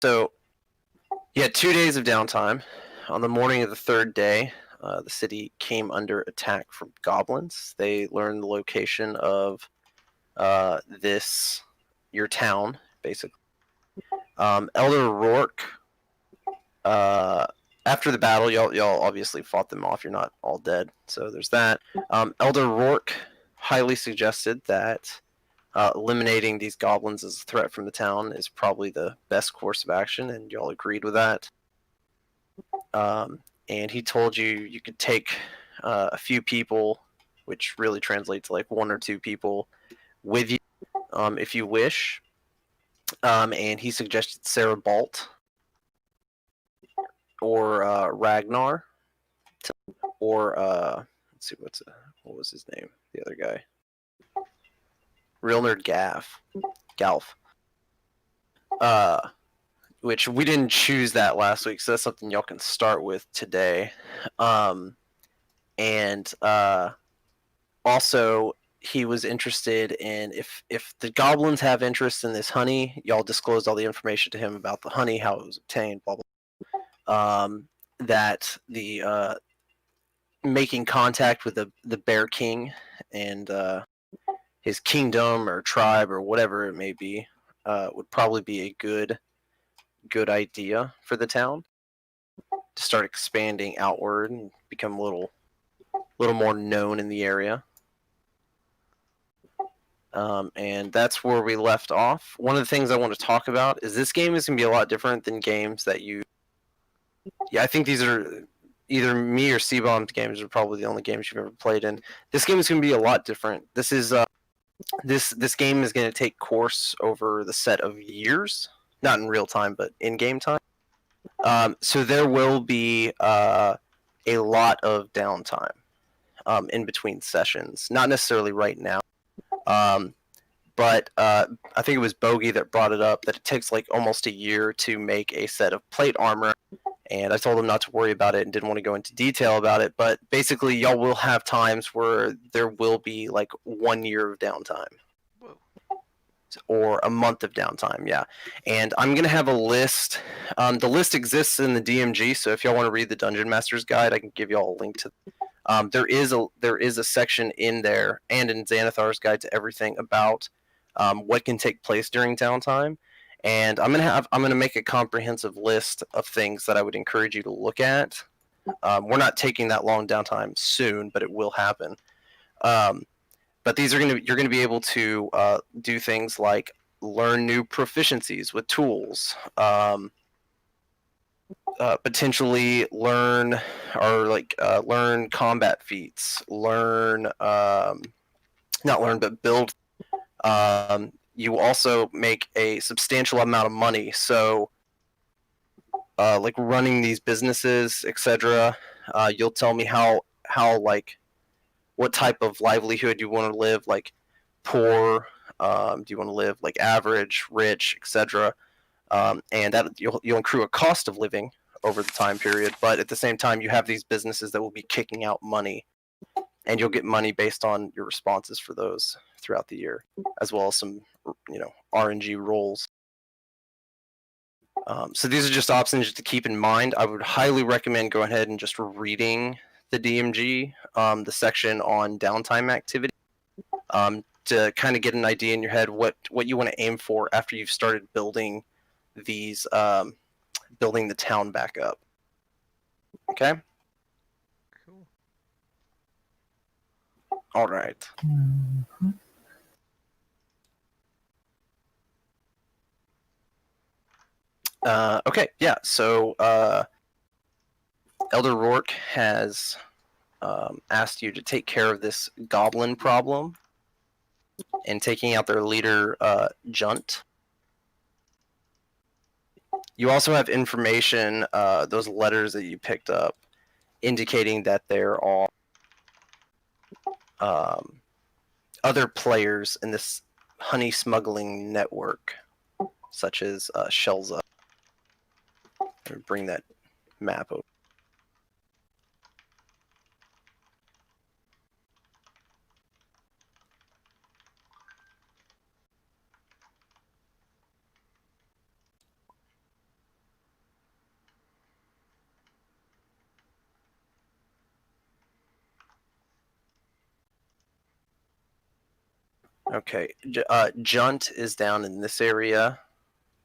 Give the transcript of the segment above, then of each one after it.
So you had 2 days of downtime. On the morning of the third day, the city came under attack from goblins. They learned the location of this your town, basically. Elder Rourke. Uh, After the battle, y'all obviously fought them off. You're not all dead, so there's that. Elder Rourke highly suggested that eliminating these goblins as a threat from the town is probably the best course of action, and y'all agreed with that. And he told you could take a few people, which really translates to like one or two people, with you if you wish. And he suggested Sarah Balt or Ragnar, or let's see what was his name, the other guy, Real Nerd Galf. Which we didn't choose that last week, so that's something y'all can start with today. And also, he was interested in if the goblins have interest in this honey, y'all disclosed all the information to him about the honey, how it was obtained, blah blah. That the making contact with the Bear King and his kingdom or tribe or whatever it may be would probably be a good idea for the town to start expanding outward and become a little more known in the area. And that's where we left off. One of the things I want to talk about is this game is going to be a lot different than games that you. Yeah, I think these are either me or C-Bomb's games are probably the only games you've ever played in. This game is going to be a lot different. This is this game is going to take course over the set of years, not in real time, but in game time. So there will be a lot of downtime in between sessions. Not necessarily right now. But I think it was Bogey that brought it up that it takes like almost a year to make a set of plate armor. And I told him not to worry about it and didn't want to go into detail about it. But basically, y'all will have times where there will be like 1 year of downtime. Whoa. Or a month of downtime, yeah. And I'm going to have a list. The list exists in the DMG, so if y'all want to read the Dungeon Master's Guide, I can give y'all a link to there is a section in there and in Xanathar's Guide to Everything about what can take place during downtime. And I'm gonna make a comprehensive list of things that I would encourage you to look at. We're not taking that long downtime soon, but it will happen. But these are you're gonna be able to do things like learn new proficiencies with tools. Potentially learn learn combat feats, not learn but build. You also make a substantial amount of money, so like running these businesses, etc. You'll tell me how like what type of livelihood you want to live, like poor, do you want to live like average, rich, etc. And that you'll accrue a cost of living over the time period, but at the same time you have these businesses that will be kicking out money, and you'll get money based on your responses for those throughout the year, as well as some RNG rolls. So these are just options to keep in mind. I would highly recommend going ahead and just reading the DMG, the section on downtime activity, to kind of get an idea in your head what you want to aim for after you've started building these building the town back up. Okay. Cool. All right. Mm-hmm. Okay. Yeah. So Elder Rourke has asked you to take care of this goblin problem and taking out their leader, Junt. You also have information, those letters that you picked up, indicating that there are other players in this honey smuggling network, such as Shelza. Bring that map over. Okay. Junt is down in this area,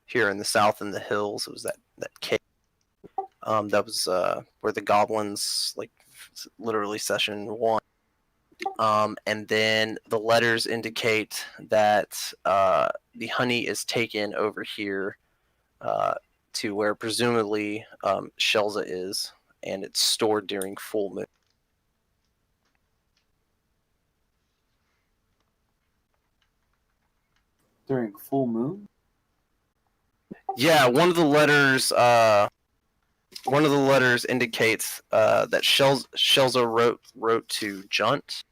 here in the south in the hills. It was that cave. That was where the goblins literally session one. And then the letters indicate that the honey is taken over here to where presumably Shelza is, and it's stored during full moon. During full moon? Yeah, one of the letters indicates that Shelza wrote to Junt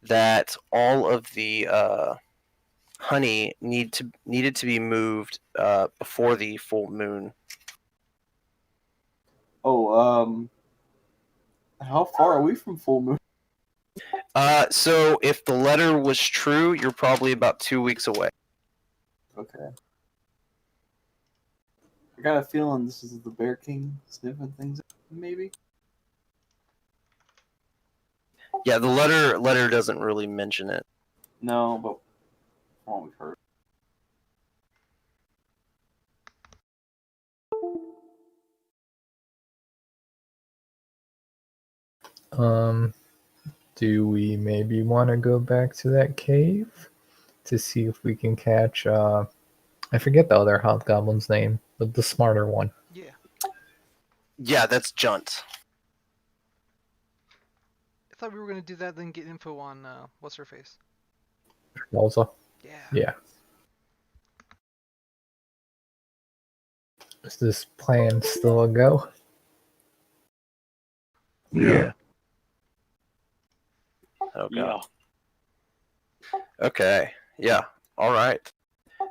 that all of the honey needed to be moved before the full moon. Oh, how far are we from full moon? So if the letter was true, you're probably about 2 weeks away. Okay. I got a feeling this is the Bear King sniffing things out, maybe? Yeah, the letter doesn't really mention it. No, but from what we've heard. Do we maybe want to go back to that cave to see if we can catch, I forget the other hobgoblin's name, but the smarter one. Yeah. Yeah, that's Junt. I thought we were gonna do that, then get info on what's her face. Also, Yeah. yeah. Is this plan still a go? Yeah. Oh god. Okay. Yeah. All right.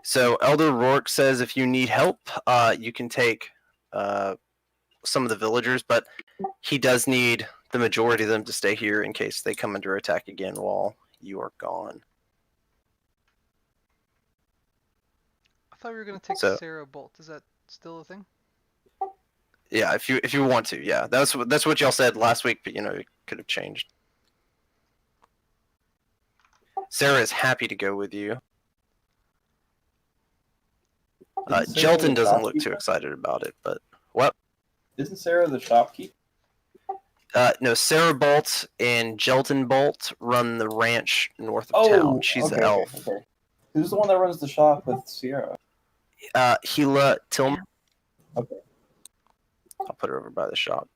So Elder Rourke says if you need help, you can take some of the villagers, but he does need the majority of them to stay here in case they come under attack again while you are gone. I thought we were gonna take So- Sarah Bolt. Is that still a thing? Yeah, if you want to, yeah. That's what y'all said last week, but it could have changed. Sarah is happy to go with you. Isn't Sarah Jelton the doesn't look too shopkeeper? excited about it, but what? Isn't Sarah the shopkeeper? No, Sarah Bolt and Jelton Bolt run the ranch north of town. She's okay, the elf. Okay. Who's the one that runs the shop with Sierra? Gila Tillman. Okay. I'll put her over by the shop.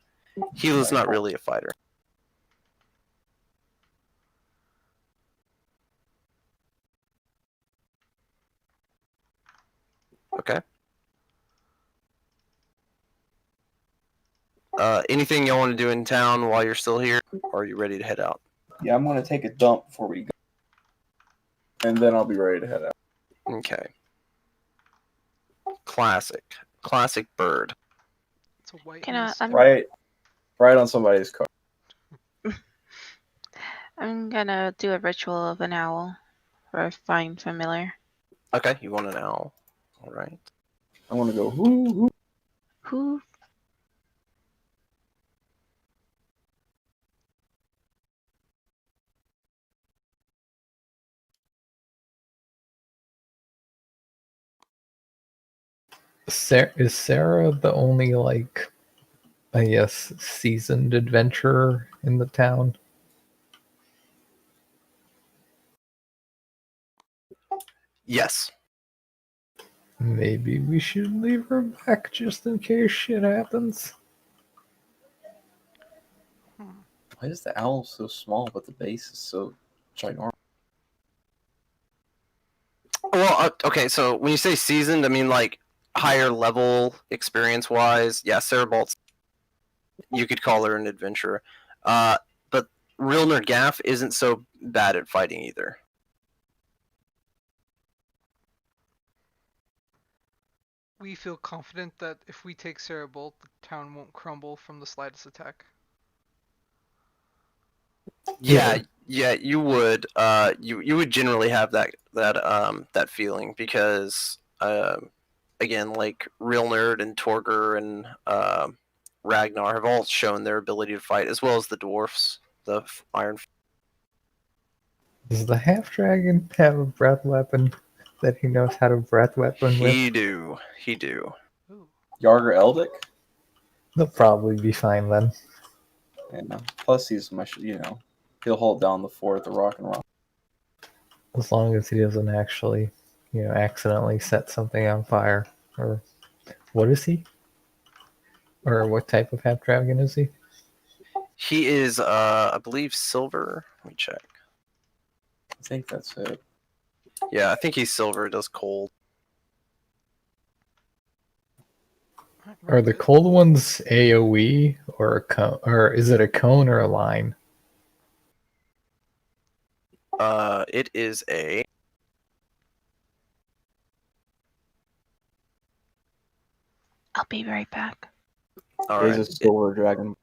Gila's not really a fighter. Okay. Anything y'all want to do in town while you're still here? Or are you ready to head out? Yeah, I'm gonna take a dump before we go. And then I'll be ready to head out. Okay. Classic bird. It's a white. Can I? moose. Right on somebody's car. I'm gonna do a ritual of an owl or find familiar. Okay, you want an owl. All right. I want to go. Whoo. Who? Is Sarah the only, I guess, seasoned adventurer in the town? Yes. Maybe we should leave her back just in case shit happens. Why is the owl so small, but the base is so ginormous? Well, okay, so when you say seasoned, I mean higher level experience wise. Yeah, Sarah Bolt's, you could call her an adventurer. But Rilner Gaff isn't so bad at fighting either. We feel confident that if we take Sarah Bolt, the town won't crumble from the slightest attack. Yeah, you would. You would generally have that feeling because again, like Real Nerd and Torger and Ragnar have all shown their ability to fight, as well as the dwarfs, the Iron. Does the half dragon have a breath weapon that he knows how to breath weapon with? He do. He do. Ooh. Yarger Eldic? They'll probably be fine then. Yeah. Plus, he's he'll hold down the fort at the Rock and Roll. As long as he doesn't actually, accidentally set something on fire. Or what is he? Or what type of half dragon is he? He is, I believe, silver. Let me check. I think that's it. Yeah, I think he's silver. Does cold. Are the cold ones AoE or a cone, or is it a cone or a line? It is a. I'll be right back. All He's right. a silver dragon.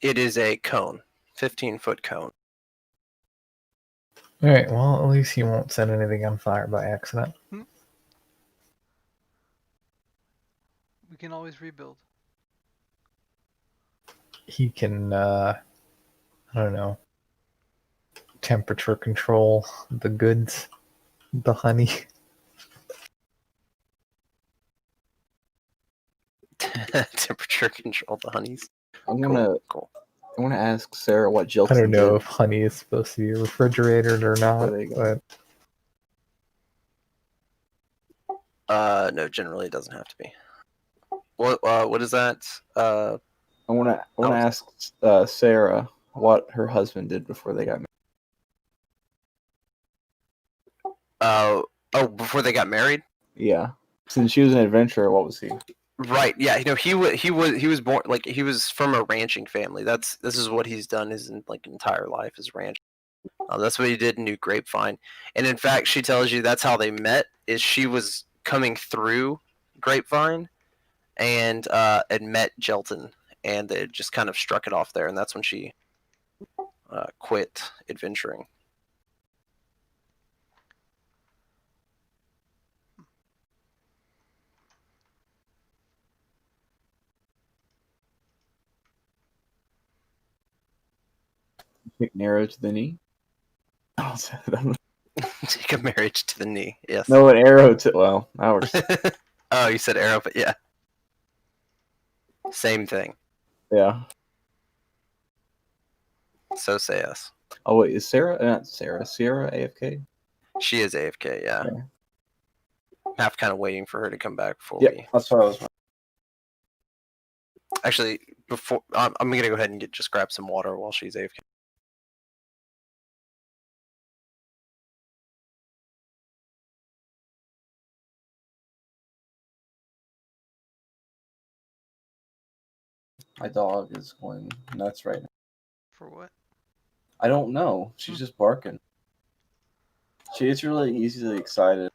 It is a cone, 15-foot cone. All right. Well, at least he won't set anything on fire by accident. We can always rebuild. He can, I don't know, temperature control the goods, the honey. Temperature control the honeys. I'm gonna ask Sarah what I Jilton don't know did. if honey is supposed to be refrigerated or not, There you go. but No, generally it doesn't have to be. What is that? I wanna ask Sarah what her husband did before they got married. Before they got married? Yeah. Since she was an adventurer, what was he? Right. Yeah. He was born like he was from a ranching family. This is what he's done his entire life is ranch. That's what he did in New Grapevine, and in fact, she tells you that's how they met. Is she was coming through Grapevine, and met Jelton, and they just kind of struck it off there, and that's when she quit adventuring. Take an arrow to the knee. Take a marriage to the knee. Yes. No, an arrow to ours. Oh, you said arrow, but yeah, same thing. Yeah. So say yes. Oh wait, is Sarah not Sarah? Sierra AFK? She is AFK. Yeah. Yeah. Half kind of waiting for her to come back before Yep, we. that's what I was. Actually, before I'm gonna go ahead and just grab some water while she's AFK. My dog is going nuts right now. For what? I don't know. She's just barking. She gets really easily excited.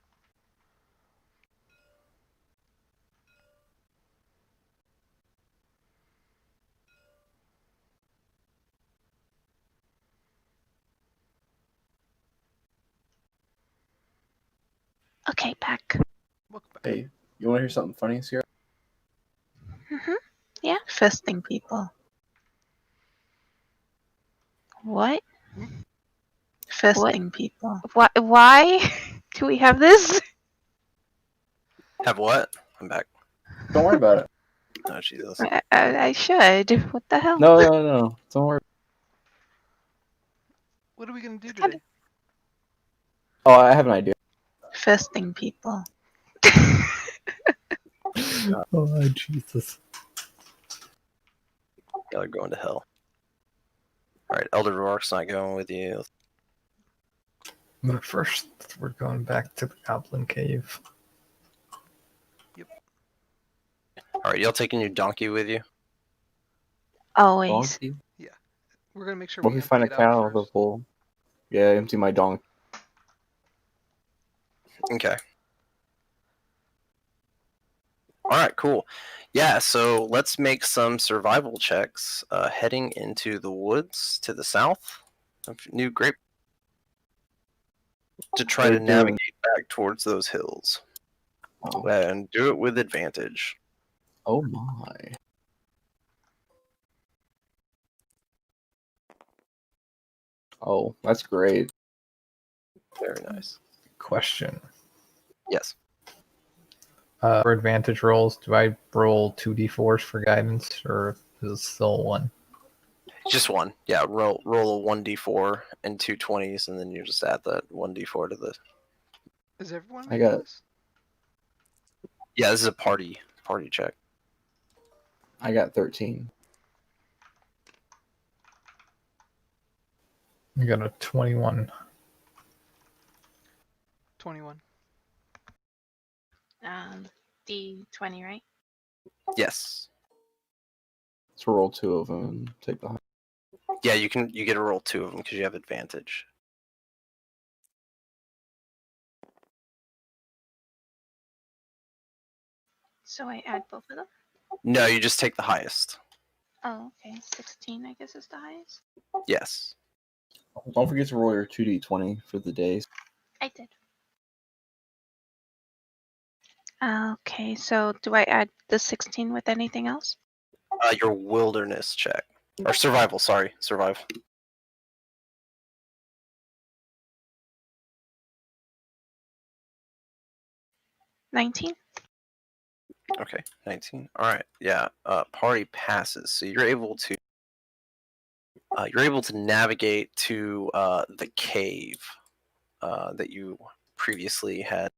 Okay, back. Welcome back. Hey, you want to hear something funny, Sierra? Yeah, fisting people. What? Fisting people. Why do we have this? Have what? I'm back. Don't worry about it. Oh Jesus. I should. What the hell? No. Don't worry. What are we gonna do It's kinda- today? Oh, I have an idea. Fisting people. oh Jesus! Y'all are going to hell. All right, Elder Rourke's not going with you. But first, we're going back to the Goblin Cave. All right, y'all taking your donkey with you? Always. Donkey? We're gonna make sure What if we we find a empty it out cow of a first. pool? Yeah, empty my donkey. Okay. All right, cool. Yeah, so let's make some survival checks heading into the woods to the south of New Grape to try They're to navigate back towards those hills. Oh, And do it with advantage. oh my. Oh, that's great. Very nice. Question. Yes. For advantage rolls, do I roll 2d4s for guidance, or is it still one? Just one. Yeah, roll a 1d4 and 2 20s, and then you just add that 1d4 to the... Is everyone I making got- this? Yeah, this is a party check. I got 13. I got a 21. 21. D20, right? Yes. Let's roll 2 of them and take the high. Yeah, you get to roll 2 of them because you have advantage. So I add both of them? No, you just take the highest. Oh, okay. 16, I guess, is the highest. Yes. Don't forget to roll your 2d20 for the days. I did. Okay, so do I add the 16 with anything else? Your wilderness check. Or survival, sorry. Survive. $19? Okay, 19. All right. Yeah. Party passes, so you're able to navigate to the cave that you previously had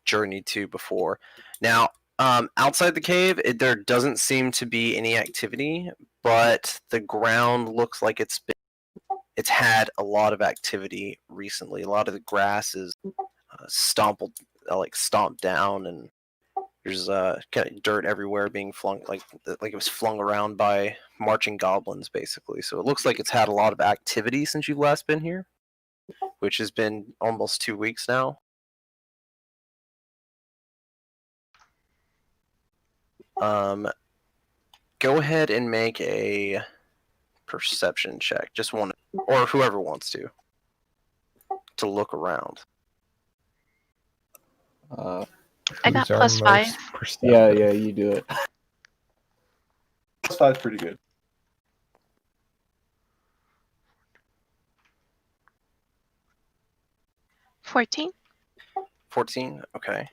journeyed to before. Now, outside the cave, there doesn't seem to be any activity, but the ground looks like it's had a lot of activity recently. A lot of the grass is stomped down, and there's kind of dirt everywhere being flung, like it was flung around by marching goblins, basically. So it looks like it's had a lot of activity since you've last been here, which has been almost 2 weeks now. Go ahead and make a perception check. Just one, or whoever wants to look around. I got Who's our +5. most perceptive? Yeah, you do it. Plus 5 is pretty good. 14? 14. Okay.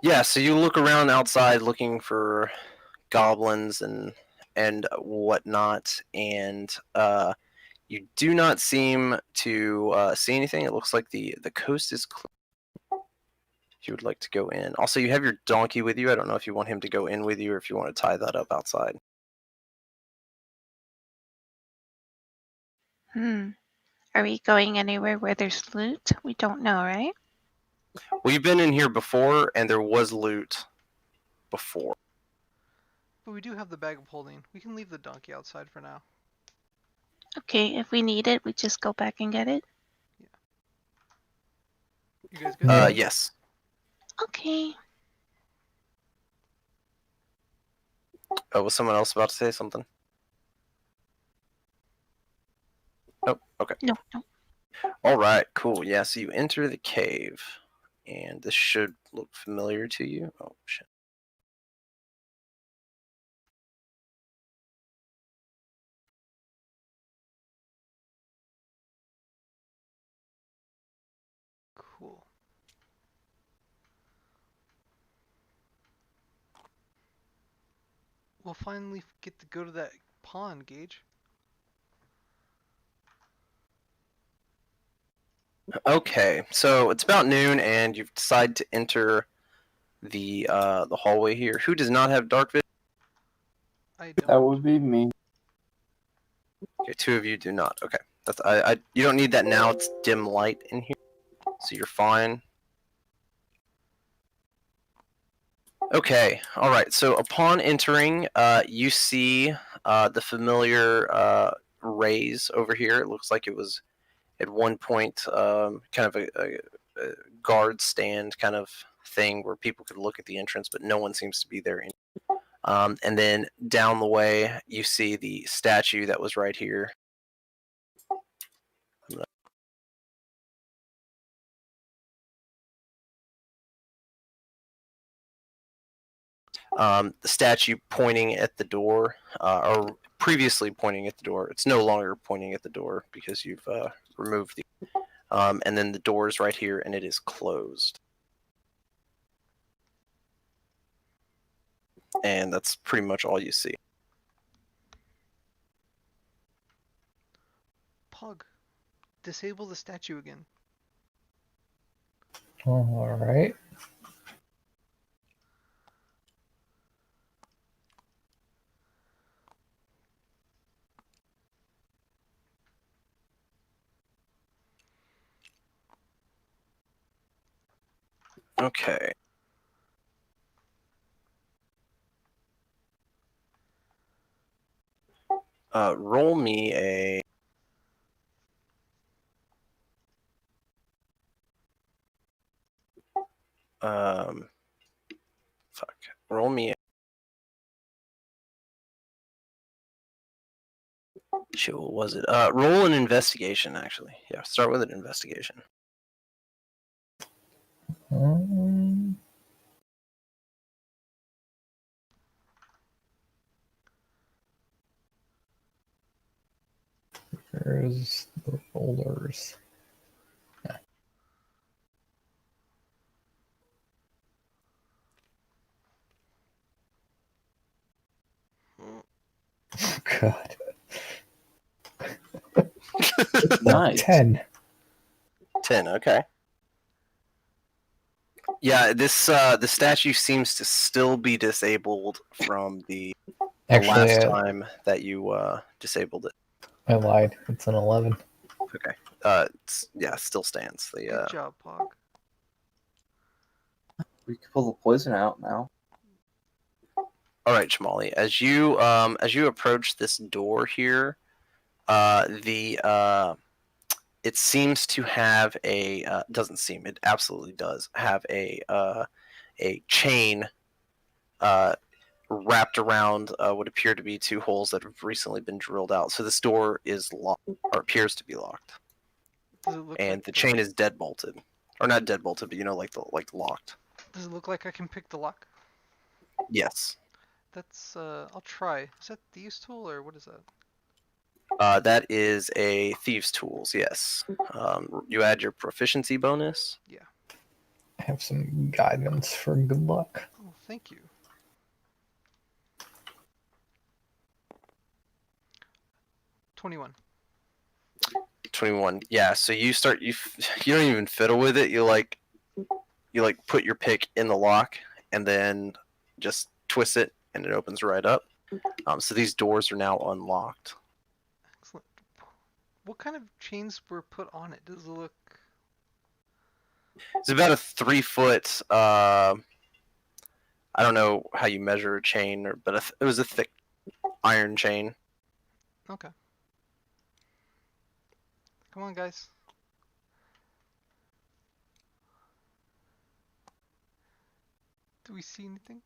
Yeah. So you look around outside looking for goblins and whatnot, and you do not seem to see anything. It looks like the coast is clear. If you would like to go in. Also, you have your donkey with you. I don't know if you want him to go in with you or if you want to tie that up outside. Are we going anywhere where there's loot? We don't know, right? We've been in here before, and there was loot before. But we do have the bag of holding. We can leave the donkey outside for now. Okay, if we need it, we just go back and get it. You guys good? Yes. Okay. Oh, was someone else about to say something? Oh, okay. No. All right, cool. Yeah, so you enter the cave, and this should look familiar to you. Oh, shit. Cool. We'll finally get to go to that pond, Gage. Okay, so it's about noon, and you've decided to enter the hallway here. Who does not have dark vision? I don't. That would be me. Okay, 2 of you do not. Okay, that's you don't need that now. It's dim light in here, so you're fine. Okay, all right. So upon entering, you see the familiar raise over here. It looks like it was at one point kind of a guard stand kind of thing where people could look at the entrance, but no one seems to be there. And then down the way, you see the statue that was right here. The statue pointing at the door, or previously pointing at the door, it's no longer pointing at the door because you've removed the. And then the door is right here, and it is closed. And that's pretty much all you see. Pug, disable the statue again. All right. Okay. Roll me a. Fuck. Roll me. Shit, what was it? Roll an investigation, actually. Yeah, start with an investigation. Um, There's the folders. Oh, God. Nice. 10. 10. Okay. Yeah, this the statue seems to still be disabled from the Actually, last time that you disabled it. I lied. It's an 11. Okay. Yeah, still stands. The Good job, Pog. We can pull the poison out now. All right, Shamali. As you approach this door here, it seems to have a doesn't seem, it absolutely does have a chain wrapped around what appear to be two holes that have recently been drilled out. So this door is locked, or appears to be locked, Does it look and like the chain is dead bolted, or not dead bolted, but like locked. Does it look like I can pick the lock? Yes. That's I'll try. Is that thieves tool or what is that? That is a thieves' tools. Yes. You add your proficiency bonus. I have some guidance for good luck. Oh, thank you. 21. 21. Yeah. So you start you don't even fiddle with it. You put your pick in the lock and then just twist it and it opens right up. So these doors are now unlocked. Excellent. What kind of chains were put on it? Does it look? It's about a 3-foot. I don't know how you measure a chain, but it was a thick iron chain. Okay. Come on, guys. Do we see anything?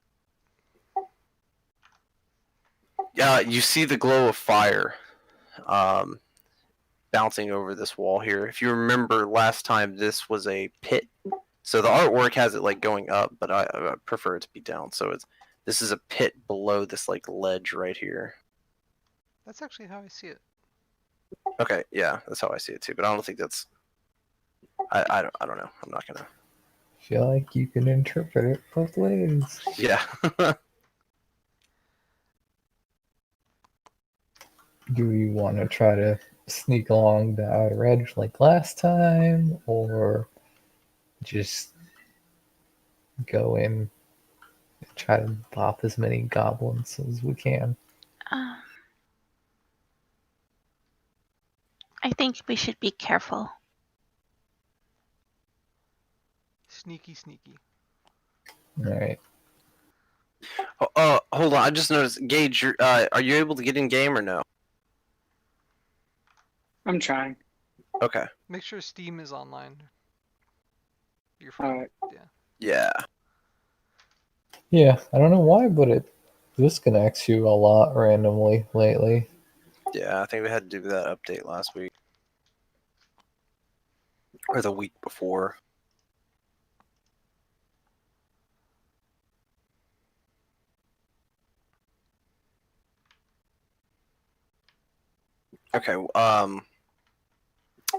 Yeah, you see the glow of fire bouncing over this wall here. If you remember last time, this was a pit. So the artwork has it like going up, but I prefer it to be down. So this is a pit below this like ledge right here. That's actually how I see it. Okay, yeah, that's how I see it too. But I don't think that's. I don't know. I'm not gonna. Feel like you can interpret it both ways. Yeah. Do we want to try to sneak along the outer edge like last time, or just go in and try to pop as many goblins as we can? I think we should be careful. Sneaky, sneaky. All right. Hold on. I just noticed, Gage. Are you able to get in game or no? I'm trying. Okay. Make sure Steam is online. Your phone. Alright. Yeah. Yeah. Yeah, I don't know why, but it disconnects you a lot randomly lately. Yeah. I think we had to do that update last week or the week before. Okay.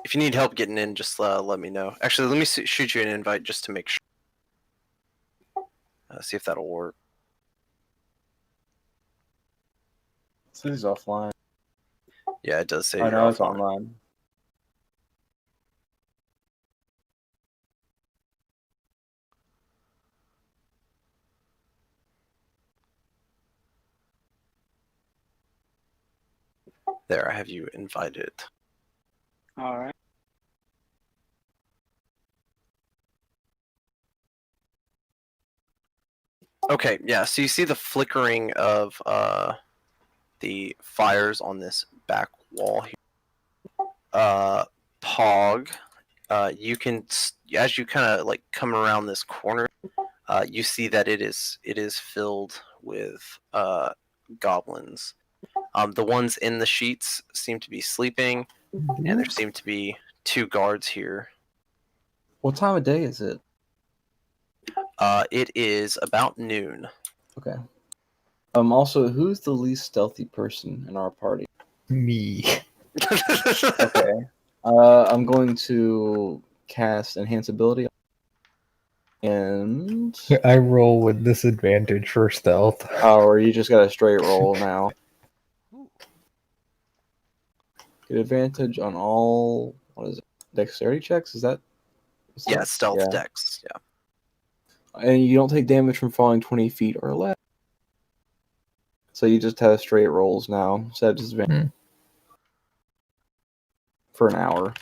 If you need help getting in, just let me know. Actually, let me shoot you an invite just to make sure. See if that'll work. So he's offline. Yeah, it does say I you're know it's offline. online. There, I have you invited. All right. Okay, yeah. So you see the flickering of the fires on this back wall here. Pog, you can as you kind of like come around this corner, you see that it is filled with goblins. The ones in the sheets seem to be sleeping, and there seem to be 2 guards here. What time of day is it? It is about noon. Okay. Also, who's the least stealthy person in our party? Me. Okay. I'm going to cast Enhance Ability. And... I roll with disadvantage for stealth. Oh, or you just got a straight roll now. Ooh. Get advantage on all... What is it? Dexterity checks? Is that... Yeah, stealth Yeah. dex. Yeah. And you don't take damage from falling 20 feet or less. So you just have straight rolls now. Instead of disadvantage. For an hour.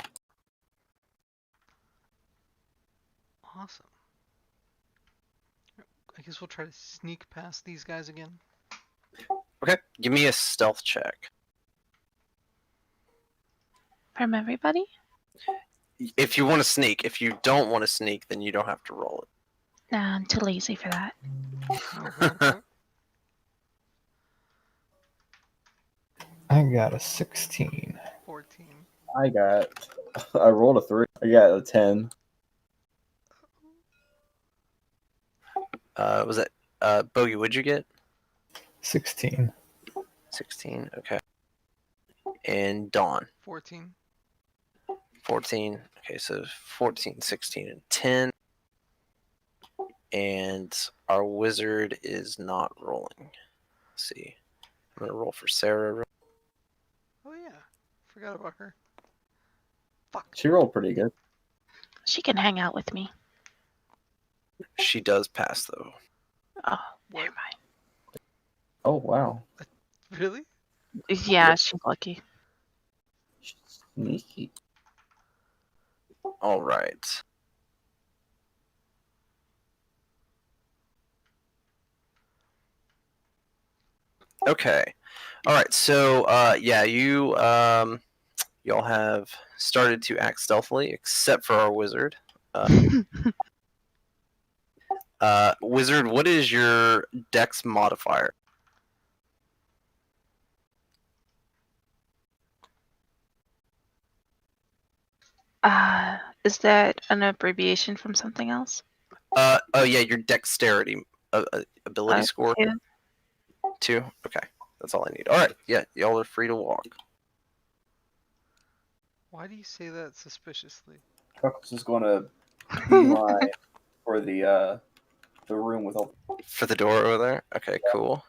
Awesome. I guess we'll try to sneak past these guys again. Okay, give me a stealth check. From everybody? If you want to sneak. If you don't want to sneak, then you don't have to roll Nah, I'm too lazy for that. it. I got a 16. 14. I rolled a 3. I got a 10. Was that Bogey? What'd you get? 16. 16. Okay. And Dawn. 14. 14. Okay, so 14, 16, and 10. And our wizard is not rolling. Let's see. I'm gonna roll for Sarah. Oh yeah, forgot about her. Fuck. She rolled pretty good. She can hang out with me. She does pass though. Oh, never mind. Oh, wow. Really? Yeah, she's lucky. Sneaky. All right. Okay. All right. So, yeah, y'all have started to act stealthily, except for our wizard. Wizard, what is your dex modifier? Is that an abbreviation from something else? Oh yeah, your dexterity ability score. 2. 2. Okay, that's all I need. All right. Yeah, y'all are free to walk. Why do you say that suspiciously? Chuckles is going to beeline for the room with all. For the door over there. Okay, cool.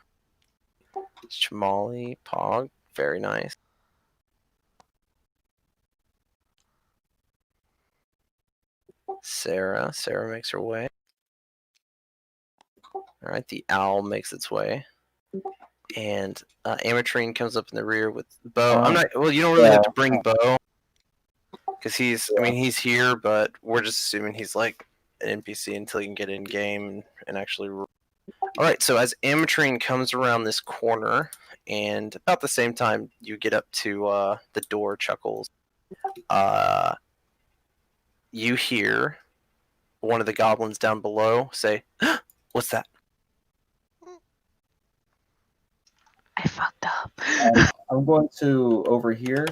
Chamali, Pog, very nice. Sarah makes her way. All right, the owl makes its way, and Amatrine comes up in the rear with Bo. I'm not. Well, you don't really have to bring Bo, because he's. I mean, he's here, but we're just assuming he's like an NPC until you can get in game and actually. All right, so as Amatrine comes around this corner, and about the same time you get up to the door, Chuckles, you hear one of the goblins down below say, "What's that?" I fucked up. I'm going to, over here,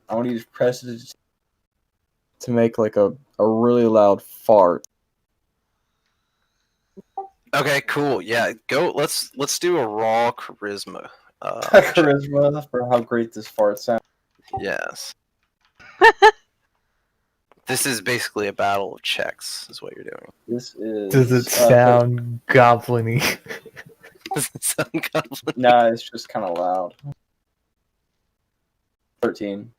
I want to use Prestige to make like a really loud fart. Okay, cool. Yeah, go. Let's do a raw charisma. Charisma for how great this fart sounds. Yes. This is basically a battle of checks, is what you're doing. This is. Does it sound goblin-y? Does it sound goblin? Nah, it's just kind of loud. 13.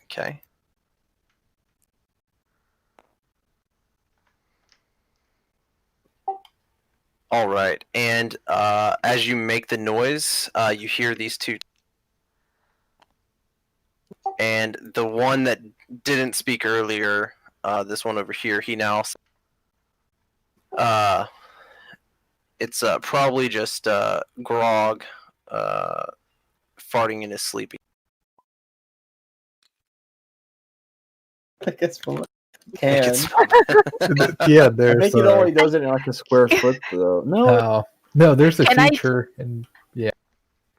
Okay. All right, and as you make the noise, you hear these two. And the one that didn't speak earlier, this one over here, he now. It's probably just Grog farting in his sleeping. I guess we'll Make can. it smell better. Yeah, I there's think it only does it in like a square foot though. No, no, there's a Can I- feature, and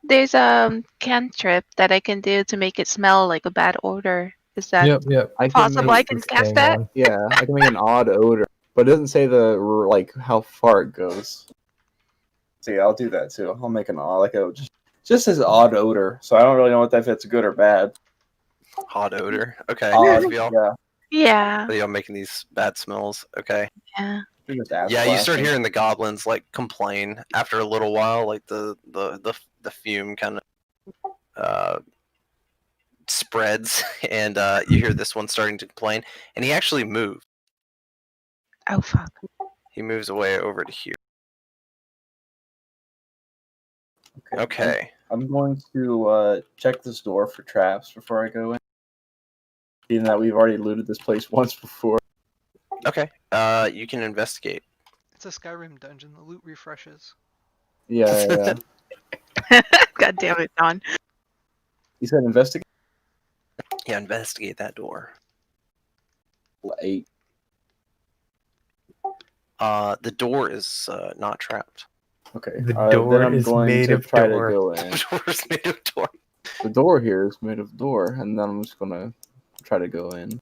There's a cantrip that I can do to make it smell like a bad odor. Is that yep. I can possible? make, I can cast that? yeah, I can make an odd odor, but it doesn't say the like how far it goes. See, I'll do that too. I'll make an odd like a just says odd odor, so I don't really know if it's good or bad. Hot odor. Okay. Odd, So y'all, yeah. Yeah. so y'all making these bad smells. Okay. Yeah. You're just ass Yeah, you start blasting. hearing the goblins like complain after a little while, like the fume kind of spreads, and you hear this one starting to complain, and he actually moved. Oh fuck. He moves away over to here. Okay. I'm going to check this door for traps before I go in. Being that we've already looted this place once before. Okay. You can investigate. It's a Skyrim dungeon. The loot refreshes. Yeah. God damn it, Don. You said investigate? Yeah, investigate that door. 8. The door is not trapped. Okay. The then door I'm is going made to of try door. to go in. The door is made of door. The door here is made of door, and then I'm just gonna try to go in.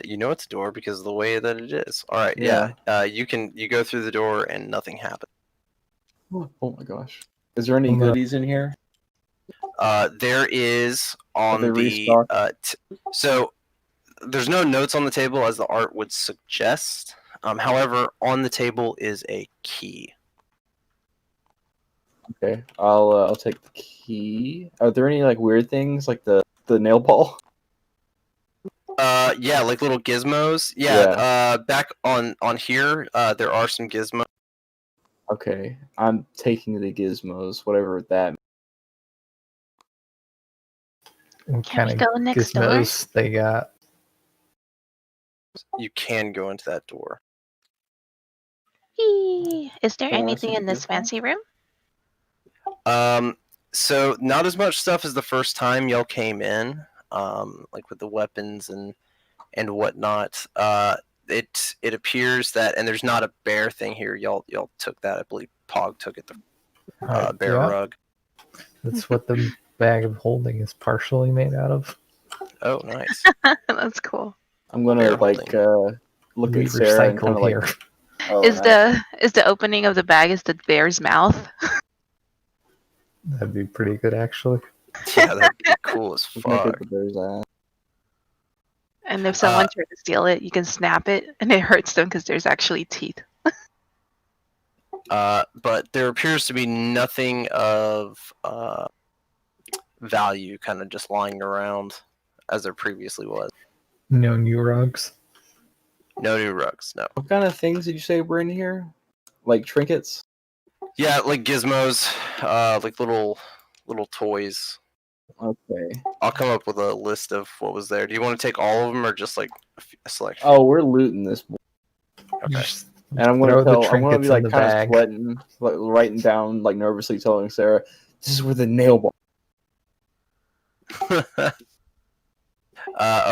You know it's a door because of the way that it is. All right. Yeah. You go through the door and nothing happens. Oh my gosh. Is there any Hold on. goodies in here? There is Have they on the restocked? so there's no notes on the table as the art would suggest. However, on the table is a key. Okay. I'll take the key. Are there any like weird things like the nail ball? Yeah, like little gizmos. Yeah. Back on here, there are some gizmos. Okay. I'm taking the gizmos, whatever that. What Can we kind go of next door? gizmos they got? You can go into that door. Eee. Is there Can I see anything the in this gizmo? fancy room? So not as much stuff as the first time y'all came in. Like with the weapons and whatnot. It appears that, and there's not a bear thing here. Y'all took that. I believe Pog took it. The bear Yeah, rug. that's what the bag of holding is partially made out of. Oh, nice. That's cool. I'm gonna Bear like look We at Sarah and kind recycle of here. like. Oh, Is nice. the opening of the bag is the bear's mouth? That'd be pretty good, actually. Yeah, that'd be cool as Just make fuck. it the bear's ass. And if someone tries to steal it, you can snap it, and it hurts them because there's actually teeth. But there appears to be nothing of value kind of just lying around as there previously was. No new rugs. No new rugs, no. What kind of things did you say were in here? Like trinkets? Yeah, like gizmos, like little toys. Okay. I'll come up with a list of what was there. Do you want to take all of them or just like a selection? Oh, we're looting this, Okay. Just and I'm throw gonna the I'm gonna be trinkets like in the kind of bag. sweating, like writing down, like nervously telling Sarah, "This is where the nail ball."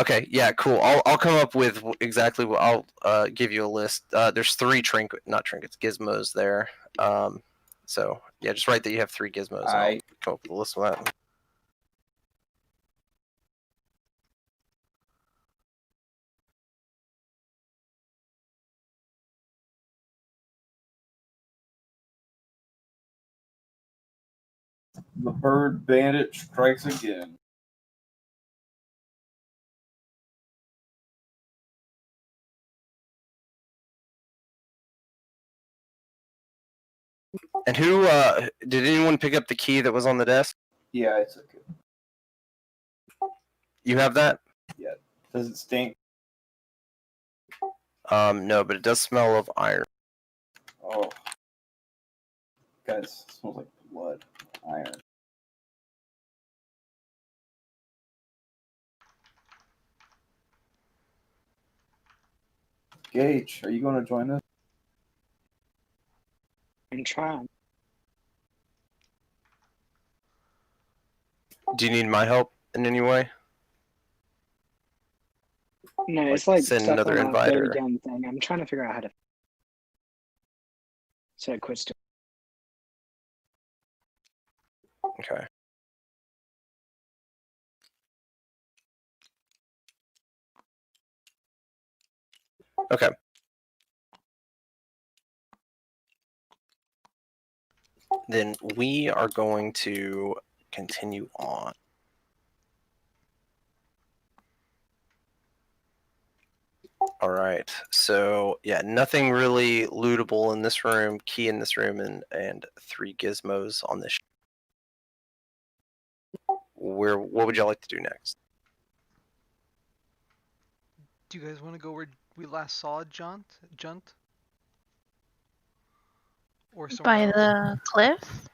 Okay, yeah, cool. I'll come up with exactly what I'll give you a list. There's 3 gizmos there. So yeah, just write that you have 3 gizmos. And I'll Aight. come up with a list of that. The bird bandit strikes again. And who did anyone pick up the key that was on the desk? Yeah, it's okay. You have that? Does it stink? No, but it does smell of iron. Oh. Guys, it smells like blood. Iron. Gage, are you going to join us? I'm trying. Do you need my help in any way? No, it's Like, like send stuff another on a invite, very or- dumb thing. I'm trying to figure out how to. So I quit. Okay. Okay. Then we are going to continue on. All right. So yeah, nothing really lootable in this room. Key in this room, and 3 gizmos on this. What would y'all like to do next? Do you guys want to go where we last saw Junt? Or somewhere By else? the cliff?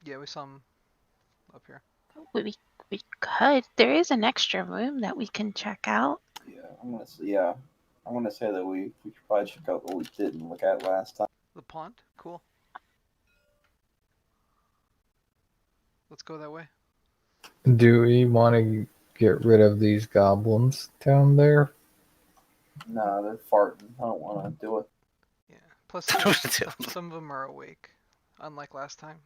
Yeah, we saw him up here. We could. There is an extra room that we can check out. Yeah, I'm gonna say that we should probably check out what we didn't look at last time. The pond? Cool. Let's go that way. Do we want to get rid of these goblins down there? Nah, they're farting. I don't want to do it. Yeah. Plus, some of them are awake, unlike last time.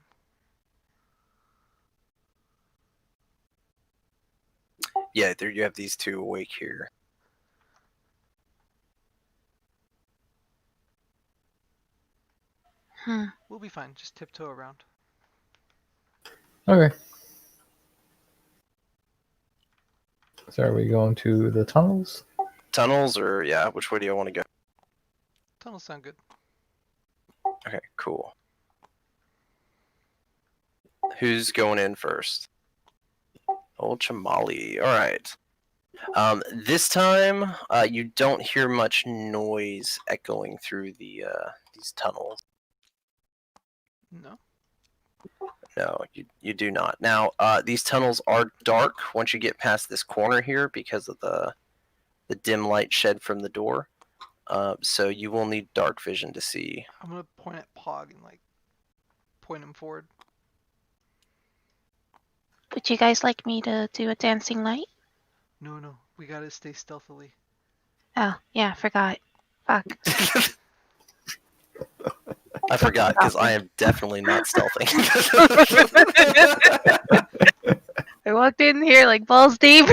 Yeah, there you have these 2 awake here. We'll be fine. Just tiptoe around. Okay. So are we going to the tunnels? Tunnels, or yeah, which way do you want to go? Tunnels sound good. Okay, cool. Who's going in first? Old Chamali. All right. This time, you don't hear much noise echoing through these tunnels. No. No, you do not. Now, these tunnels are dark once you get past this corner here because of the dim light shed from the door. So you will need dark vision to see. I'm gonna point at Pog and like point him forward. Would you guys like me to do a dancing light? No, we gotta stay stealthily. Oh, yeah, I forgot. Fuck. I forgot because I am definitely not stealthing. I walked in here like balls deep.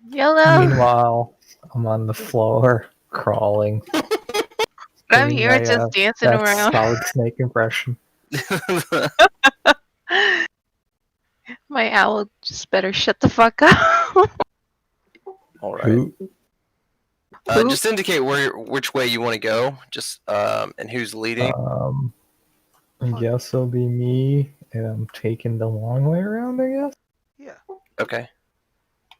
YOLO. Meanwhile, I'm on the floor, crawling. I'm doing here my, just dancing that around. Solid Snake impression. My owl just better shut the fuck up. All right. Who? Just indicate which way you want to go. Just and who's leading. I guess it'll be me, and I'm taking the long way around, I guess? Yeah. Okay.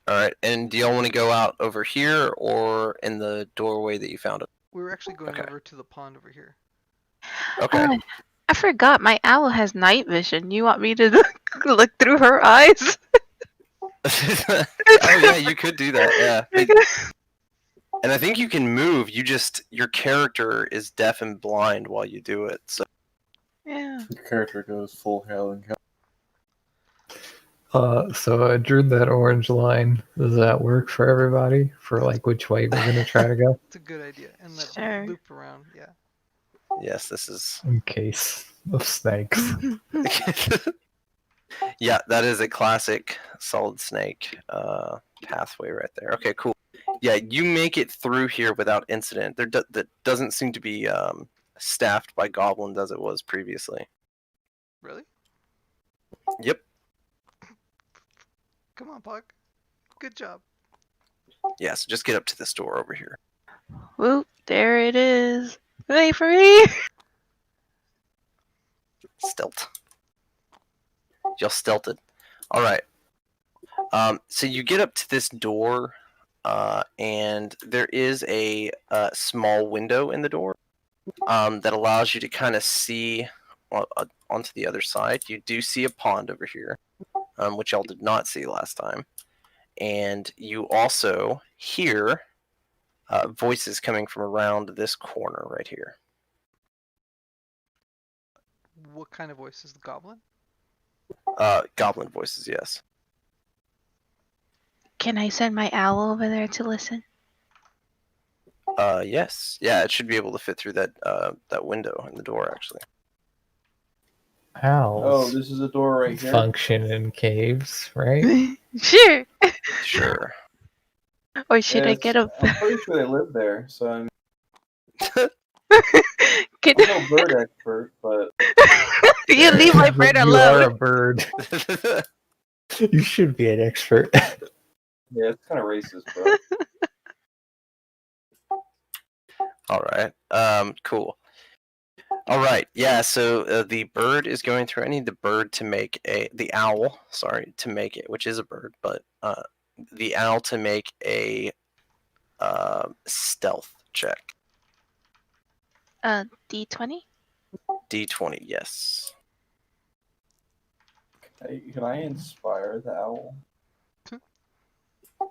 All right. And do y'all want to go out over here or in the doorway that you found it? We were actually going Okay. over to the pond over here. Okay. Oh, I forgot. My owl has night vision. You want me to look through her eyes? Oh yeah, you could do that. Yeah. And I think you can move. Your character is deaf and blind while you do it. So Yeah. Your character goes full hell and hell. So I drew that orange line. Does that work for everybody? For like which way we're gonna try to go? It's a good idea. And that Sure. loop around, yeah. yes, this is. In case of snakes. Yeah, that is a classic Solid Snake pathway right there. Okay, cool. Yeah, you make it through here without incident. That doesn't seem to be staffed by goblins as it was previously. Really? Yep. Come on, Puck. Good job. Yeah, so just get up to this door over here. Whoop, there it is. Wait for me. Stealth. Y'all stealthed. Alright. So you get up to this door, and there is a small window in the door that allows you to kind of see onto the other side. You do see a pond over here, which y'all did not see last time. And you also hear voices coming from around this corner right here. What kind of voice is the goblin? Goblin voices, yes. Can I send my owl over there to listen? Yes. Yeah, it should be able to fit through that window in the door, actually. Oh, Owls this is a door right here. function in caves, right? Sure. Sure. Or should I Yes, get a? I'm pretty sure they live there, so I'm Can no bird expert, but you leave my bird You are a alone? bird. You should be an expert. yeah, it's kind of racist, bro. All right. Cool. All right. Yeah. So the bird is going through. I need the bird to make the owl. Sorry, to make it, which is a bird, but the owl to make a stealth check. D20. D20. Yes. Hey, can I inspire the owl? You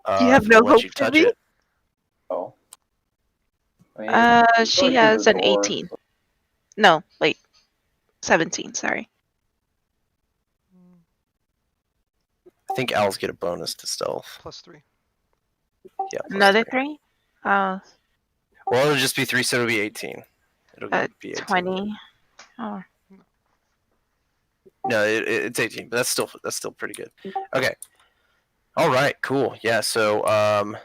have If no it lets hope you for touch me? it. Oh. I mean, it's She going through has the an door, 18. so- No, wait, 17. Sorry. I think owls get a bonus to stealth. +3. Yeah. plus Another 3. 3. Oh, Well, it'll just be 3, so it'll be 18. It'll be 18. 20. Oh, No, it's 18, but that's still pretty good. Okay. All right. Cool. Yeah. So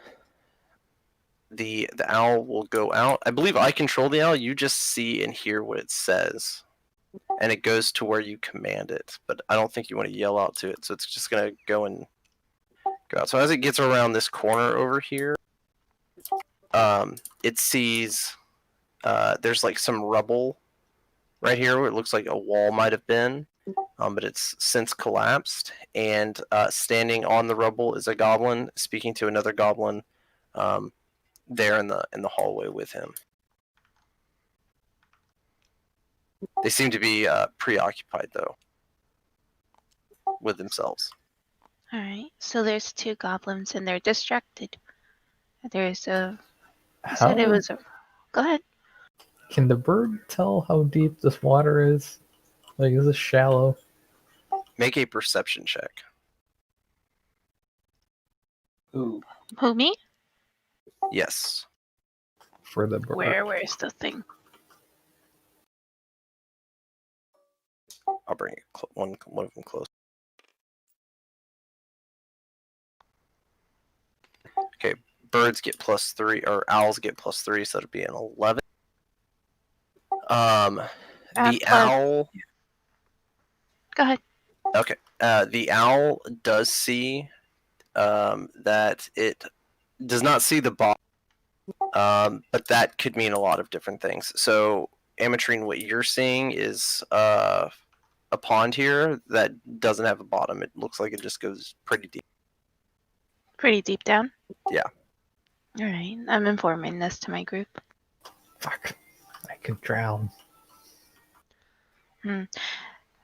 the owl will go out. I believe I control the owl. You just see and hear what it says, and it goes to where you command it. But I don't think you want to yell out to it, so it's just gonna go out. So as it gets around this corner over here, it sees there's like some rubble right here where it looks like a wall might have been. But it's since collapsed, and standing on the rubble is a goblin speaking to another goblin there in the hallway with him. They seem to be preoccupied though with themselves. all right. So there's 2 goblins and they're distracted. There's a. You said it How was a. Go ahead. can the bird tell how deep this water is? Like, is this shallow? Make a perception check. Ooh. Who, me? Yes. For the bird. Where's the thing? I'll bring it one of them close. Okay, birds get +3, or owls get +3, so it'll be an 11. The plus- owl. Go ahead. Okay. The owl does see that it does not see the bottom, but that could mean a lot of different things. So, Amatrine, what you're seeing is a pond here that doesn't have a bottom. It looks like it just goes pretty deep. Pretty deep down. Yeah. All right. I'm informing this to my group. Fuck. I could drown.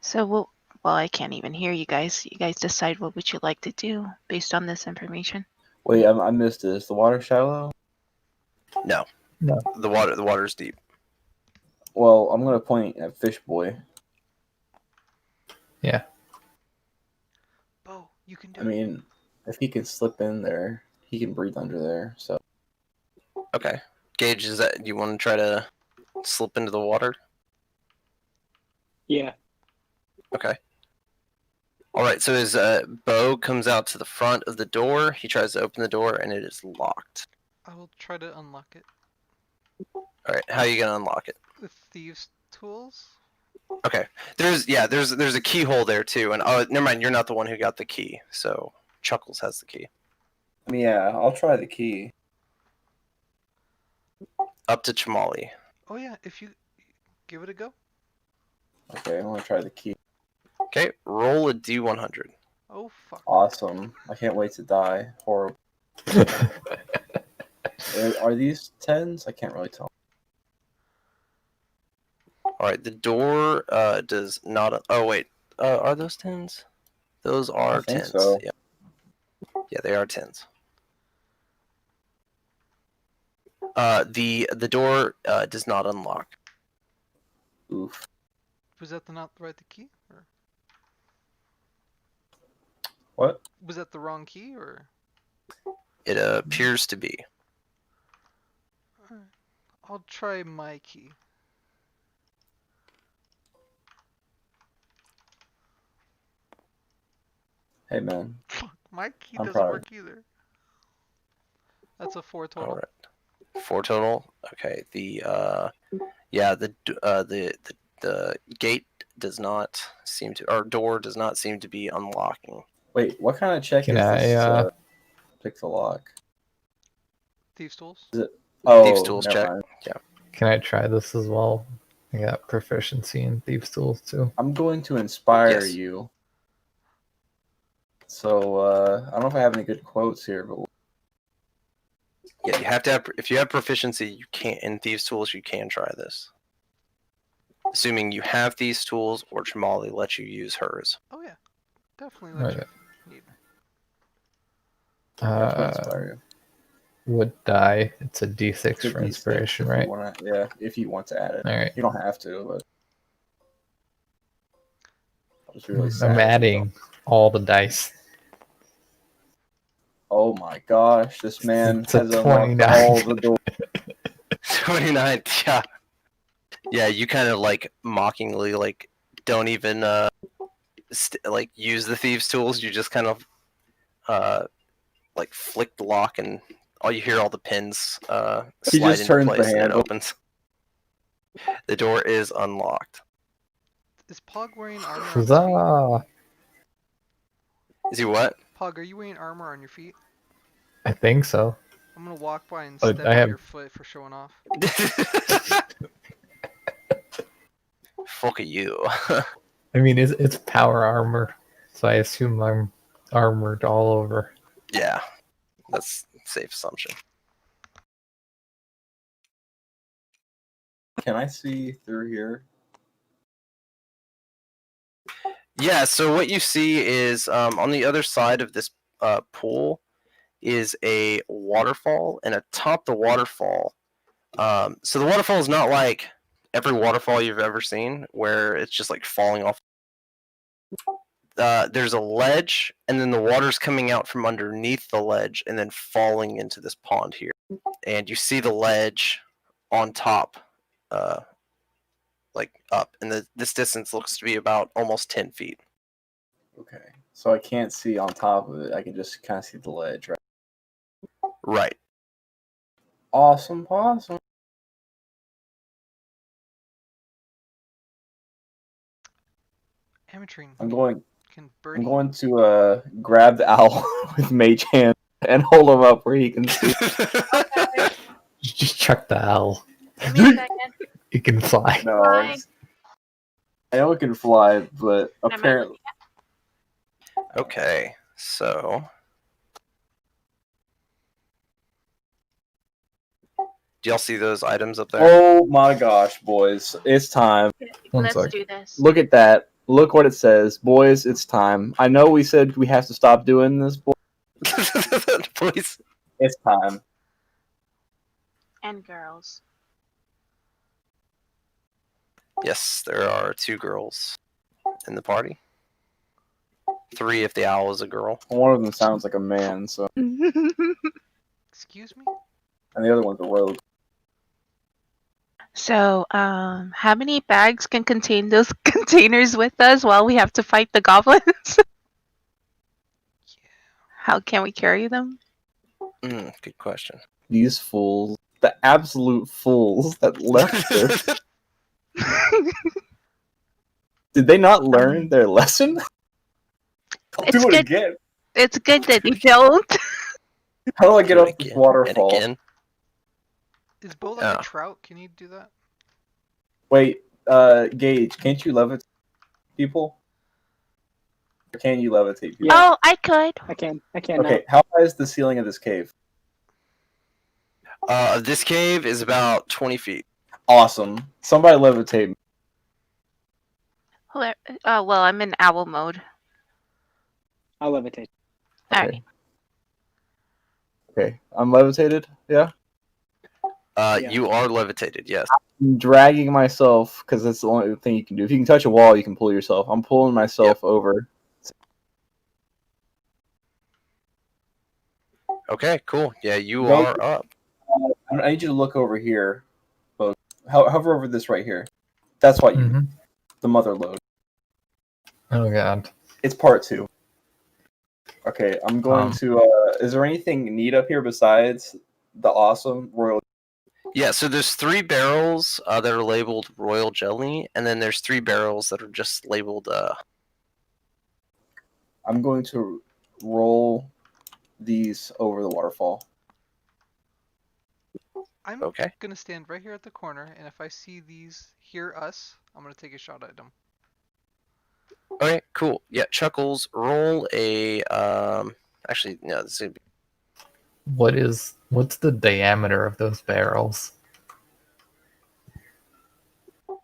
So well, I can't even hear you guys. You guys decide what would you like to do based on this information. Wait, I missed this. The water shallow? No. No. The water's deep. Well, I'm gonna point at Fish Boy. Yeah. Bo, you can do I it. mean, if he can slip in there, he can breathe under there. So Okay. Gage, is that you want to try to slip into the water? Yeah. Okay. All right. So as Bo comes out to the front of the door, he tries to open the door, and it is locked. I will try to unlock it All right. How are you gonna unlock it? with thieves' tools. Okay. There's a keyhole there too, and oh, never mind. You're not the one who got the key. So Chuckles has the key. Yeah, I'll try the key. Up to Chamali. Oh yeah, if you give it a go. Okay, I'm gonna try the key. Okay. Roll a d100. Oh fuck. Awesome. I can't wait to die. Horrible. Are these 10s? I can't really tell. All right. The door does not. Oh wait. Are those 10s? Those are I think 10s. so. Yeah. Yeah, they are 10s. The door does not unlock. Oof. Was that not the right key? Or What? was that the wrong key? Or It appears to be. Alright. I'll try my key. Hey man. Fuck, my key I'm doesn't proud. work either. That's a 4 total. All right. 4 total. Okay. The gate does not seem to, or door does not seem to be unlocking. Wait, what kind of check Can is I, this? Pick the lock. Thieves' tools. Oh, Thieves' tools never check. mind. Can I try this as well? I got proficiency in thieves' tools too. I'm going to inspire Yes. you. So I don't know if I have any good quotes here, but Yeah, you have to have. If you have proficiency, you can't in thieves' tools. You can try this, assuming you have these tools or Chamali lets you use hers. Oh yeah, definitely let Okay. you need. I have to inspire you. Would die. It's a D6 It's a for D6 inspiration, if you right? wanna, if you want to add it. All right. You don't have to, but I was really sad. I'm adding all the dice. Oh my gosh, this man It's a has unlocked 29. all the doors. 29. Yeah. Yeah, you kind of like mockingly like don't even like use the thieves' tools. You just kind of like flick the lock and all you hear all the pins He slide just into turns the place and it handle. opens. The door is unlocked. Is Pog wearing armor on his feet? Huzzah! Is he what? Pog, are you wearing armor on your feet? I think so. I'm gonna walk by and But step I on have- your foot for showing off. Fuck you. I mean, it's power armor, so I assume I'm armored all over. Yeah, that's a safe assumption. Can I see through here? Yeah, so what you see is on the other side of this pool is a waterfall, and atop the waterfall, so the waterfall is not like every waterfall you've ever seen where it's just like falling off. There's a ledge, and then the water's coming out from underneath the ledge and then falling into this pond here. And you see the ledge on top, like up, and this distance looks to be about almost 10 feet. Okay, so I can't see on top of it. I can just kind of see the ledge, right? Right. Awesome, awesome. Ametrine, I'm going can birdie? to grab the owl with mage hand and hold him up where he can see. Okay. Just chuck the owl. Give me a second. It can fly. No, Fly. I know it can fly, but Am I apparently Okay, so do y'all see those items up there? Oh my gosh, boys. It's time. One Let's sec. do this. Look at that. Look what it says. Boys, it's time. I know we said we have to stop doing this, but Please. it's time. And girls. Yes, there are 2 girls in the party. 3 if the owl is a girl. One of them sounds like a man, so Excuse me? and the other one's a rogue. So, how many bags can contain those containers with us while we have to fight the goblins? How can we carry them? Good question. These fools, the absolute fools that left this. Did they not learn their lesson? I'll It's do it good. again. It's good that you don't. How do I get Do it up this again waterfall? and again. Is Bo like Oh. a trout? Can you do that? Wait, Gage, can't you levitate people? Or can you levitate people? Yeah. Oh, I could. I can now. Okay, how high is the ceiling of this cave? This cave is about 20 feet. Awesome. Somebody levitate me. Well, I'm in owl mode. I'll levitate. All Okay. right. Okay, I'm levitated. Yeah. Yeah. You are levitated, yes. I'm dragging myself because that's the only thing you can do. If you can touch a wall, you can pull yourself. I'm pulling myself over. Okay, cool. Yeah, you Go- are up. I need you to look over here, folks. Hover over this right here. That's what you Mhm. need. The mother load. Oh god. It's part 2. Okay, I'm going to. Is there anything neat up here besides the awesome royal? Yeah, so there's 3 barrels that are labeled Royal Jelly, and then there's 3 barrels that are just labeled. I'm going to roll these over the waterfall. I'm Okay. gonna stand right here at the corner, and if I see these hear us, I'm gonna take a shot at them. Okay, cool. Yeah, Chuckles, roll a. Actually, no, this is gonna be. What's the diameter of those barrels?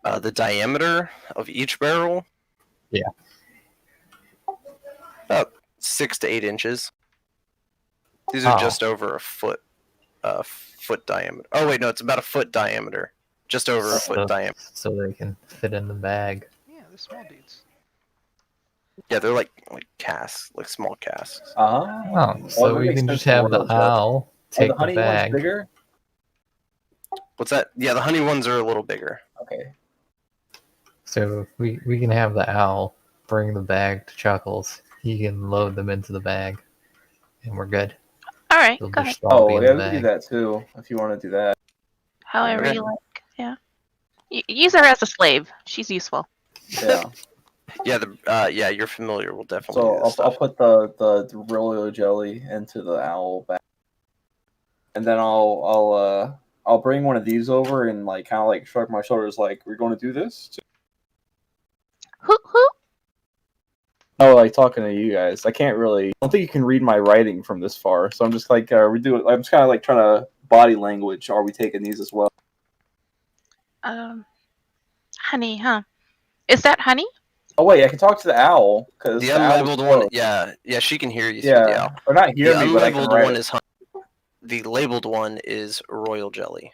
The diameter of each barrel. Yeah. About 6 to 8 inches. These are Oh. just over a foot. Foot diameter. Oh wait, no, it's about a foot diameter. Just over a foot diameter. So they can fit in the bag. Yeah, they're small dudes. Yeah, they're like casks, like small casks. Uh-huh. Oh, so that we makes can sense just for have the royal jelly. owl Are take the the honey ones bag. bigger? What's that? Yeah, the honey ones are a little bigger. Okay. So we can have the owl bring the bag to Chuckles. He can load them into the bag, and we're good. All right. They'll Go just ahead. all be Oh, in yeah, the we can do bag. that too if you want to do that. However Okay. you like. Yeah. Use her as a slave. She's useful. Yeah. Yeah, yeah, you're familiar. We'll definitely do So this I'll stuff. put the royal jelly into the owl bag, and then I'll bring one of these over and like kind of like shrug my shoulders like we're going to do this. Who? Oh, like talking to you guys. I don't think you can read my writing from this far, so I'm just like I'm just kind of like trying to body language. Are we taking these as well? Honey, huh? Is that honey? Oh wait, I can talk to the owl because The the owl's unlabeled close. one, yeah, she can hear you through the Yeah, owl. or not The hear me, but I can unlabeled write one it. is honey. The labeled one is royal jelly.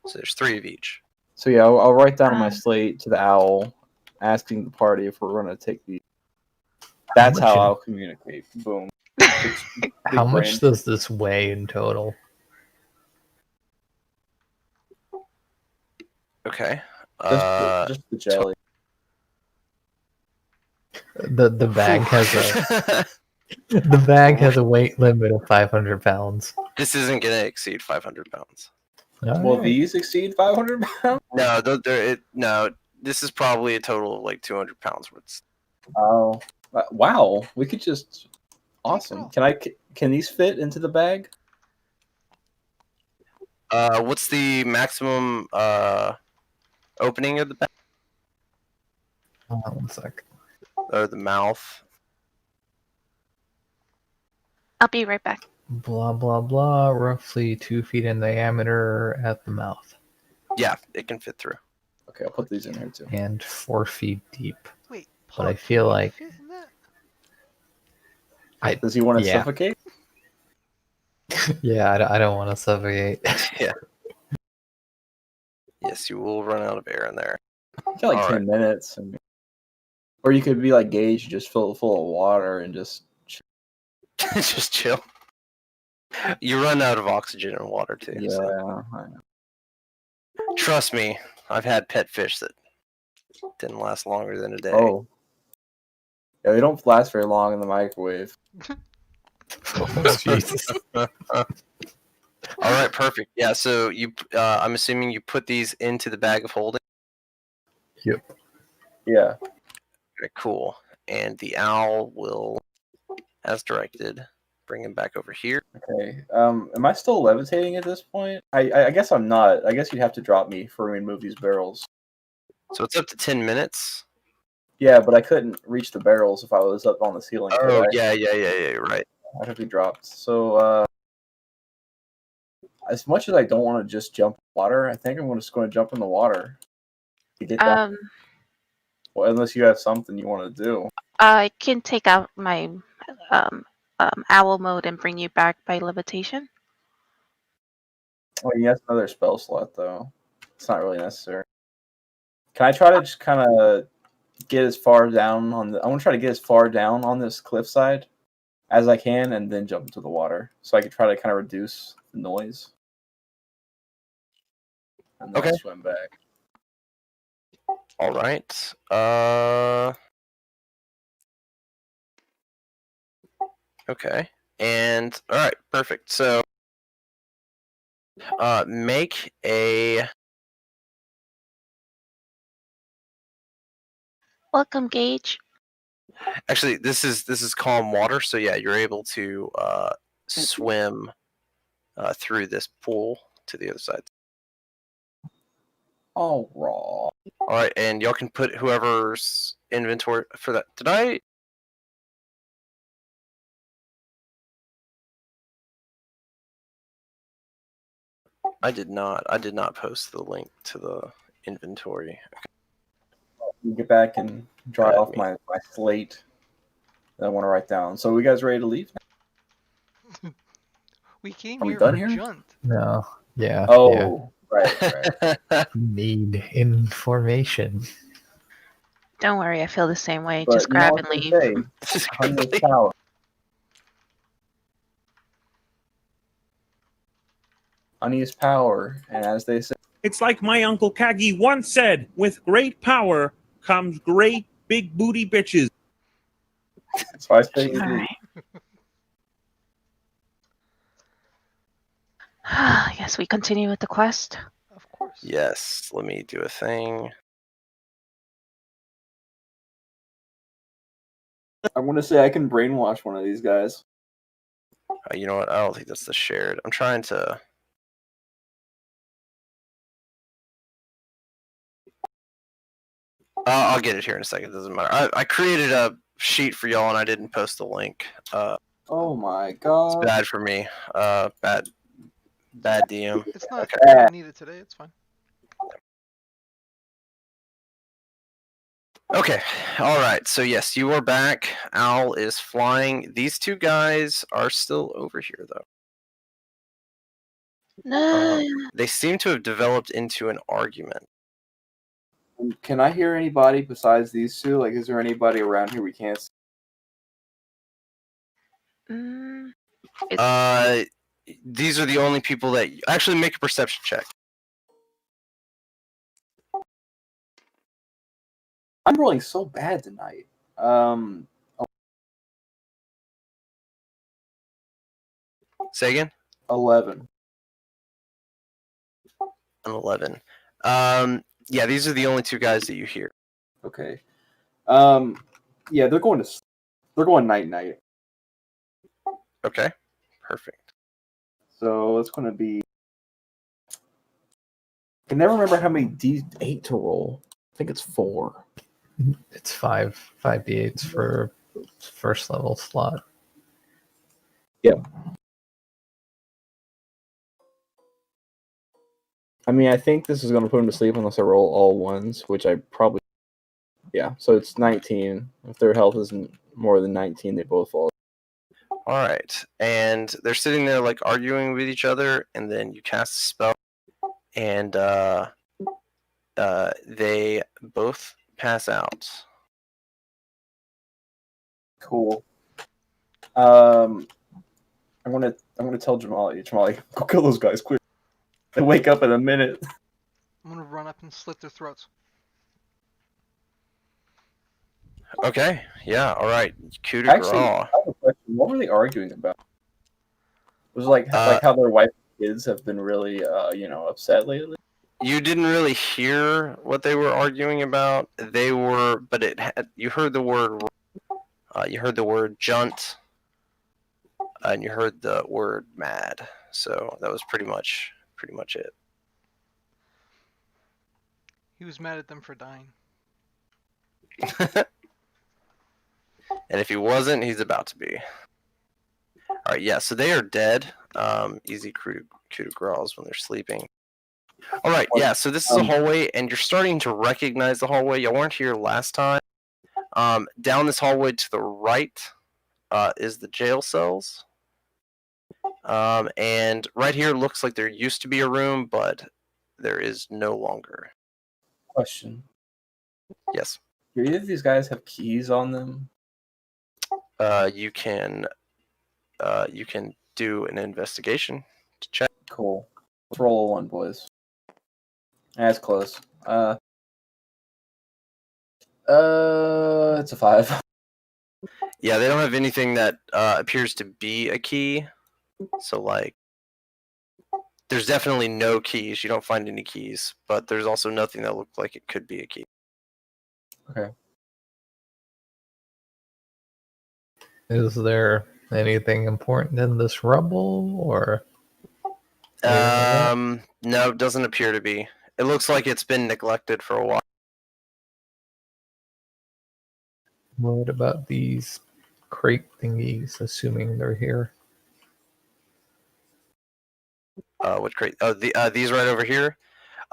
So there's 3 of each. So yeah, I'll write down on my slate to the owl, asking the party if we're going to take these. That's how I'll communicate. Boom. Big How brain. much does this weigh in total? Okay. Just the jelly. The bag has a weight limit of 500 pounds. This isn't gonna exceed 500 pounds. Will Alright. these exceed 500 pounds? No, no. This is probably a total of like 200 pounds worth. Oh, wow! We could just awesome. Take it Can these fit into the bag? What's the maximum opening of the bag Hold on 1 sec. or the mouth? I'll be right back. Blah blah blah. Roughly 2 feet in diameter at the mouth, Yeah, it can fit through. Okay, I'll put these in here too. and 4 feet deep. Wait, But I Pog, feel can you like- fit in that? Does he want to Yeah. suffocate? Yeah, I don't want to suffocate. Yes, you will run out of air in there. You got like All 10 minutes, or you could be like Gage, and just fill it full of water and just. Just chill. You run out of oxygen and water too. Yeah, so. I know. Trust me, I've had pet fish that didn't last longer than a day. Oh. Yeah, they don't last very long in the microwave. Oh, Jesus. All right, perfect. Yeah, so I'm assuming you put these into the bag of holding. Yeah. Okay, cool. And the owl will, as directed, bring him back over here. Okay. Am I still levitating at this point? I guess I'm not. I guess you'd have to drop me for me to move these barrels. So it's up to 10 minutes. Yeah, but I couldn't reach the barrels if I was up on the ceiling. could Oh, I? yeah, you're right. I'd have to be dropped. So, as much as I don't want to just jump in the water, I think I'm just going to jump in the water to get that. Well, unless you have something you want to do. I can take out my owl mode and bring you back by levitation. Oh, yes, another spell slot though. It's not really necessary. Can I try to just kind of get as far down on the? I want to try to get as far down on this cliffside as I can, and then jump into the water, so I can try to kind of reduce the noise. And then Okay. I'll swim back. All right. Okay. And all right, perfect. So, make a. Welcome, Gage. Actually, this is calm water, so yeah, you're able to swim through this pool to the other side. Oh, raw. All right, and y'all can put whoever's inventory for that. Did I? I did not. I did not post the link to the inventory. Get back and dry Got off me. my slate that I want to write down. So, we guys ready to leave? We came Are we here done for here? Junt. No. Yeah. Yeah. Oh, right. Need information. Don't worry, I feel the same way. But Just you know grab what and they leave. say? Unused power. Unused power, and as they say, It's like my Uncle Kagi once said, with great power comes great big booty bitches. so I say we All leave. right. I guess we continue with the quest. Of course. Yes. Let me do a thing. I want to say I can brainwash one of these guys. You know what? I don't think that's the shared. I'm trying to. I'll get it here in a second. Doesn't matter. I created a sheet for y'all and I didn't post the link. Oh my It's god. bad for me. Bad DM. It's not. Okay. We don't need it today. It's fine. Okay. All right. So yes, you are back. Owl is flying. These two guys are still over here though. No. They seem to have developed into an argument. Can I hear anybody besides these two? Like, is there anybody around here we can't see? Mm, These are the only people that actually make a perception check. I'm rolling so bad tonight. 'Say again. 11. An 11. Yeah, these are the only two guys that you hear. Okay. Yeah, they're going night. Okay. Perfect. So it's going to be. I can never remember how many D8 to roll. I think it's 4. It's 5d8s for first level slot. I mean, I think this is going to put him to sleep unless I roll all ones, which I probably. Yeah, so it's 19. If their health isn't more than 19, they both fall. All right, and they're sitting there like arguing with each other, and then you cast a spell, and they both pass out. Cool. I'm gonna tell Jamali, go kill those guys quick. They wake up in a minute. I'm gonna run up and slit their throats. Okay, yeah, all right. Coup de Actually, grace. I have a question. What were they arguing about? Was it like how their wife and kids have been really upset lately? You didn't really hear what they were arguing about. They were, but you heard the word. You heard the word junt, and you heard the word mad. So that was pretty much it. He was mad at them for dying. And if he wasn't, he's about to be. All right, yeah. So they are dead. Easy coup de grace when they're sleeping. All right, yeah. So this is a hallway, and you're starting to recognize the hallway. You weren't here last time. Down this hallway to the right is the jail cells. And right here looks like there used to be a room, but there is no longer. Question. Yes. Do either of these guys have keys on them? You can do an investigation to check. Cool. Let's roll a 1, boys. That's close. It's a 5. Yeah, they don't have anything that appears to be a key. So, like, there's definitely no keys. You don't find any keys, but there's also nothing that looked like it could be a key. Okay. Is there anything important in this rubble, or? No, it doesn't appear to be. It looks like it's been neglected for a while. What about these crate thingies, assuming they're here? What crate? Oh, these right over here.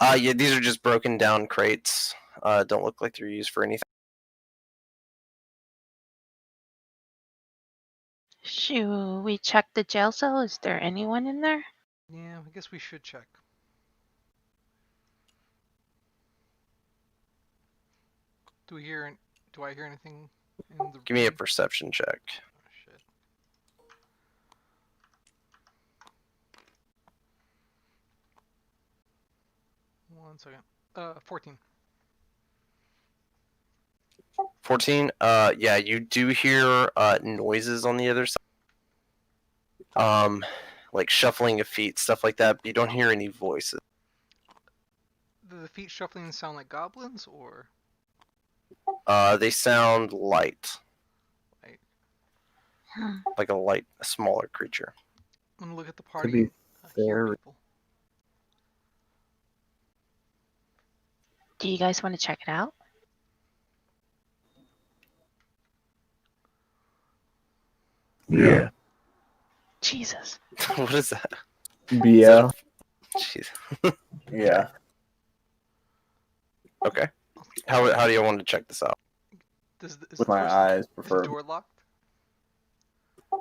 Yeah, these are just broken down crates. Don't look like they're used for anything. Should we check the jail cell? Is there anyone in there? Yeah, I guess we should check. Do I hear anything in the Give me a room? perception check. Oh, shit. One second. 14. 14. Yeah, you do hear noises on the other side. Like shuffling of feet, stuff like that. But you don't hear any voices. Do the feet shuffling sound like goblins, or? They sound light, like a smaller creature. I'm gonna look at the To party. be And, hear fair, people. Do you guys want to check it out? Yeah. Jesus. What is that? Yeah. Jeez. Yeah. Okay. How do you want to check this out? Is With my eyes, Is the prefer. door locked?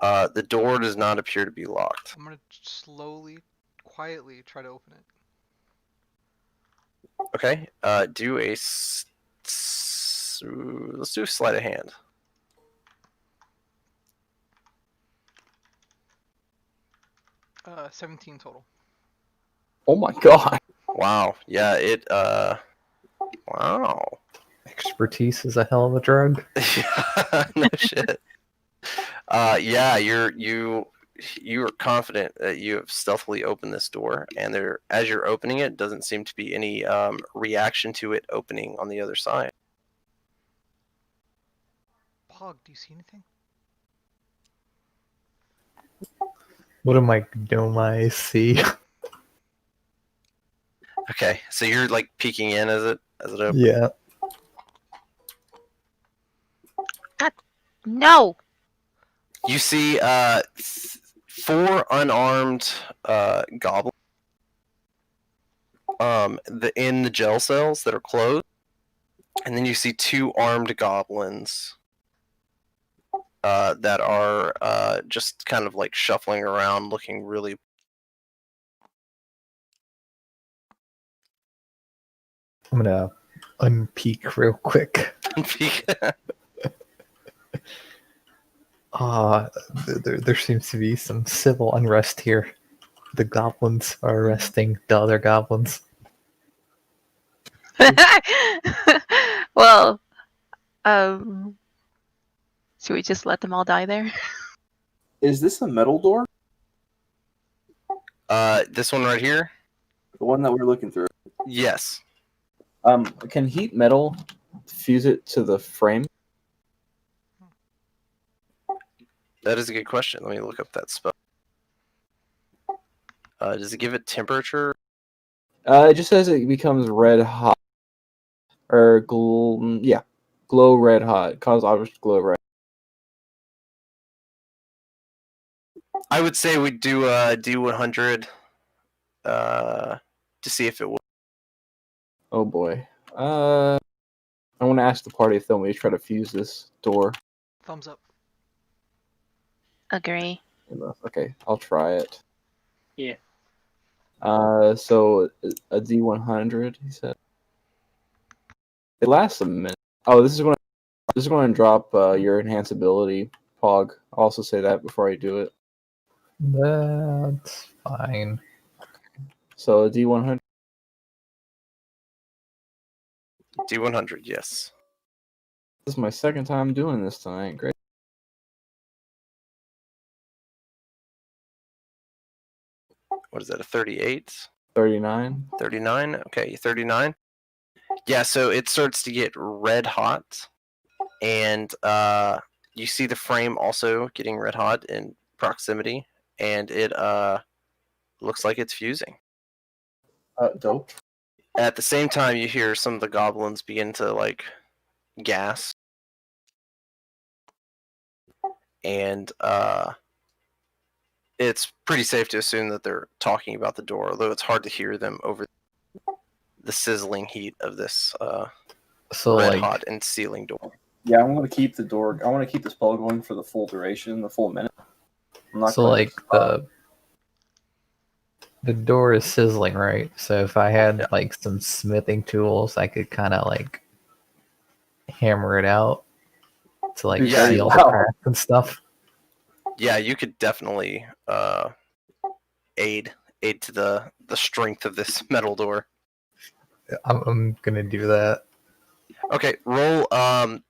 The door does not appear to be locked. I'm gonna slowly, quietly try to open it. Okay. Do a. Let's do a sleight of hand. 17 total. Oh my god. Wow. Yeah. Wow. Expertise is a hell of a drug. Yeah. No shit. Yeah. You are confident that you have stealthily opened this door, and as you're opening it, doesn't seem to be any reaction to it opening on the other side. Pog, do you see anything? What do my dome eyes see? Okay, so you're like peeking in as it opens. Yeah. No! You see 4 unarmed goblins in the jail cells that are closed, and then you see 2 armed goblins that are just kind of like shuffling around, looking really. I'm gonna unpeek real quick. There seems to be some civil unrest here. The goblins are arresting the other goblins. Well, should we just let them all die there? Is this a metal door? This one right here. The one that we're looking through. Yes. Can heat metal fuse it to the frame? That is a good question. Let me look up that spell. Does it give it temperature? It just says it becomes red hot. Or glow red hot. Cause objects to glow red. I would say we do a D100 to see if it will. Oh boy. I want to ask the party if they'll maybe try to fuse this door. Thumbs up. Agree. Okay, I'll try it. Yeah. So a D100, he said. It lasts a minute. Oh, this is going to drop your enhanceability, Pog. I'll also say that before I do it. That's fine. So a D100. D100, yes. This is my second time doing this tonight. Great. What is that, a 38? 39. 39? Okay, 39. Yeah, so it starts to get red hot, and you see the frame also getting red hot in proximity, and it looks like it's fusing. Dope. At the same time, you hear some of the goblins begin to like gas, and it's pretty safe to assume that they're talking about the door, although it's hard to hear them over the sizzling heat of this So red like, hot and sealing door. Yeah, I'm going to keep the door. I want to keep the spell going for the full duration, the full minute. I'm not so going like the door is sizzling, right? So if I had Yeah. like some smithing tools, I could kind of like hammer it out to like Yeah, seal the wow. cracks and stuff. Yeah, you could definitely aid to the strength of this metal door. I'm gonna do that. Okay, roll a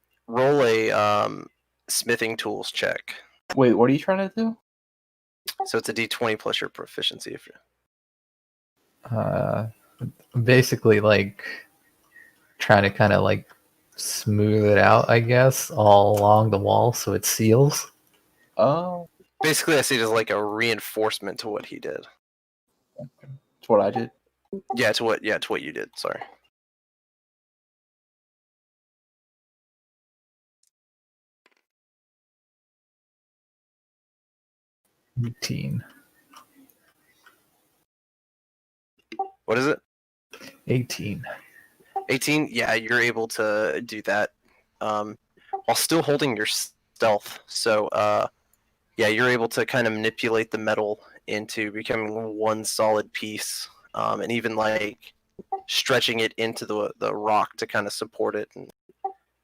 smithing tools check. Wait, what are you trying to do? So it's a D20 plus your proficiency. If you Basically like trying to kind of like smooth it out, I guess, all along the wall so it seals. Oh, basically, I see it as like a reinforcement to what he did. that's what I did. Yeah, to what you did. Sorry. Routine. What is it? 18. 18. Yeah, you're able to do that while still holding your stealth. So yeah, you're able to kind of manipulate the metal into becoming one solid piece, and even like stretching it into the rock to kind of support it. And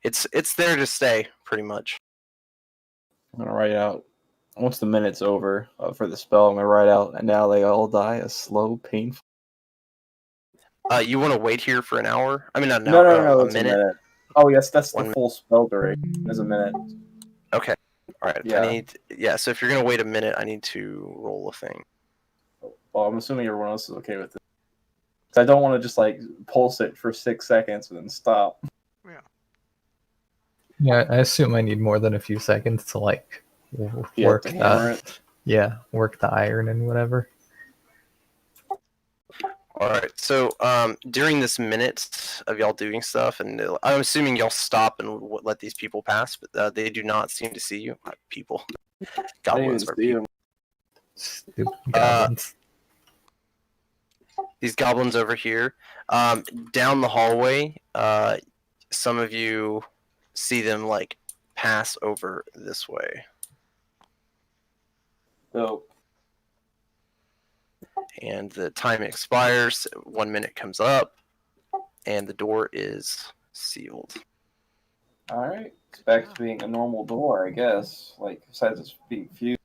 it's there to stay, pretty much. I'm going to write out, once the minute's over for the spell, I'm going to write out, and now they all die a slow, painful. You want to wait here for an hour? I mean, not an No, hour, no, a it's minute. Oh, yes, that's the 1 minute. full spell duration. Is a minute. Okay. All right. Yeah. So if you're gonna wait a minute, I need to roll a thing. Well, I'm assuming everyone else is okay with it. So I don't want to just like pulse it for 6 seconds and then stop. Yeah, I assume I need more than a few seconds to like You have work to hammer it. work the iron and whatever. All right. So during this minute of y'all doing stuff, and I'm assuming y'all stop and let these people pass, but they do not seem to see you. People, goblins are people. Stupid goblins. These goblins over here, down the hallway. Some of you see them like pass over this way. So And the time expires. 1 minute comes up, and the door is sealed. all right, it's back to being a normal door, I guess. Like besides it's being fused.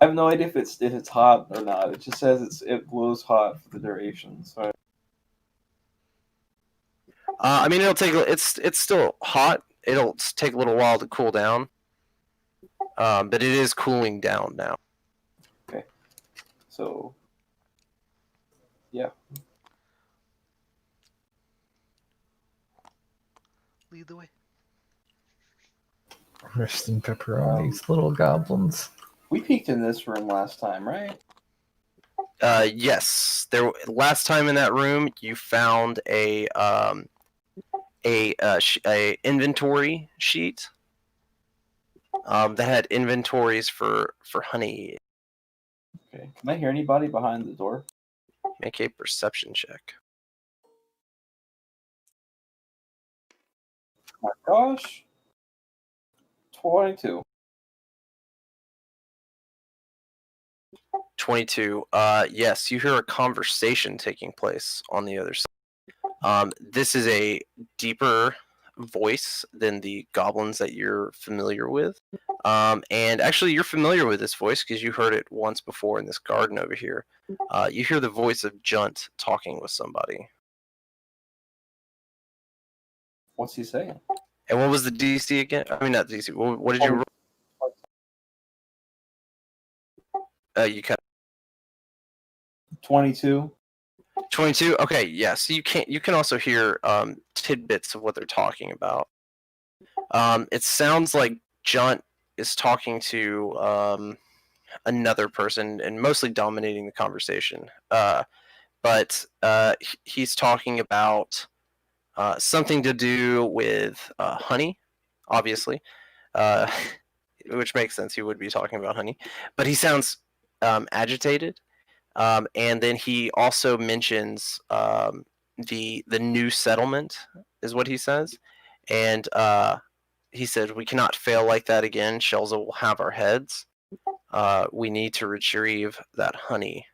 I have no idea if it's hot or not. It just says it glows hot for the duration. So I mean, it's still hot. It'll take a little while to cool down, but it is cooling down now. okay, so Yeah. Lead the way. Roasting pepperonis, little goblins. We peeked in this room last time, right? Yes. Last time in that room, you found a inventory sheet that had inventories for honey. Okay. Can I hear anybody behind the door? Make a perception check. My gosh. 22. 22. Yes, you hear a conversation taking place on the other side. This is a deeper voice than the goblins that you're familiar with. And actually, you're familiar with this voice because you heard it once before in this garden over here. You hear the voice of Junt talking with somebody. What's he saying? And what was the DC again? I mean, not DC. What did you roll? You cut 22. 22. Okay, yeah. So you can also hear tidbits of what they're talking about. It sounds like Junt is talking to another person and mostly dominating the conversation. But he's talking about something to do with honey, obviously, which makes sense. He would be talking about honey, but he sounds agitated. And then he also mentions the new settlement is what he says, and he said we cannot fail like that again. Shelza will have our heads. We need to retrieve that honey.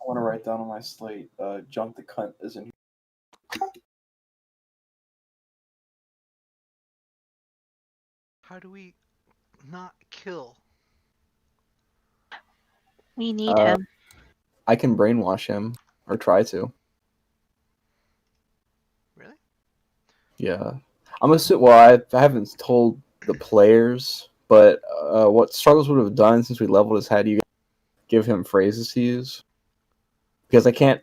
I want to write down on my slate. Junk the cunt is in here. How do we not kill? We need him. I can brainwash him, or try to. Really? Yeah. I'm assuming. Well, I haven't told the players, but what Struggles would have done since we leveled his head, you give him phrases to use. Because I can't.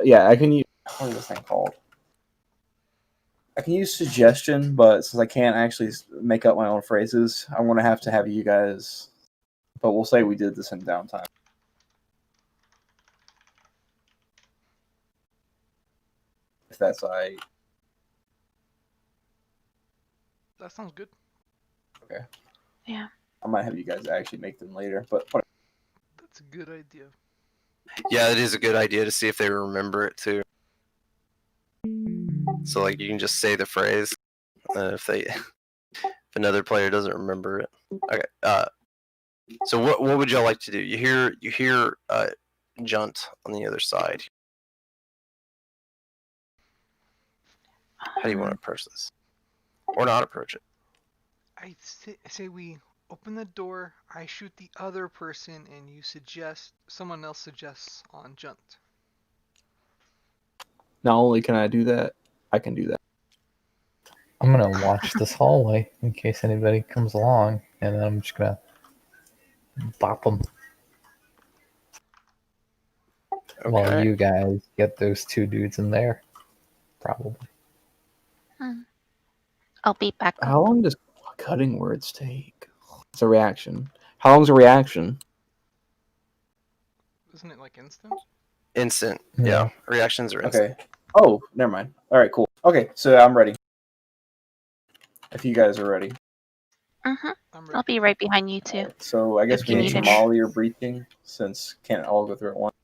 Yeah, I can use. What is this thing called? I can use suggestion, but since I can't actually make up my own phrases, I'm going to have you guys. But we'll say we did this in downtime. If that's all right. That sounds good. Okay. Yeah. I might have you guys actually make them later, but whatever. That's a good idea. Yeah, it is a good idea to see if they remember it too. So like you can just say the phrase, if another player doesn't remember it. Okay. So what would y'all like to do? You hear Junt on the other side. How do you want to approach this, or not approach it? I say we open the door. I shoot the other person, and someone else suggests on Junt. Not only can I do that, I can do that. I'm gonna watch this hallway in case anybody comes along, and then I'm just gonna bop them while Okay. you guys get those two dudes in there. Probably. I'll be back up. How long does cutting words take? It's a reaction. How long's a reaction? Isn't it like instant? Instant. Yeah. Yeah. Reactions are instant. Okay. Oh, never mind. All right, cool. Okay, so I'm ready. If you guys are ready. Mm-hmm. I'm I'll ready. be right behind you two. Alright, so I guess If me you and need it. Shamali are breaching since can't all go through at once.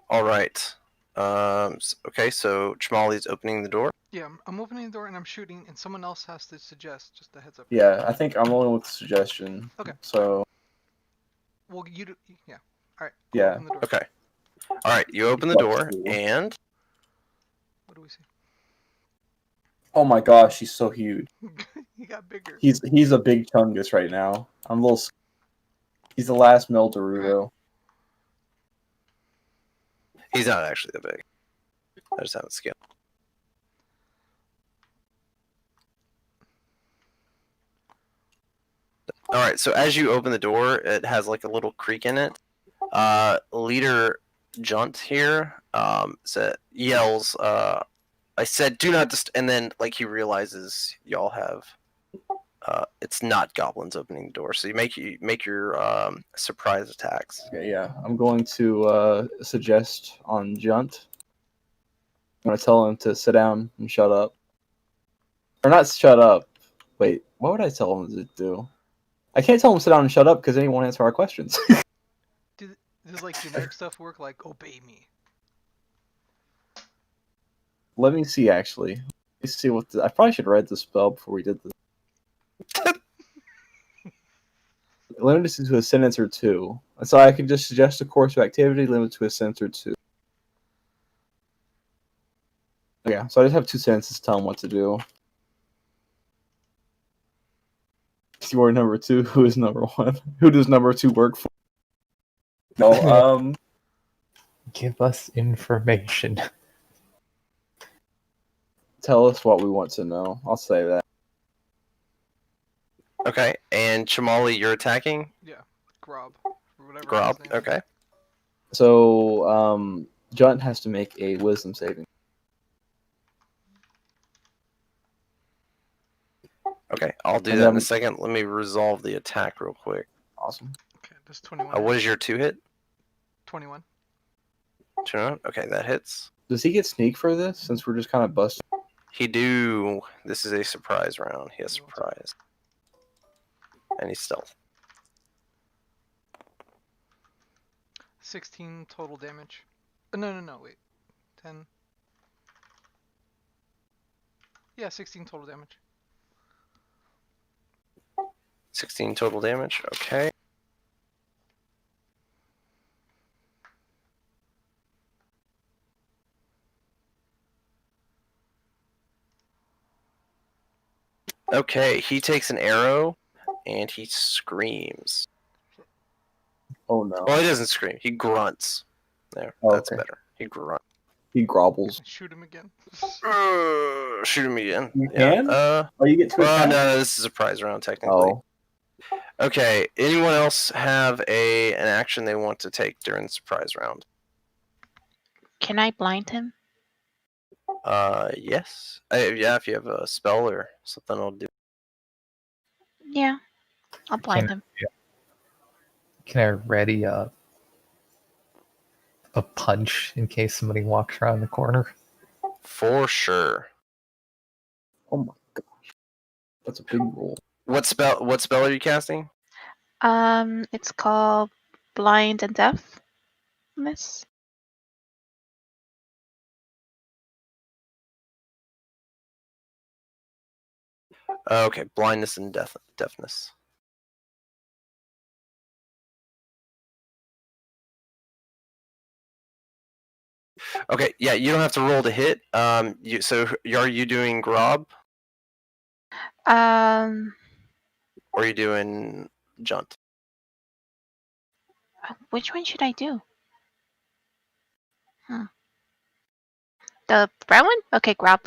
All right. Okay, so Chamali's opening the door. Yeah, I'm opening the door and I'm shooting, and someone else has to suggest. Just a heads up. Yeah, I think I'm going with the suggestion. Okay. So Well, you do. Yeah. All right. Yeah. Open the door. Okay. All right, you open the door, and What do we see? oh my gosh, he's so huge. He got bigger. He's a big chungus right now. I'm a little. He's the last Mel Derudo. he's not actually that big. I just haven't scaled. All right, so as you open the door, it has like a little creak in it, Leader Junt here yells, I said do not and then like he realizes y'all have it's not goblins opening the door, so you make your surprise attacks. Okay, yeah. I'm going to suggest on Junt. I'm going to tell him to sit down and shut up. Or not shut up. Wait, what would I tell him to do? I can't tell him to sit down and shut up because then he won't answer our questions. Does like generic stuff work? Like obey me. Let me see, actually. Let me see what I probably should have read the spell before we did this. Limited to a sentence or two. So I could just suggest a course of activity limited to a sentence or two. Yeah, so I just have 2 sentences to tell him what to do. You are number 2. Who is number 1? Who does number 2 work for? No, Give us information. tell us what we want to know. I'll say that. Okay, and Chamali, you're attacking? Yeah, Grob. Or whatever. Grob, his name is. okay. So, Junt has to make a wisdom saving. Okay, I'll do And that in a then- second. Let me resolve the attack real quick. Awesome. Okay, does 21. What is your 2 hit? 21. 2? Okay, that hits. Does he get sneak for this, since we're just kind of busting? He do. This is a surprise round. He has surprise. And he's stealth. 16 total damage. No, wait. 10. Yeah, 16 total damage. 16 total damage. Okay. Okay, he takes an arrow and he screams. Oh no. Well, he doesn't scream. He grunts. There, Oh, that's okay. better. He grunts. He grobbles. Shoot him again. Shoot him again. You Yeah. can? Oh, you get 2 Well, attacks? no, this is a prize round technically. Oh. Okay. Anyone else have an action they want to take during the surprise round? Can I blind him? Yes. Yeah, if you have a spell or something, I'll do. Yeah, I'll blind him. Can I ready a punch in case somebody walks around the corner? For sure. Oh my gosh. That's a big roll. What spell are you casting? It's called Blind and Deafness. Okay, blindness and deafness. Okay, yeah, you don't have to roll to hit. Are you doing Grob Um, or are you doing Junt? which one should I do? The brown one? Okay, grab.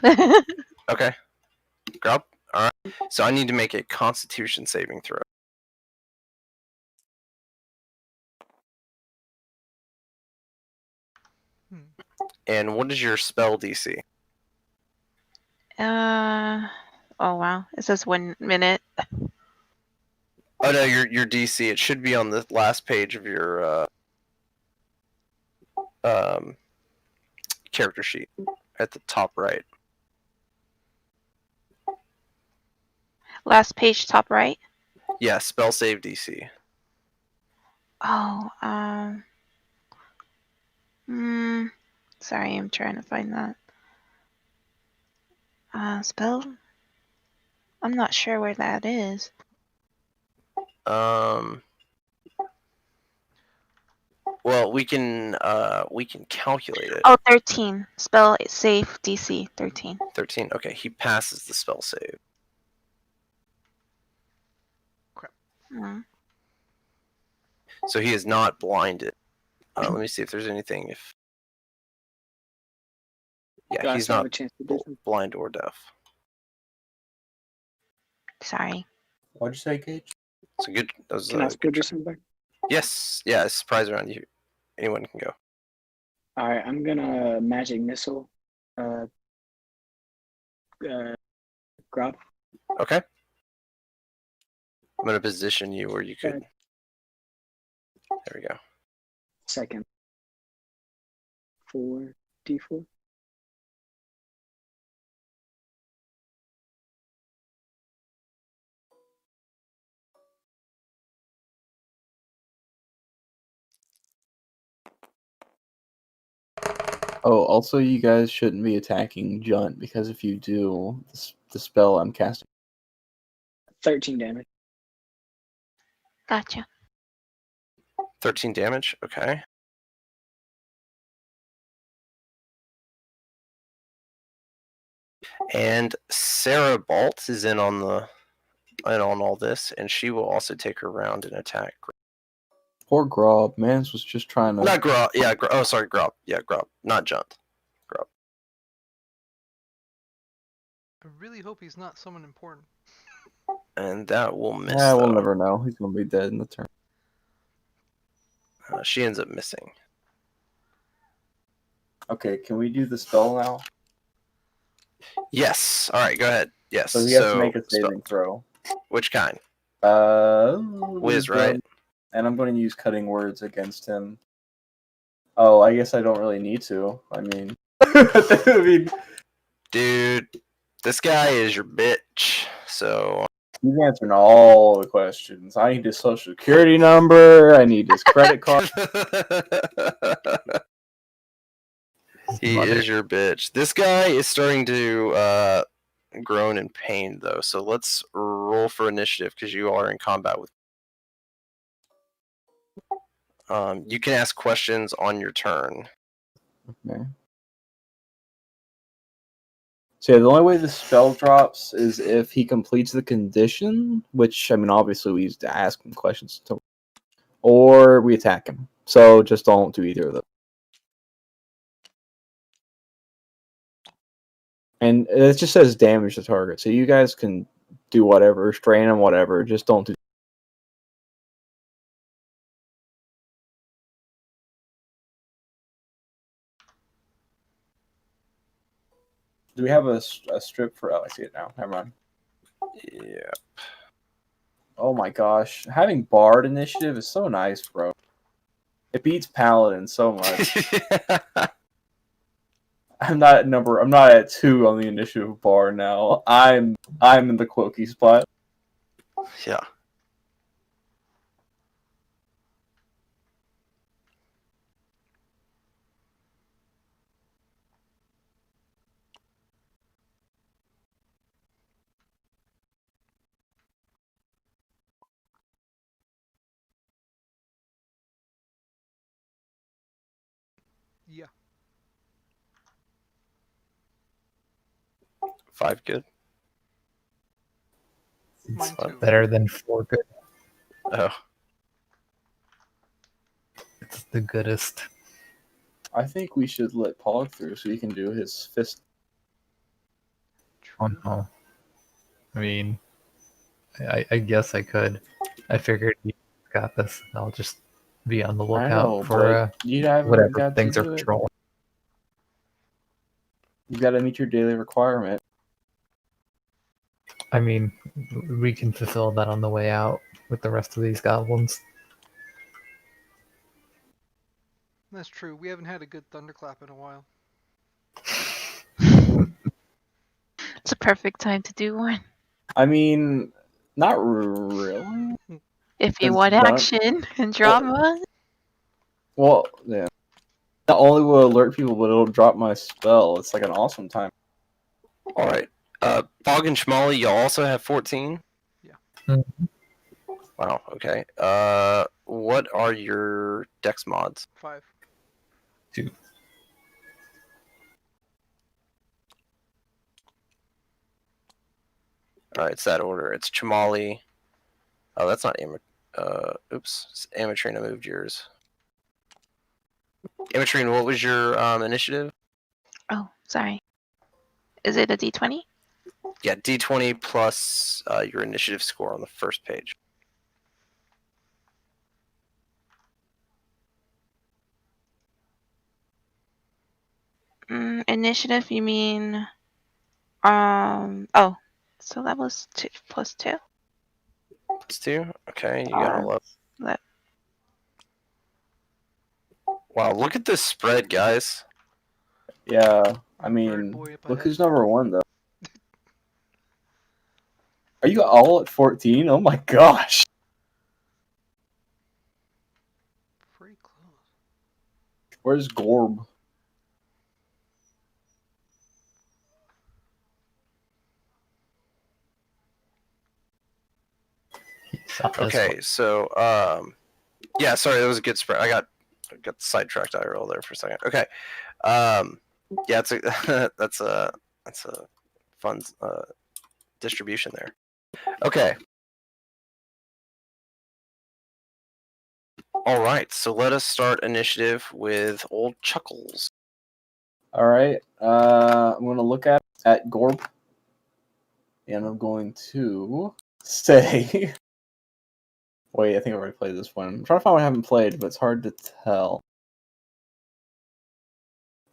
Okay, Grob. All right. So I need to make a Constitution saving throw. And what is your spell DC? Oh wow, it says 1 minute. Oh no, your DC. It should be on the last page of your character sheet at the top right. Last page, top right. Yeah, spell save DC. Oh, sorry, I'm trying to find that. Spell? I'm not sure where that is. Well, we can calculate it. Oh, 13. Spell save DC 13. 13. Okay, he passes the spell save. Mm. So he is not blinded. Let me see if there's anything. Do Yeah, I he's still have not a chance to do something? blind or deaf. Sorry. What'd you say, Gage? So good. That was, Can I still good do try. something? Yes. Yeah. Surprise round. anyone can go. All right, I'm gonna magic missile. Uh, Grob. Okay. I'm gonna position you where you could. There we go. Second. 4d4. Oh, also, you guys shouldn't be attacking Junt because if you do, the spell I'm casting. 13 damage. Gotcha. 13 damage. Okay. And Sarah Bolt is in on all this, and she will also take her round and attack. Poor Grob, Mans was just trying to. Not Grob. Yeah. Oh, sorry, Grob. Yeah, Grob. Not Junt. Grob. I really hope he's not someone important. And that will miss. Yeah, we'll though. never know. He's gonna be dead in the turn. She ends up missing. Okay, can we do the spell now? Yes. All right. Go ahead. Yes. So he has to make a saving throw. Which kind? Wiz, right? And I'm going to use cutting words against him. Oh, I guess I don't really need to. I mean, Dude, this guy is your bitch. So he's answering all the questions. I need his social security number. I need his credit card. he is your bitch. This guy is starting to groan in pain, though. So let's roll for initiative because you are in combat with. You can ask questions on your turn. Okay. So yeah, the only way the spell drops is if he completes the condition, which, I mean, obviously we used to ask him questions, or we attack him. So just don't do either of those. And it just says damage the target, so you guys can do whatever, strain him, whatever, just don't do. Do we have a strip for... Oh, I see it now. Never mind. Yeah. Oh my gosh. Having Bard initiative is so nice, bro. It beats Paladin so much. I'm not at 2 on the initiative bar now. I'm in the Quokey spot. Yeah. Yeah. 5 good. Mine It's too. better than 4 good. Oh. It's the goodest. I think we should let Pog through so he can do his fist. Oh no. I mean, I guess I could. I figured you got this. I'll just be on the I lookout know, for but you haven't whatever got things to are do it. patrolling. You got to meet your daily requirement. I mean, we can fulfill that on the way out with the rest of these goblins. That's true. We haven't had a good thunderclap in a while. It's a perfect time to do one. I mean, not really. If you It's want done. action and drama. Well, yeah. Not only will it alert people, but it'll drop my spell. It's like an awesome time. All right. Pog and Schmally, y'all also have 14? Yeah. Mhm. Wow, okay. What are your dex mods? 5. 2. Alright, it's that order. It's Chamali. Oh, that's not oops. Amatrine, I moved yours. Amatrine, what was your initiative? Oh, sorry. Is it a d20? Yeah, D20 plus your initiative score on the first page. Initiative, you mean? Oh, so that was +2. +2. Okay, you got 11. That Wow, look at this spread, guys. Yeah, I Bird mean, boy up look ahead. who's number one though. Are you all at 14? Oh my gosh. Pretty close. Where's Gorb? He's on this Okay, so yeah, sorry, that was a good spread. I got sidetracked IRL there for a second. Okay, yeah, it's a that's a fun distribution there. Okay. All right, so let us start initiative with old Chuckles. All right. I'm gonna look at Gorb, and I'm going to say. Wait, I think I already played this one. I'm trying to find what I haven't played, but it's hard to tell.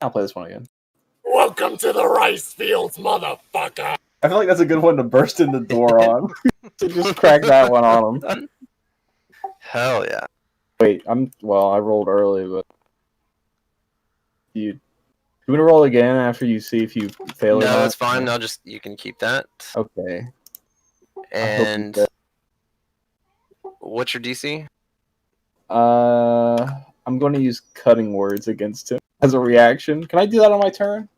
I'll play this one again. Welcome to the rice fields, motherfucker! I feel like that's a good one to burst in the door on. To just crack that one on him. Hell yeah. Wait, I rolled early, but you want to roll again after you see if you fail or No, not? that's fine. I'll just you can keep that. Okay. And what's your DC? I'm going to use cutting words against him as a reaction. Can I do that on my turn?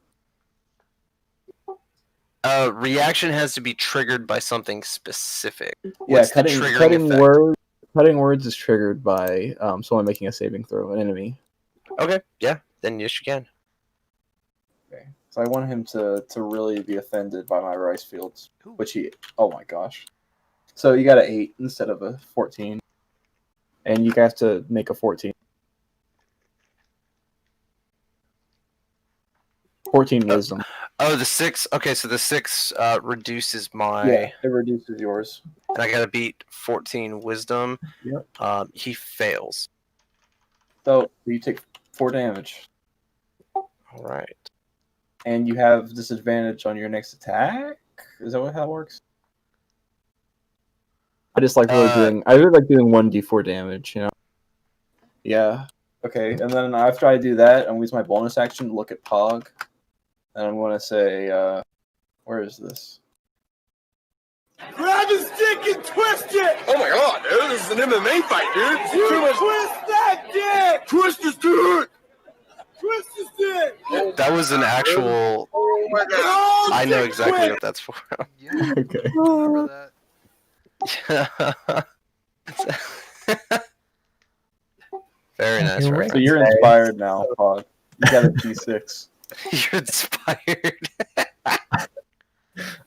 Reaction has to be triggered by something specific. Yeah, What's the triggering cutting effect? words. Cutting words is triggered by someone making a saving throw, an enemy. Okay, yeah, then yes you can. Okay, so I want him to really be offended by my rice fields, Ooh. which he. Oh my gosh! So you got an 8 instead of a 14, and you guys have to make a 14. 14 wisdom. Oh, the 6. Okay, so the 6 reduces my. Yeah, it reduces yours. And I gotta beat 14 wisdom. Yep. He fails. So you take 4 damage, All right. and you have disadvantage on your next attack. Is that how it works? I just like really doing. I really like doing 1d4 damage. You know. Yeah. Okay, and then after I do that, I'm gonna use my bonus action to look at Pog, and I'm gonna say, where is this? Grab his dick and twist it! Oh my god, dude, this is an MMA fight, dude. You Too much. twist that dick! Twist his dick! Twist his dick! That was an actual. Oh my god. Oh, I know dick exactly twist! what that's for. Yeah, Okay. I remember that. Very nice. You're reference. So you're inspired now, Pog. You got a P6. You're inspired.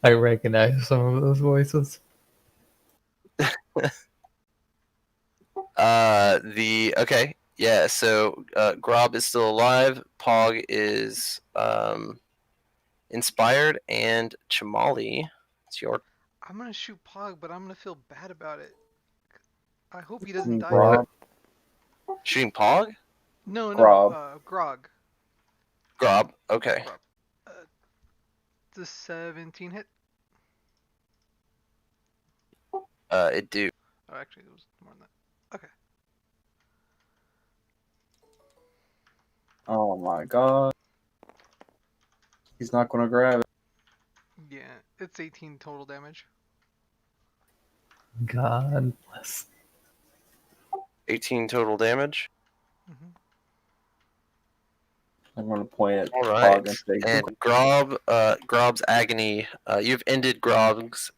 I recognize some of those voices. Okay, yeah. So Grob is still alive. Pog is inspired, and Chamali, it's your. I'm gonna shoot Pog, but I'm gonna feel bad about it. I hope he doesn't mean die. Grob? Shooting Pog. No, Grob. Grog. Grob. Okay. Grob. The 17 hit. It do. Oh, actually, it was more than that. Okay. Oh my god. He's not gonna grab it. Yeah, it's 18 total damage. God bless. 18 total damage. Hmm. I'm gonna point at All Pog right. and say, And Grob's agony. You've ended Grob's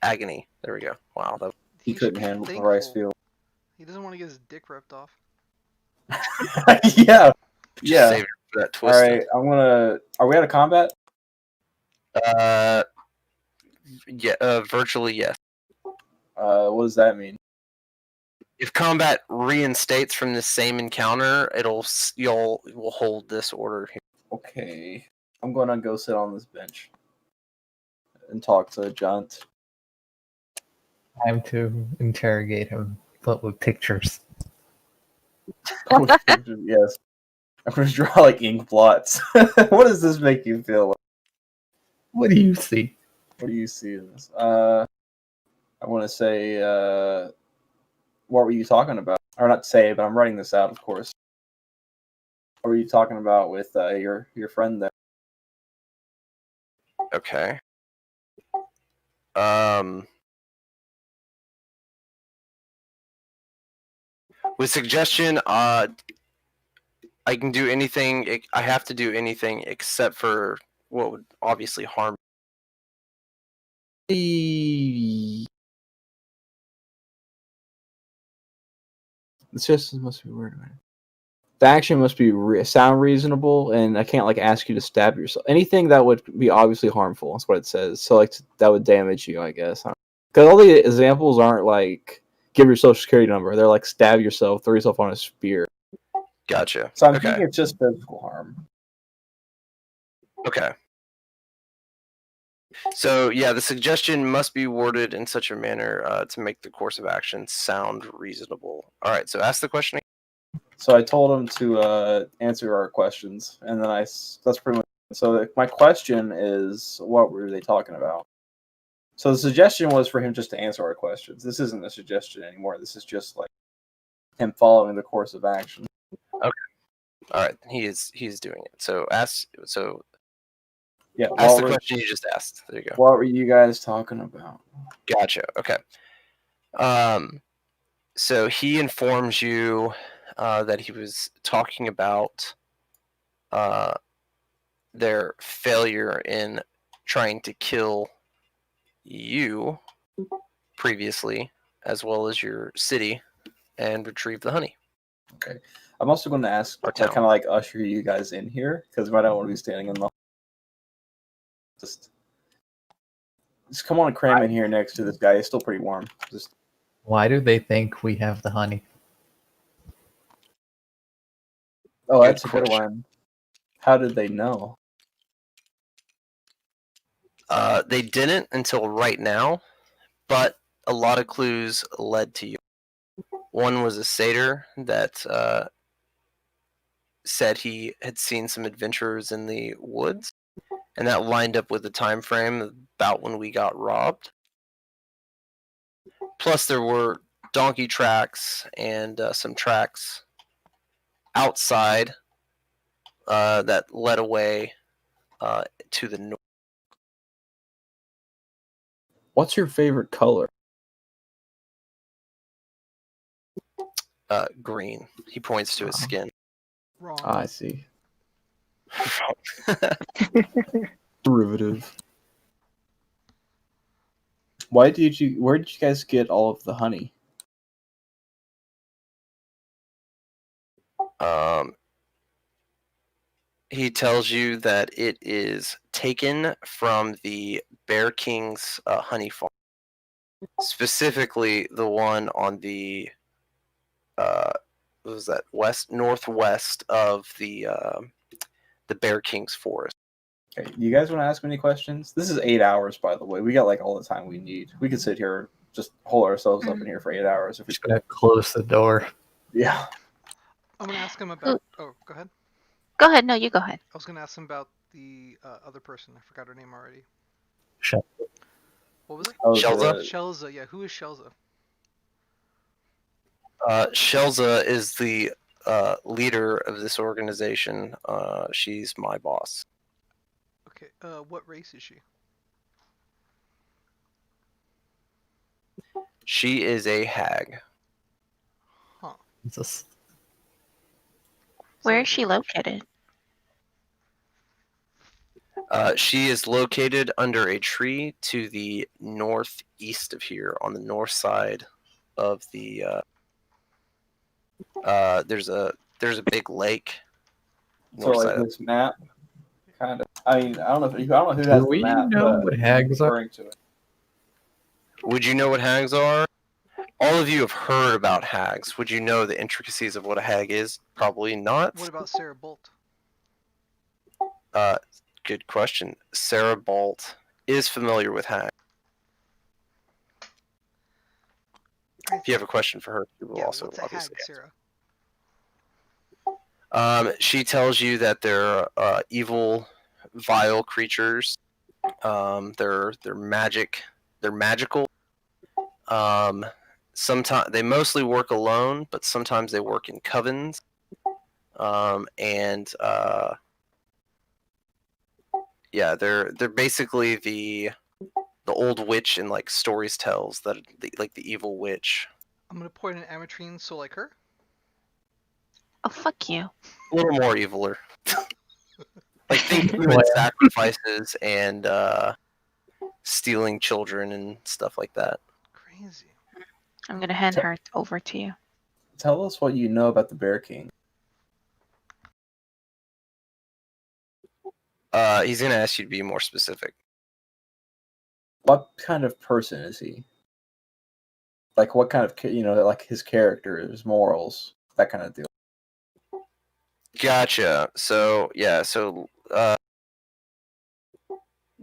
agony. There we go. Wow. That... he should couldn't be handle the thankful. rice field. He doesn't want to get his dick ripped off. Yeah. Just Yeah. saved it for that twist. Alright, I'm gonna. Are we out of combat? Yeah. Virtually yes. What does that mean? If combat reinstates from the same encounter, you'll hold this order here. Okay. I'm gonna go sit on this bench and talk to Junt. Time to interrogate him, but with pictures. Yes. I'm gonna draw like ink blots. What does this make you feel like? What do you see? What do you see in this? I want to say, what were you talking about? Or not say, but I'm writing this out, of course. What were you talking about with your friend there? Okay. With suggestion, I can do anything. I have to do anything except for what would obviously harm. It's just it must be weird. Man. The action must be sound reasonable, and I can't like ask you to stab yourself. Anything that would be obviously harmful. That's what it says. So like that would damage you, I guess. Because all the examples aren't like give your social security number. They're like stab yourself, throw yourself on a spear. Gotcha. So I'm okay. thinking it's just physical harm. Okay. So yeah, the suggestion must be worded in such a manner to make the course of action sound reasonable. All right. So ask the question. So I told him to answer our questions, and then that's pretty much. So my question is, what were they talking about? So the suggestion was for him just to answer our questions. This isn't a suggestion anymore. This is just like him following the course of action. Okay. All right. He's doing it. So ask. So yeah. Ask the question you just asked. There you go. What were you guys talking about? Gotcha. Okay. So he informs you that he was talking about their failure in trying to kill you previously, as well as your city, and retrieve the honey. Okay. I'm also going to ask, kind of like usher you guys in here, because I don't want to be standing in the. Just come on and cram in here next to this guy. It's still pretty warm. Just. Why do they think we have the honey? Oh, that's a good one. How did they know? They didn't until right now, but a lot of clues led to you. One was a satyr that said he had seen some adventurers in the woods, and that lined up with the time frame about when we got robbed. Plus, there were donkey tracks and some tracks outside that led away to the north. What's your favorite color? Green. He points to his skin. Wrong. I see. Derivative. Where did you guys get all of the honey? He tells you that it is taken from the Bear King's honey farm, specifically the one on the what was that, northwest of the Bear King's forest. Okay, you guys want to ask me any questions? This is 8 hours, by the way. We got like all the time we need. We could sit here, just hold ourselves up in here for 8 hours if we could close the door. Yeah. I'm gonna ask him about. Oh, go ahead. Go ahead. No, you go ahead. I was gonna ask him about the other person. I forgot her name already. What was it? Shelza? Shelza. Yeah. Who is Shelza? Shelza is the leader of this organization. She's my boss. Okay. What race is she? She is a hag. Huh. Where is she located? She is located under a tree to the northeast of here, on the north side of the. There's a big lake. So like this map, kind of. I mean, I don't know who has the map. Do we know what hags are? To it. Would you know what hags are? All of you have heard about hags. Would you know the intricacies of what a hag is? Probably not. What about Sarah Bolt? Good question. Sarah Bolt is familiar with hags. If you have a question for her, she will also what's a hag, obviously Sarah? She tells you that they're evil, vile creatures. They're magic. They're magical. Sometimes they mostly work alone, but sometimes they work in covens. And yeah, they're basically the old witch in like stories tells that like the evil witch. I'm gonna point at Ametrine, so like her. Oh, fuck you. A little more eviler. Like think human Well. sacrifices and stealing children and stuff like that. Crazy. I'm gonna hand her over to you. Tell us what you know about the Bear King. He's gonna ask you to be more specific. What kind of person is he? Like what kind of like his character, his morals, that kind of deal. Gotcha. So yeah, so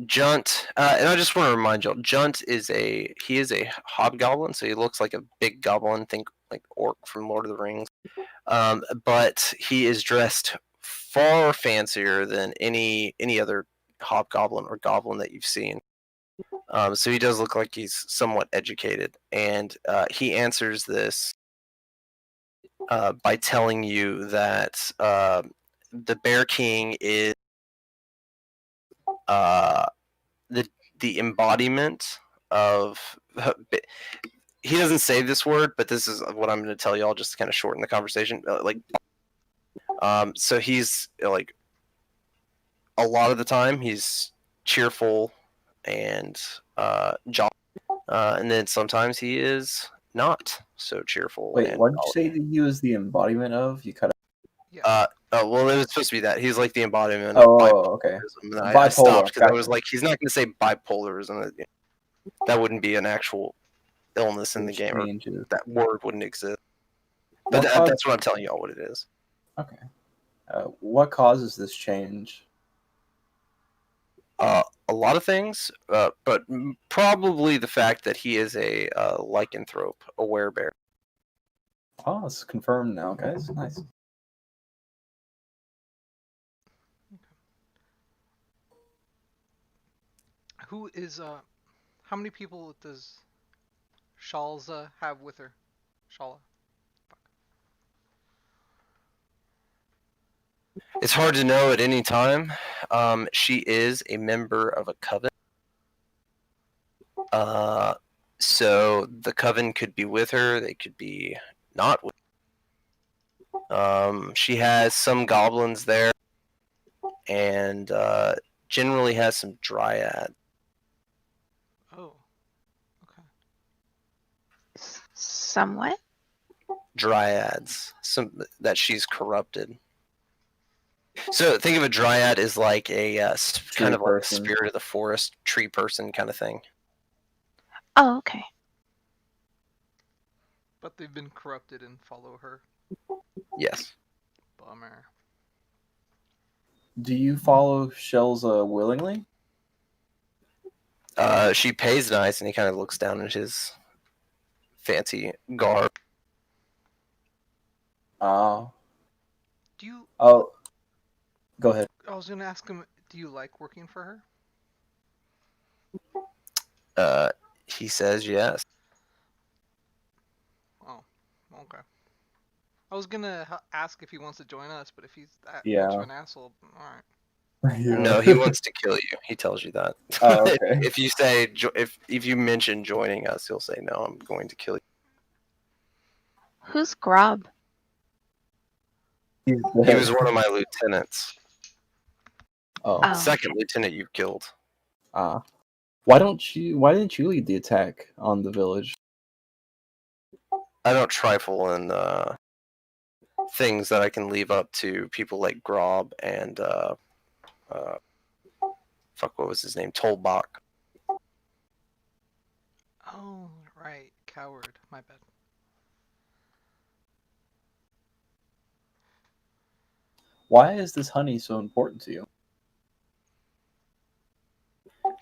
Junt, and I just want to remind y'all, Junt is a hobgoblin, so he looks like a big goblin, think like orc from Lord of the Rings. But he is dressed far fancier than any other hobgoblin or goblin that you've seen. So he does look like he's somewhat educated, and he answers this by telling you that the Bear King is the embodiment of. He doesn't say this word, but this is what I'm going to tell y'all just to kind of shorten the conversation. So he's like a lot of the time he's cheerful and jolly, and then sometimes he is not so cheerful. Wait, and what did you say that he was the embodiment of? You cut out. Yeah. Well, it was supposed to be that he's like the embodiment Oh, of okay. bipolarism. And I Bipolar, stopped because I gotcha. was like, he's not going to say bipolarism. That wouldn't be an actual illness in the Which game. Or changes. that word wouldn't exist. But that's what I'm telling y'all what it is. Okay. What causes this change? A lot of things, but probably the fact that he is a lycanthrope, a werebear. Oh, it's confirmed now, guys. Nice. Who is how many people does Shalza have with her? Shala. It's hard to know at any time. She is a member of a coven. So the coven could be with her. They could be not with her. She has some goblins there, and generally has some dryads. Oh. Okay. Somewhat. Dryads, some that she's corrupted. So think of a dryad as like a kind of like a person. spirit of the forest, tree person kind of thing. Oh, okay. But they've been corrupted and follow her. Yes. Bummer. Do you follow Shelza willingly? She pays nice, and he kind of looks down at his fancy garb. Oh. Do you? Oh. Go ahead. I was gonna ask him. Do you like working for her? He says yes. Oh. Okay. I was gonna ask if he wants to join us, but if he's that Yeah. much of an asshole, all right. Yeah. No, he wants to kill you. He tells you that. Oh, okay. If you say if you mention joining us, he'll say no. I'm going to kill you. Who's Grob? He's He dead. was one of my lieutenants. Oh. Oh. Second lieutenant you've killed. Why didn't you lead the attack on the village? I don't trifle in things that I can leave up to people like Grob and fuck, what was his name? Tolbach. Oh, right. Coward. My bad. Why is this honey so important to you?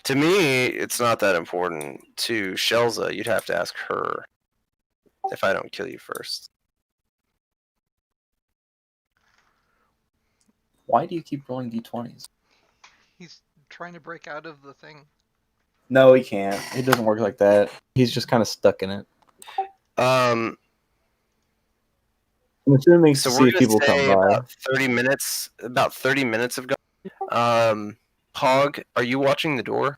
To me, it's not that important. To Shelza, you'd have to ask her if I don't kill you first. Why do you keep rolling d20s? He's trying to break out of the thing. No, he can't. It doesn't work like that. He's just kind of stuck in it. Um, I'm assuming so to we're see if gonna people come say by. about 30 minutes. About 30 minutes have gone. Hog, are you watching the door?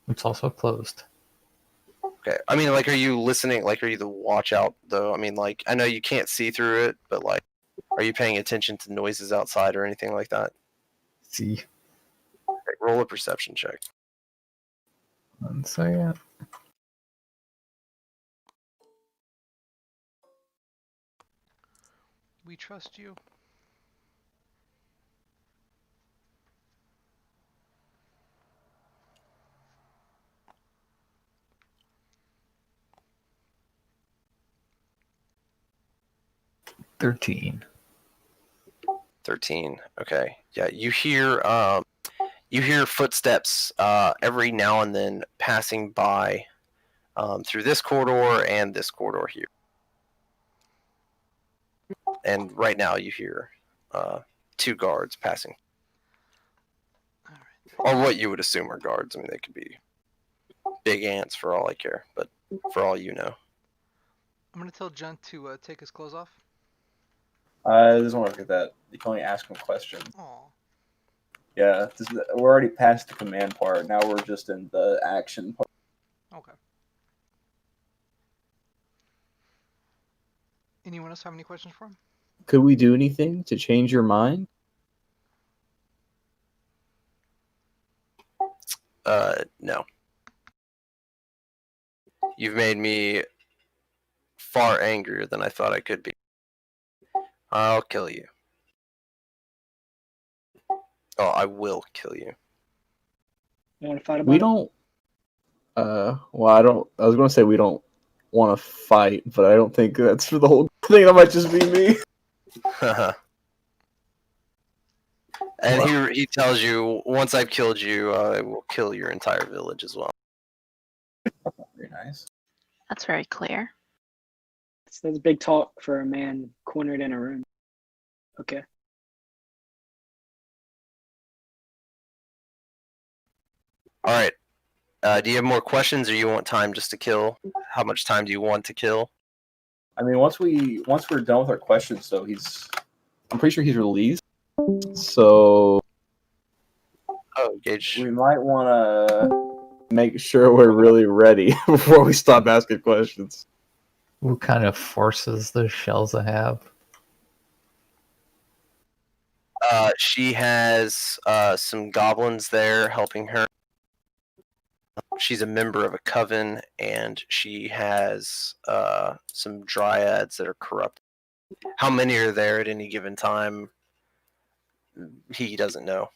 It's also closed. Okay. I mean, like, are you listening? Like, are you the watch out though? I mean, like, I know you can't see through it, but like, are you paying attention to noises outside or anything like that? See. Okay, roll a perception check. 1 second. We trust you. $13. 13. Okay. Yeah, you hear footsteps every now and then passing by through this corridor and this corridor here. And right now you hear 2 guards passing. All right. Or what you would assume are guards. I mean, they could be big ants for all I care, but for all you know. I'm gonna tell Jen to take his clothes off. It doesn't work like that. You can only ask him questions. Aw. Yeah, we're already past the command part. Now we're just in the action part. Okay. Anyone else have any questions for him? Could we do anything to change your mind? No. You've made me far angrier than I thought I could be. I'll kill you. Oh, I will kill you. You want to fight about We it? don't. Well, I don't. I was going to say we don't want to fight, but I don't think that's for the whole thing. That might just be me. And he tells you, once I've killed you, I will kill your entire village as well. Very nice. That's very clear. That's big talk for a man cornered in a room. Okay. All right. Do you have more questions, or you want time just to kill? How much time do you want to kill? I mean, once we're done with our questions, though, I'm pretty sure he's released. So Oh, Gage. we might want to make sure we're really ready before we stop asking questions. What kind of forces does Shelza have? She has some goblins there helping her. She's a member of a coven, and she has some dryads that are corrupt. How many are there at any given time? He doesn't know.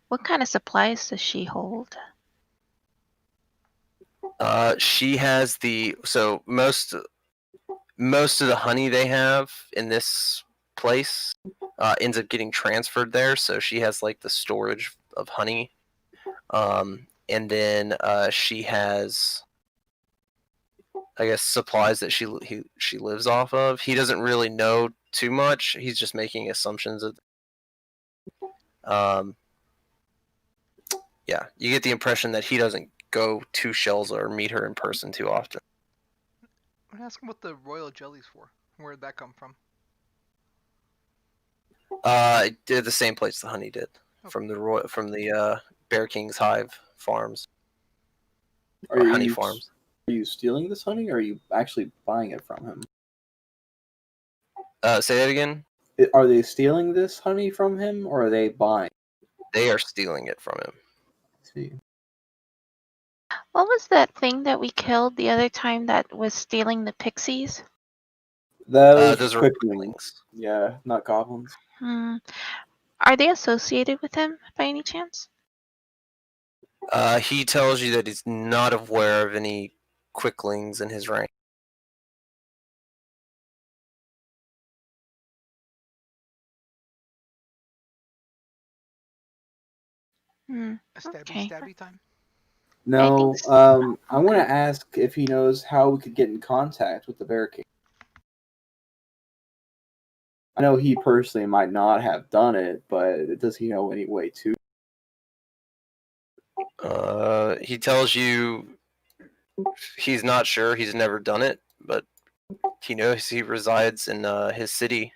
What kind of supplies does she hold? She has most of the honey they have in this place ends up getting transferred there. So she has like the storage of honey, and then she has, I guess, supplies that she lives off of. He doesn't really know too much. He's just making assumptions. Yeah, you get the impression that he doesn't go to Shells or meet her in person too often. I'm gonna ask him what the royal jelly's for. Where'd that come from? It did the same place the honey did, from the Bear King's Hive farms, or honey farms. Are you stealing this honey, or are you actually buying it from him? Say that again. Are they stealing this honey from him, or are they buying? They are stealing it from him. See. What was that thing that we killed the other time that was stealing the pixies? Those are quicklings. Yeah, not goblins. Are they associated with him by any chance? He tells you that he's not aware of any quicklings in his rank. Stabby time? No, I want to ask if he knows how we could get in contact with the Bear King. I know he personally might not have done it, but does he know any way to? He tells you he's not sure. He's never done it, but he knows he resides in his city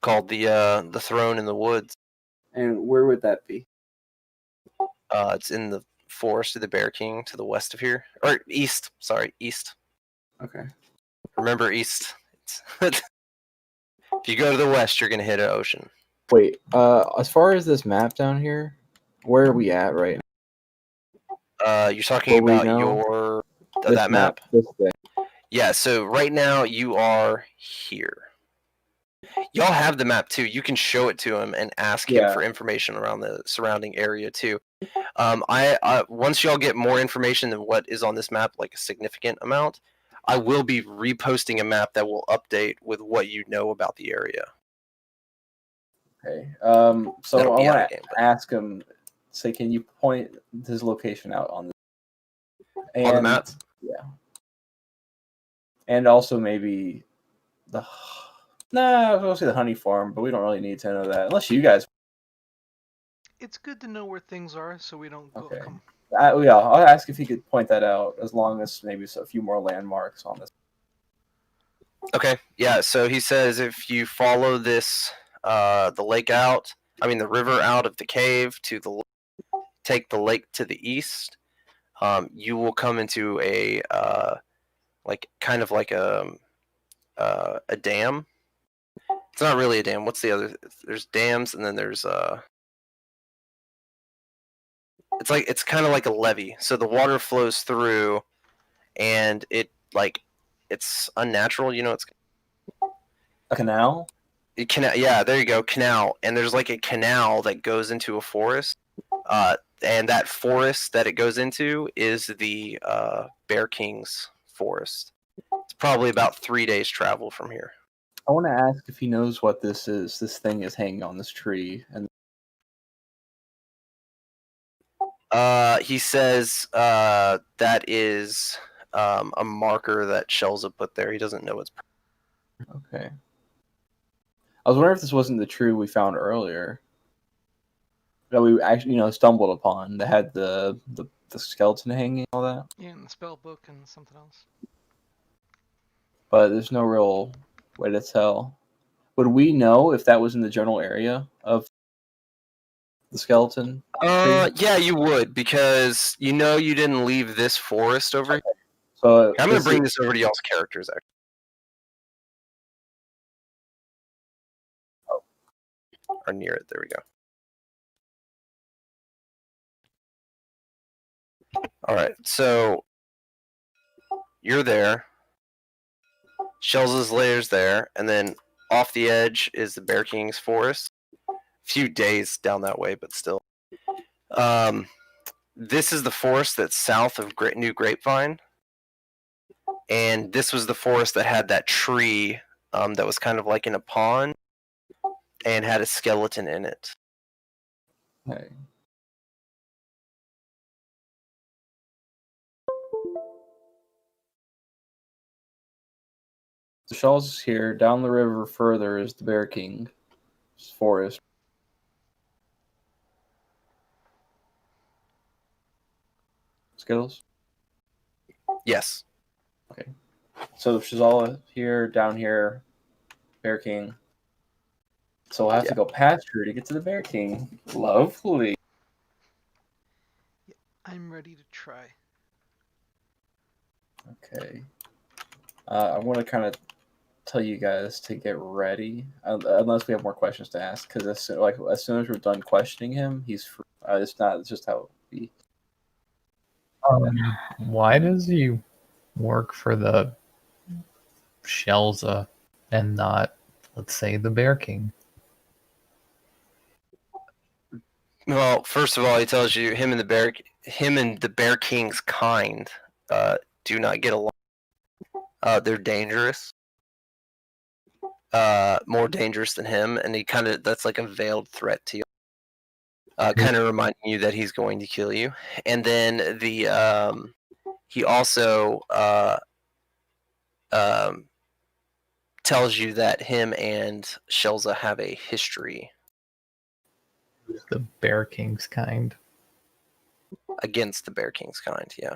called the Throne in the Woods. And where would that be? It's in the forest of the Bear King to the west of here, or east. Sorry, east. Okay. Remember east. If you go to the west, you're gonna hit an ocean. Wait. As far as this map down here, where are we at right now? You're talking Will we about know? your This that map? This thing. Yeah. So right now you are here. Y'all have the map too. You can show it to him and ask him Yeah. for information around the surrounding area too. I once y'all get more information than what is on this map, like a significant amount, I will be reposting a map that will update with what you know about the area. Okay. That'll So I be out want of to game. ask him. Say, can you point his location out on this? On the map? Yeah. And also maybe the. Nah, I was gonna say the honey farm, but we don't really need to know that unless you guys. It's good to know where things are so we don't go. Okay. Yeah, I'll ask if he could point that out, as long as maybe a few more landmarks on this. Okay, yeah. So he says if you follow this, the lake out, the river out of the cave to take the lake to the east, you will come into a kind of like a dam. It's not really a dam. What's the other? There's dams, and then there's it's kind of like a levee. So the water flows through, and it's unnatural. It's A canal. yeah, there you go, canal. And there's like a canal that goes into a forest. And that forest that it goes into is the Bear King's forest. It's probably about 3 days travel from here. I want to ask if he knows what this is. This thing is hanging on this tree, and He says that is a marker that Shelza put there. He doesn't know it's. okay. I was wondering if this wasn't the tree we found earlier that we actually, stumbled upon. That had the skeleton hanging and all that. Yeah, and the spell book and something else. But there's no real way to tell. Would we know if that was in the general area of the skeleton tree? Yeah, you would, because you didn't leave this forest over. Okay. So I'm gonna bring this over to y'all's characters. Actually. Or near it. There we go. All right, so you're there. Shells' lair's there, and then off the edge is the Bear King's forest. A few days down that way, but still. This is the forest that's south of New Grapevine, and this was the forest that had that tree that was kind of like in a pond and had a skeleton in it. Okay. The Shaw's is here. Down the river further is the Bear King's forest. Skittles? Yes. Okay. So Shazala here, down here, Bear King. So we'll have to go past her to get to the Bear King. Lovely. Yeah, I'm ready to try. Okay. I want to kind of tell you guys to get ready, unless we have more questions to ask. Because as soon as we're done questioning him, he's free. It's just how it be. Why does he work for the Shelza and not, let's say, the Bear King? Well, first of all, he tells you him and the Bear King's kind do not get along. They're dangerous. More dangerous than him, and that's like a veiled threat to you. Kind of reminding you that he's going to kill you. And then he also tells you that him and Shelza have a history The Bear King's kind. against the Bear King's kind. Yeah.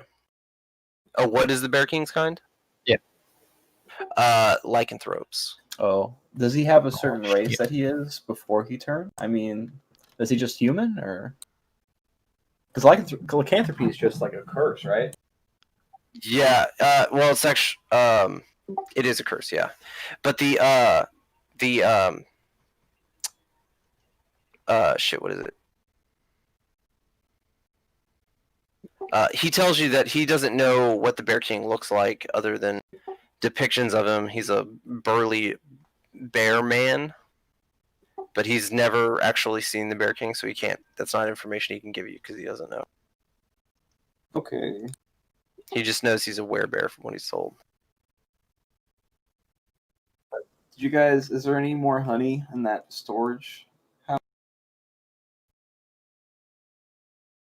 Oh, what is the Bear King's kind? Yeah. Lycanthropes. Oh, does he have a certain race shit. that he is before he turned? I mean, is he just human or? Because lycanthropy is just like a curse, right? Yeah. Well, it's actually it is a curse. Yeah, but the shit. What is it? He tells you that he doesn't know what the Bear King looks like other than depictions of him. He's a burly bear man, but he's never actually seen the Bear King, so he can't. That's not information he can give you because he doesn't know. Okay. He just knows he's a werebear from what he's told. Did you guys? Is there any more honey in that storage house?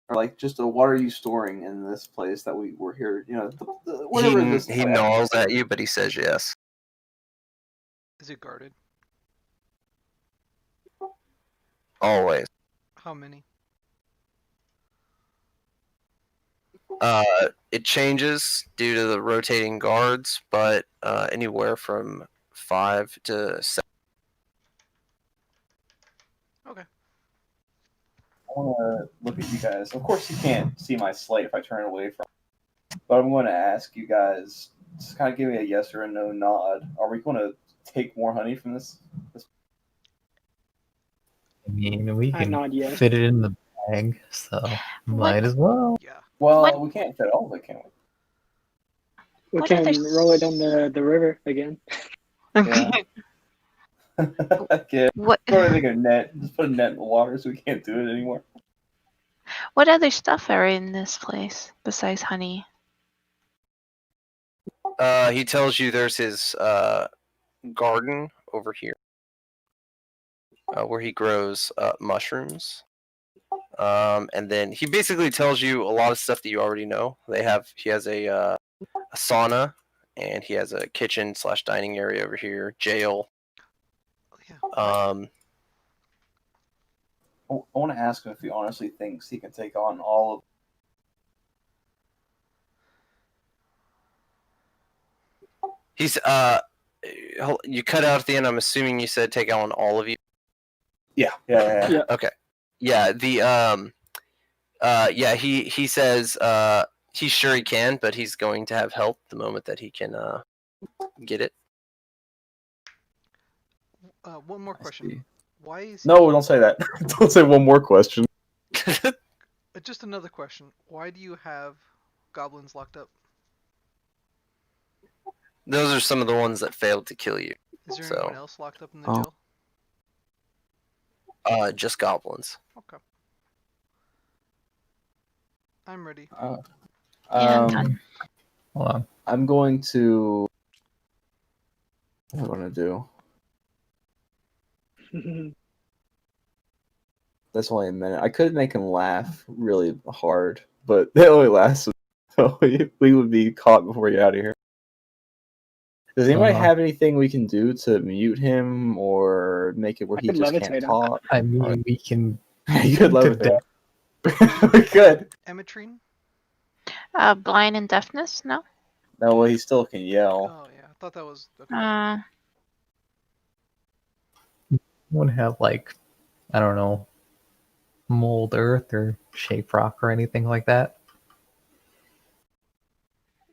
Or like, just what are you storing in this place that we were here? You know, whatever this. He gnaws at you, but he says yes. Is it guarded? Always. How many? It changes due to the rotating guards, but anywhere from 5 to 7. Okay. I want to look at you guys. Of course, you can't see my slate if I turn away from. But I'm going to ask you guys. Just kind of give me a yes or a no nod. Are we going to take more honey from this? I mean, we I can nod yes. fit it in the bag, so might as well. Yeah. Well, What? we can't fit all of it, can we? We What can other roll it down the river again. Yeah. Okay. What Put like a net. Just put a net in the water so we can't do it anymore. what other stuff are in this place besides honey? He tells you there's his garden over here, where he grows mushrooms. And then he basically tells you a lot of stuff that you already know. He has a sauna, and he has a kitchen / dining area over here, jail. Yeah. I want to ask him if he honestly thinks he can take on all of. He's you cut out at the end. I'm assuming you said take on all of you. Yeah. Okay. Yeah. He says he's sure he can, but he's going to have help the moment that he can get it. One more question. Why is No, don't say that. Don't say one more question. just another question. Why do you have goblins locked up? Those are some of the ones that failed to kill you. Is there So- anyone else locked up in the Oh. jail? Just goblins. Okay. I'm ready. Yeah, I'm done. Hold on. I'm going to. What am I going to do? That's only a minute. I could make him laugh really hard, but it only lasts. So we would be caught before we get out of here. Does anybody have anything we can do to mute him or make it where I he could just levitate can't him. talk? I mean, we can. You could levitate. We could. Emetrine? Blind and deafness? No. No, well, he still can yell. Oh yeah, I thought that was. Okay. Wouldn't have like, I don't know, mold earth or shape rock or anything like that.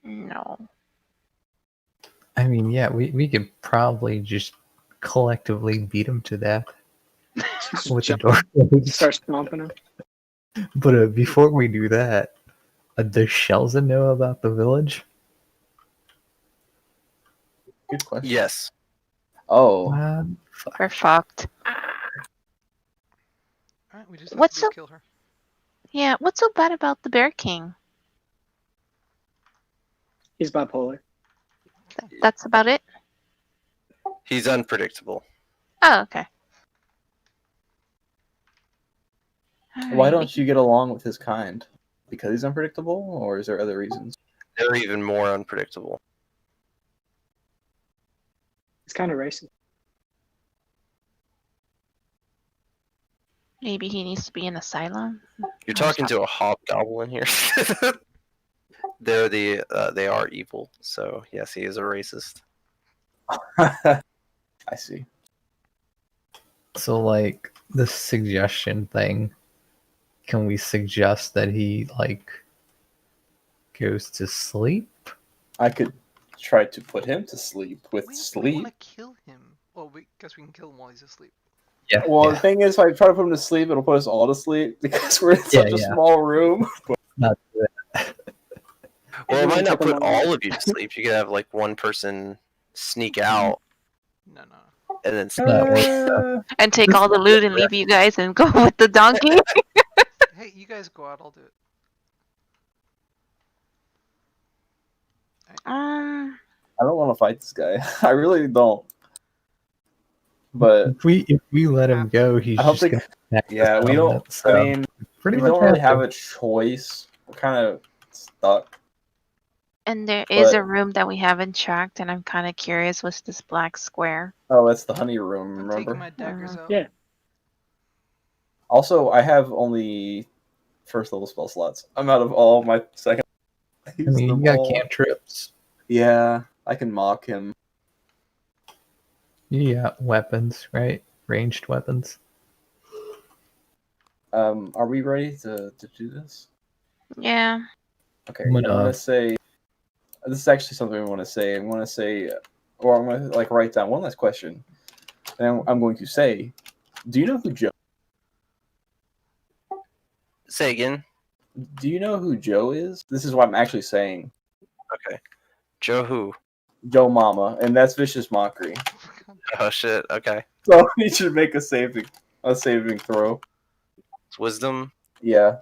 No. I mean, yeah, we could probably just collectively beat him to death with the door closed. Start stomping him. But before we do that, does Shelza know about the village? Good question. Yes. Oh, We're fucked. Alright, we just have What's to go up? kill her. Yeah, what's so bad about the Bear King? He's bipolar. That's about it? He's unpredictable. Oh, okay. why Alright, don't you get along with his kind? Because he's unpredictable, or is there other reasons? They're even more unpredictable. It's kind of racist. Maybe he needs to be in asylum. You're talking to a hobgoblin here. They are evil, so yes, he is a racist. I see. So, like, the suggestion thing, can we suggest that he, like, goes to sleep? I could try to put him to sleep with We sleep. want to kill him. Well, we guess we can kill him while he's asleep. Yeah. Well, yeah. the thing is, if I try to put him to sleep, it'll put us all to sleep because we're in such a yeah. small room. Not Well, it might not Everyone put took a long all of you to sleep. You could have like one person sneak out No. and then That works. And take all the loot and leave you guys and go with the donkey. Hey, you guys go out. I'll do it. I don't want to fight this guy. I really don't. But if we let him go, he's I don't just think. gonna attack Yeah, us we on don't. it, so I mean, pretty we much don't really have to. a choice. We're kind of stuck. And there is But- a room that we haven't tracked, and I'm kind of curious. What's this black square? Oh, that's the honey room. I'm Remember? taking my daggers out. Yeah. Also, I have only first level spell slots. I'm out of all my second. I mean, you got cantrips. Yeah, I can mock him. You got weapons, right? Ranged weapons. Are we ready to do this? Yeah. Okay, I'm I'm gonna- gonna say. This is actually something I want to say. I'm gonna say, or I'm gonna like write down one last question, and I'm going to say, do you know who Joe? say again. Do you know who Joe is? This is what I'm actually saying. Okay, Joe who? Joe Mama, and that's vicious mockery. Oh shit. Okay, So he should make a saving throw. it's wisdom. Yeah.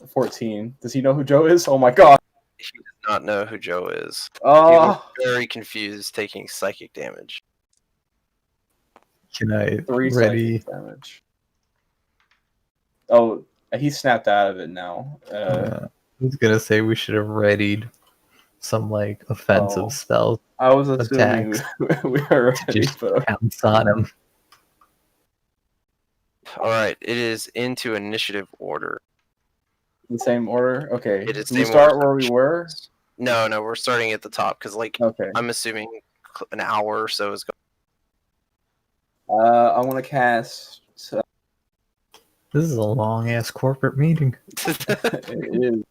14. Does he know who Joe is? Oh my god. He does not know who Joe is. He Oh, was very confused, taking psychic damage. Can I 3 ready? psychic damage. Oh, he snapped out of it now. I was gonna say we should have readied some like offensive Oh. spells I was assuming attacks. we were to ready, just but pounce on him. All right, it is into initiative order. the same order. Okay. It is Did we same start order. where we were? No, we're starting at the top because like Okay. I'm assuming an hour or so is going. I want to cast. This is a long ass corporate meeting. It is.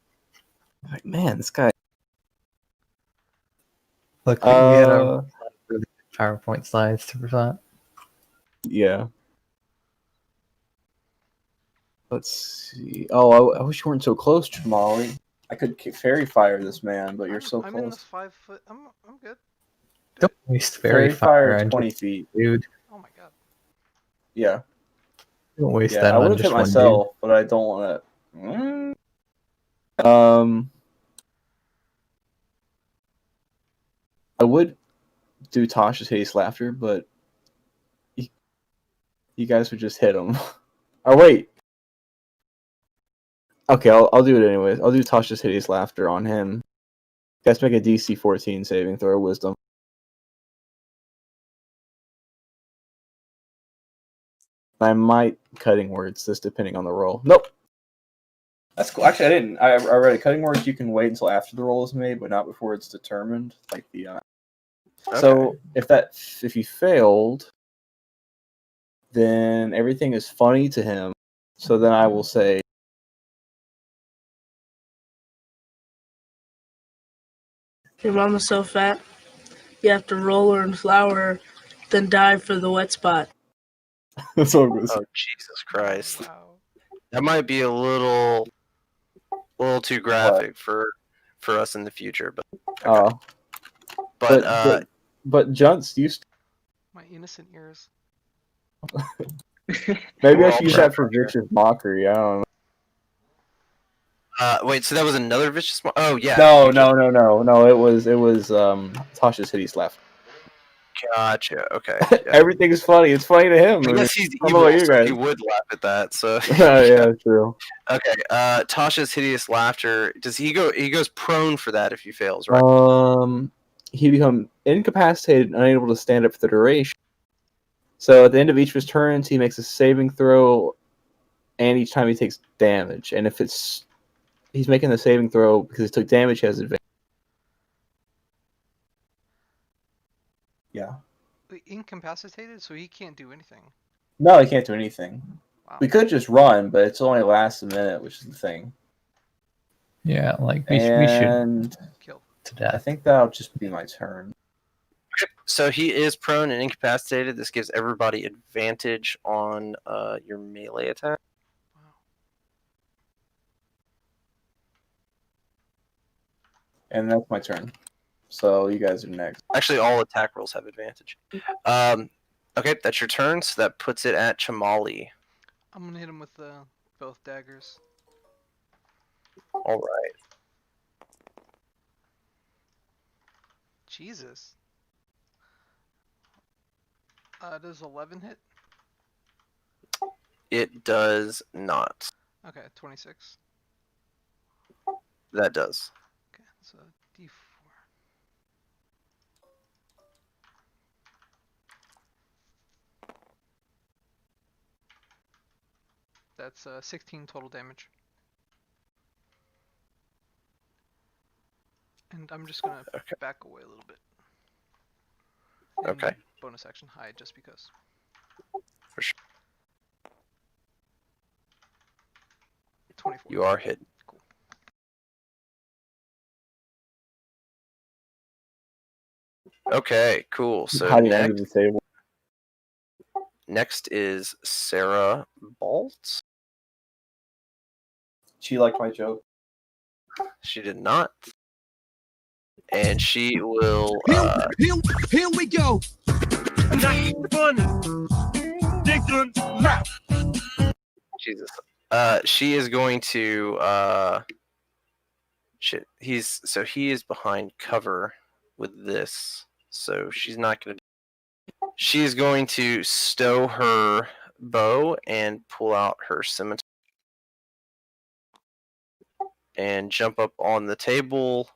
Like, man, this guy. Look, we had a Uh, really good PowerPoint slides to present. yeah. Let's see. Oh, I wish you weren't so close, Jamali. I could fairy fire this man, but you're so I'm in this close. 5 foot. I'm good. Don't waste Fairy fire on 20 just- feet. dude. Oh my god. Yeah. Don't waste Yeah, that I on would have just hit one dude. myself, but I don't want to. I would do Tasha's hideous laughter, but you guys would just hit him. Oh wait. Okay, I'll do it anyways. I'll do Tasha's hideous laughter on him. You guys make a DC 14 saving throw, wisdom. I might cutting words, this depending on the roll. Nope. That's cool. Actually, I didn't. I read it. Cutting words you can wait until after the roll is made, but not before it's determined. Like the. So if he failed, then everything is funny to him. So then I will say, Your mama's so fat, you have to roll her in flour, then dive for the wet spot. that's all I'm gonna say. Oh Jesus Christ! Wow. That might be a little too graphic for us in the future, but Oh, but Junts used. My innocent ears. Maybe We're I all should use that proud for here. vicious mockery. I don't know. wait, so that was another vicious. Oh yeah. No. It was Tasha's hideous laugh. Gotcha. Okay. Yeah. Everything's funny. It's funny to him. I guess he's I don't know evil, about you so guys. he would laugh at that. So Yeah, true. Okay. Tasha's hideous laughter. Does he go? He goes prone for that if he fails, right? He become incapacitated and unable to stand up for the duration. So at the end of each of his turns, he makes a saving throw, and each time he takes damage. And if he's making the saving throw because he took damage, he has advantage. Yeah. Wait, incapacitated, so he can't do anything. No, he can't do anything. Wow. We could just run, but it's only lasts a minute, which is the thing. Yeah, like we should Kill. to I death. think that'll just be my turn. So he is prone and incapacitated. This gives everybody advantage on your melee attack. Wow. And that's my turn. So you guys are next. Actually, all attack rolls have advantage. Okay, that's your turn. So that puts it at Chamali. I'm gonna hit him with both daggers. All right. Jesus. Does 11 hit? It does not. Okay, 26. That does. Okay, so D4. That's 16 total damage. And I'm just gonna back away a little bit. And Okay. Bonus action hide just because. For sure. 24. You are hit. Cool. Okay, cool. So Hiding under next, the table. next is Sarah Bolt. She liked my joke. She did not. And she will. Here we go. Not funny. Dickon left. Jesus. She is going to. Shit. He is behind cover with this, so she's not going to. She's going to stow her bow and pull out her scimitar and jump up on the table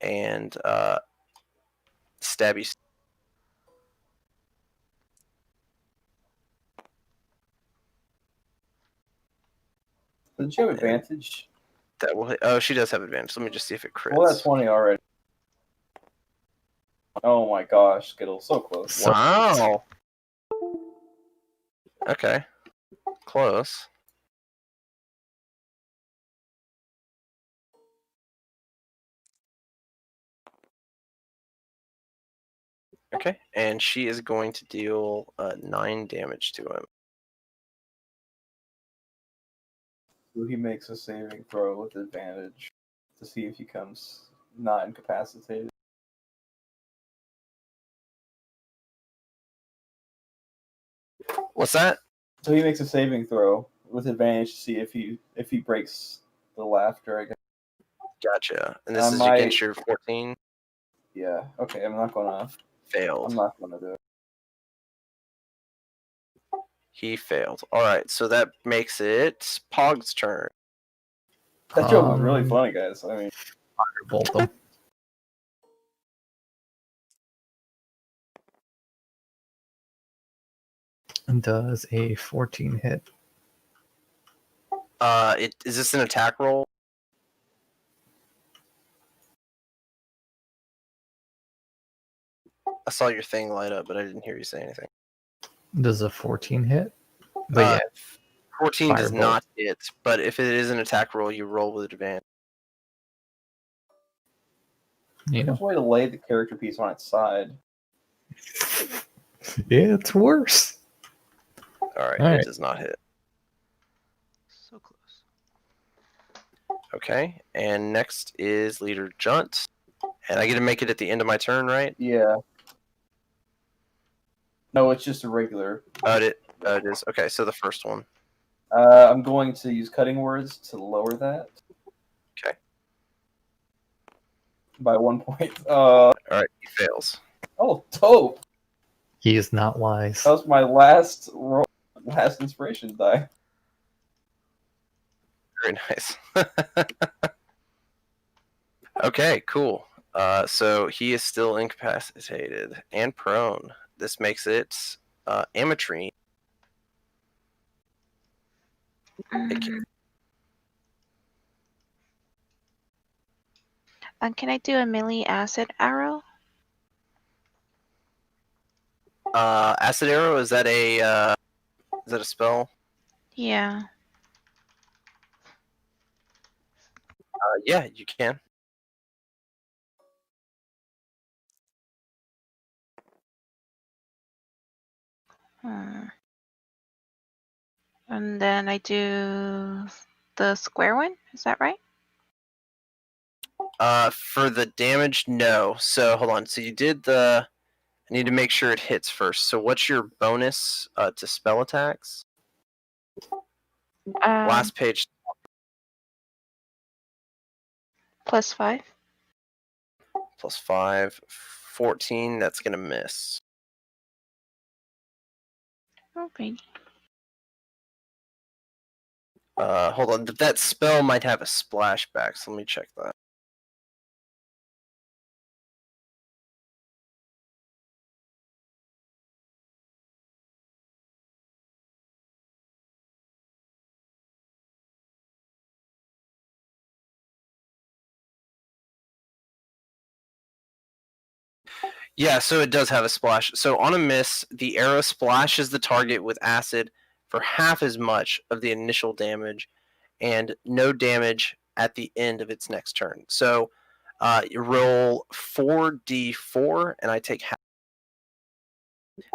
and stab you. Doesn't she have advantage? That will hit. Oh, she does have advantage. Let me just see if it crits. Well, that's 20 already. Oh my gosh, Skittle, so close. Wow. Okay. Close. Okay, and she is going to deal 9 damage to him. So he makes a saving throw with advantage to see if he comes not incapacitated. What's that? So he makes a saving throw with advantage to see if he breaks the laughter, I guess. Gotcha. And this I is might- against your 14? Yeah. Okay, I'm not gonna Failed. do it. He failed. Alright, so that makes it Pog's turn. That joke was really funny, guys. I mean, Bolt them. Does a 14 hit? Is this an attack roll? I saw your thing light up, but I didn't hear you say anything. Does a 14 hit? But yeah, 14 does Firebolt. not hit, but if it is an attack roll, you roll with advantage. you there's know, a way to lay the character piece on its side. yeah, it's worse. Alright, Alright. it does not hit. So close. Okay, and next is Leader Junt. And I get to make it at the end of my turn, right? Yeah. No, it's just a regular. Oh, it is. Okay, so the first one. I'm going to use cutting words to lower that. Okay. By 1 point. Alright, he fails. Oh, dope. He is not wise. That was my last inspiration die. Very nice. Okay, cool. So he is still incapacitated and prone. This makes it ametrine. Mm. Can I do a melee acid arrow? Acid arrow, is that a spell? Yeah. Yeah, you can. And then I do the square one. Is that right? For the damage, no. So hold on. So you did the. I need to make sure it hits first. So what's your bonus to spell attacks? Last page. +5. +5. 14. That's gonna miss. Okay. Hold on. That spell might have a splashback. So let me check that. Yeah, so it does have a splash. So on a miss, the arrow splashes the target with acid for half as much of the initial damage, and no damage at the end of its next turn. So you roll 4d4, and I take half.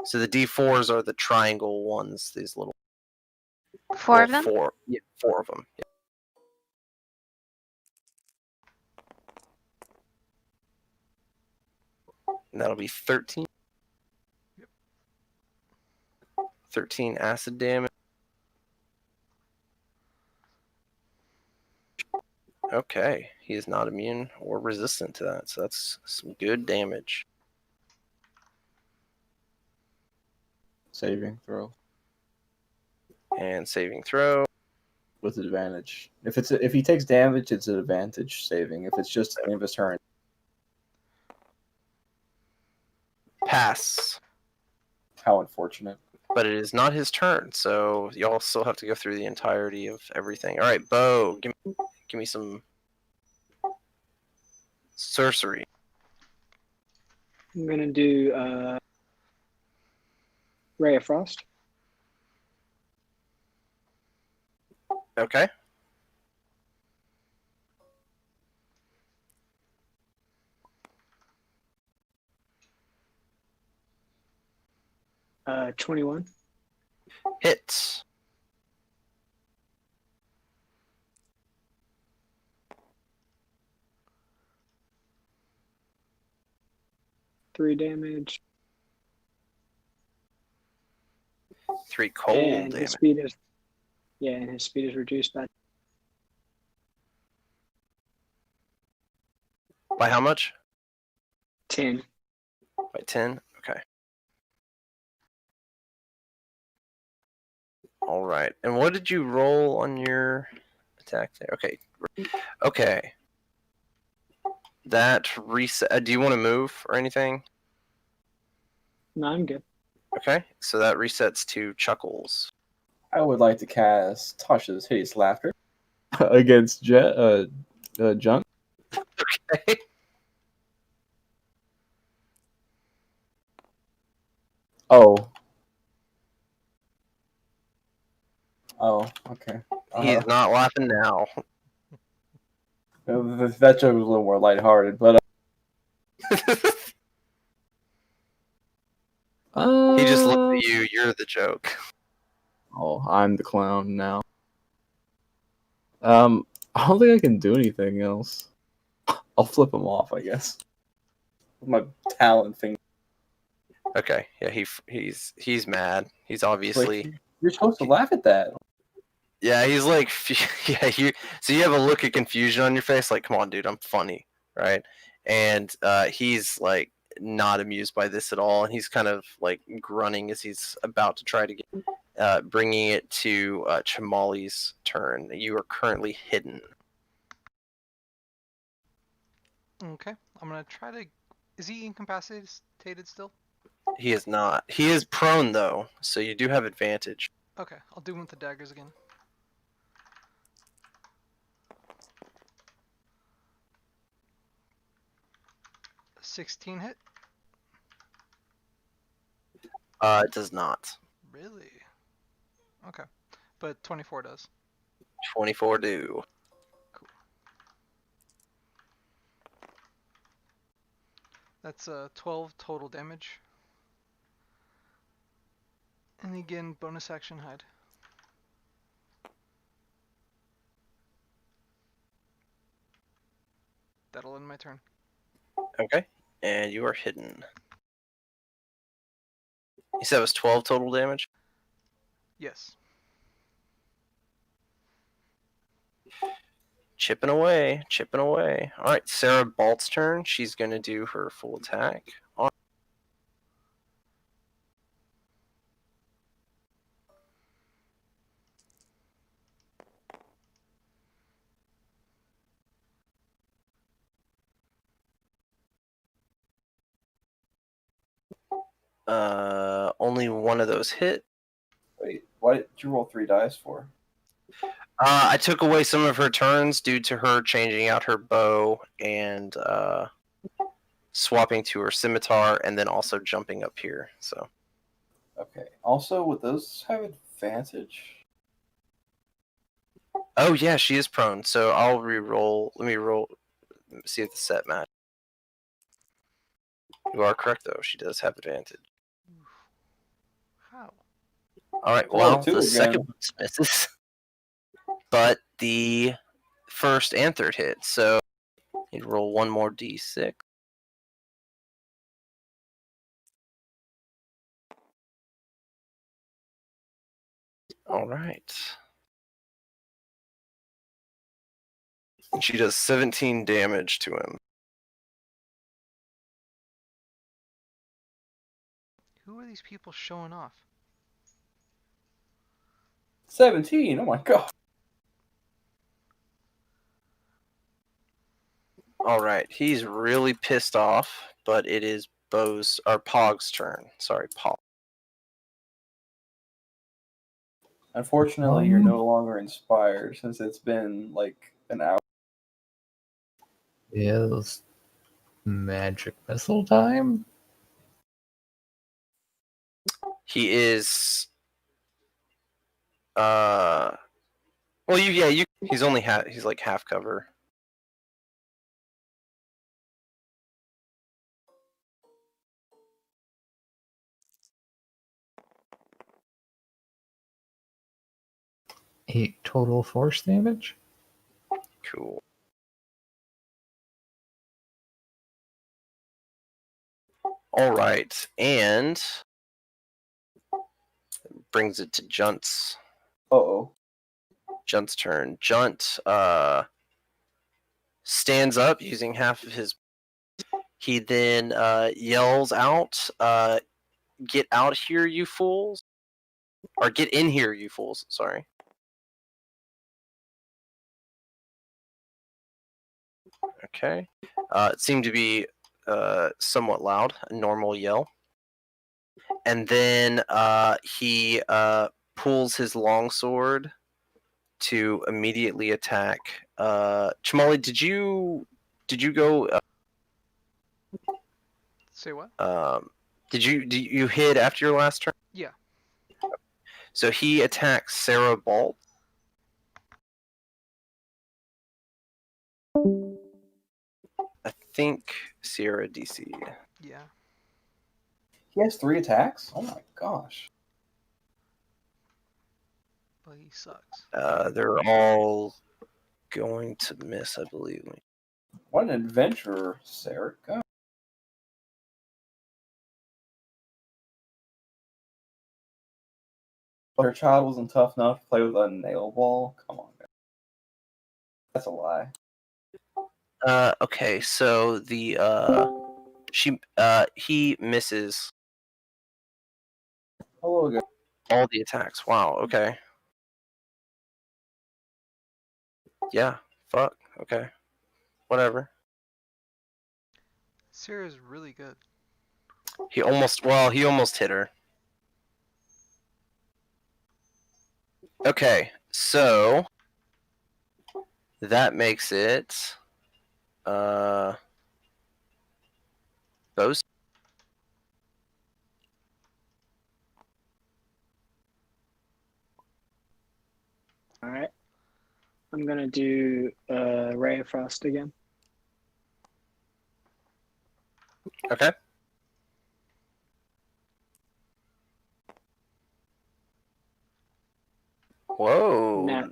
So the d4s are the triangle ones. These little 4 of them? Four, yeah, 4 of them. Yeah. And that'll be 13. 13 acid damage. Okay, he is not immune or resistant to that, so that's some good damage. Saving throw And saving throw. with advantage. If he takes damage, it's an advantage saving. If it's just the end of his turn, Pass. how unfortunate. But it is not his turn, so y'all still have to go through the entirety of everything. All right, Bo, give me some sorcery. I'm gonna do Ray of Frost. Okay. Uh, 21. Hits. Three damage. 3 cold And damage. his speed is and his speed is reduced by By how much? 10. By 10? Okay. All right. And what did you roll on your attack there? Okay. Okay. That reset. Do you want to move or anything? No, I'm good. Okay. So that resets to Chuckles. I would like to cast Tasha's Hideous Laughter against Junk. Okay. Oh. Oh, okay. He's not laughing now. That joke was a little more lighthearted, but He just looked at you. You're the joke. oh, I'm the clown now. I don't think I can do anything else. I'll flip him off, I guess. With my talent thing. Okay. Yeah. He's mad. He's obviously. Like, you're supposed to laugh at that. Yeah. He's like. Yeah. So you have a look of confusion on your face. Like, come on, dude. I'm funny, right? And he's like not amused by this at all, and he's kind of like grunting as he's about to try to get, bringing it to Chamali's turn. You are currently hidden. Okay. I'm gonna try to. Is he incapacitated still? He is not. He is prone though, so you do have advantage. Okay, I'll do him with the daggers again. $16 hit? It does not. Really? Okay. But 24 does. 24 do. Cool. That's 12 total damage. And again, bonus action hide. That'll end my turn. Okay. And you are hidden. You said it was 12 total damage? Yes. Chipping away, chipping away. Alright, Sarah Balt's turn. She's going to do her full attack. Only one of those hit. Wait, why did you roll 3 dice for? I took away some of her turns due to her changing out her bow and swapping to her scimitar, and then also jumping up here. So Okay. Also, would those have advantage? oh yeah, she is prone. So I'll re-roll. Let me roll. See if the set match. You are correct though. She does have advantage. How? All right. Roll Well, a 2 the again. second one misses, but the first and third hit. So you roll one more d6. All right. And she does 17 damage to him. Who are these people showing off? 17. Oh my god. All right. He's really pissed off, but it is Pog's turn. Sorry, Pog. Unfortunately, you're no longer inspired since it's been like an hour. Yeah, those magic missile time? He is. Well, he's only he's like half cover. Eight total force damage? Cool. All right, and brings it to Junt's. Uh-oh. Junt's turn. Junt stands up using half of his. He then yells out, "Get out here, you fools!" Or "Get in here, you fools!" Sorry. Okay. It seemed to be somewhat loud, a normal yell. And then he pulls his longsword to immediately attack. Chamali, did you go? Say what? Did you hit after your last turn? Yeah. So he attacks Sarah Balt. I think Sierra DC. Yeah. He has 3 attacks? Oh my gosh. But he sucks. They're all going to miss, I believe. What an adventurer, Sarah. Go. But her child wasn't tough enough to play with a nail ball? Come on, guys. That's a lie. Okay, so the he misses Hello again. all the attacks. Wow, okay. Yeah, fuck, okay. Whatever. Sarah's really good. He almost hit her. Okay, so that makes it Bo's. All right. I'm gonna do Ray of Frost again. Okay. Whoa. Nat.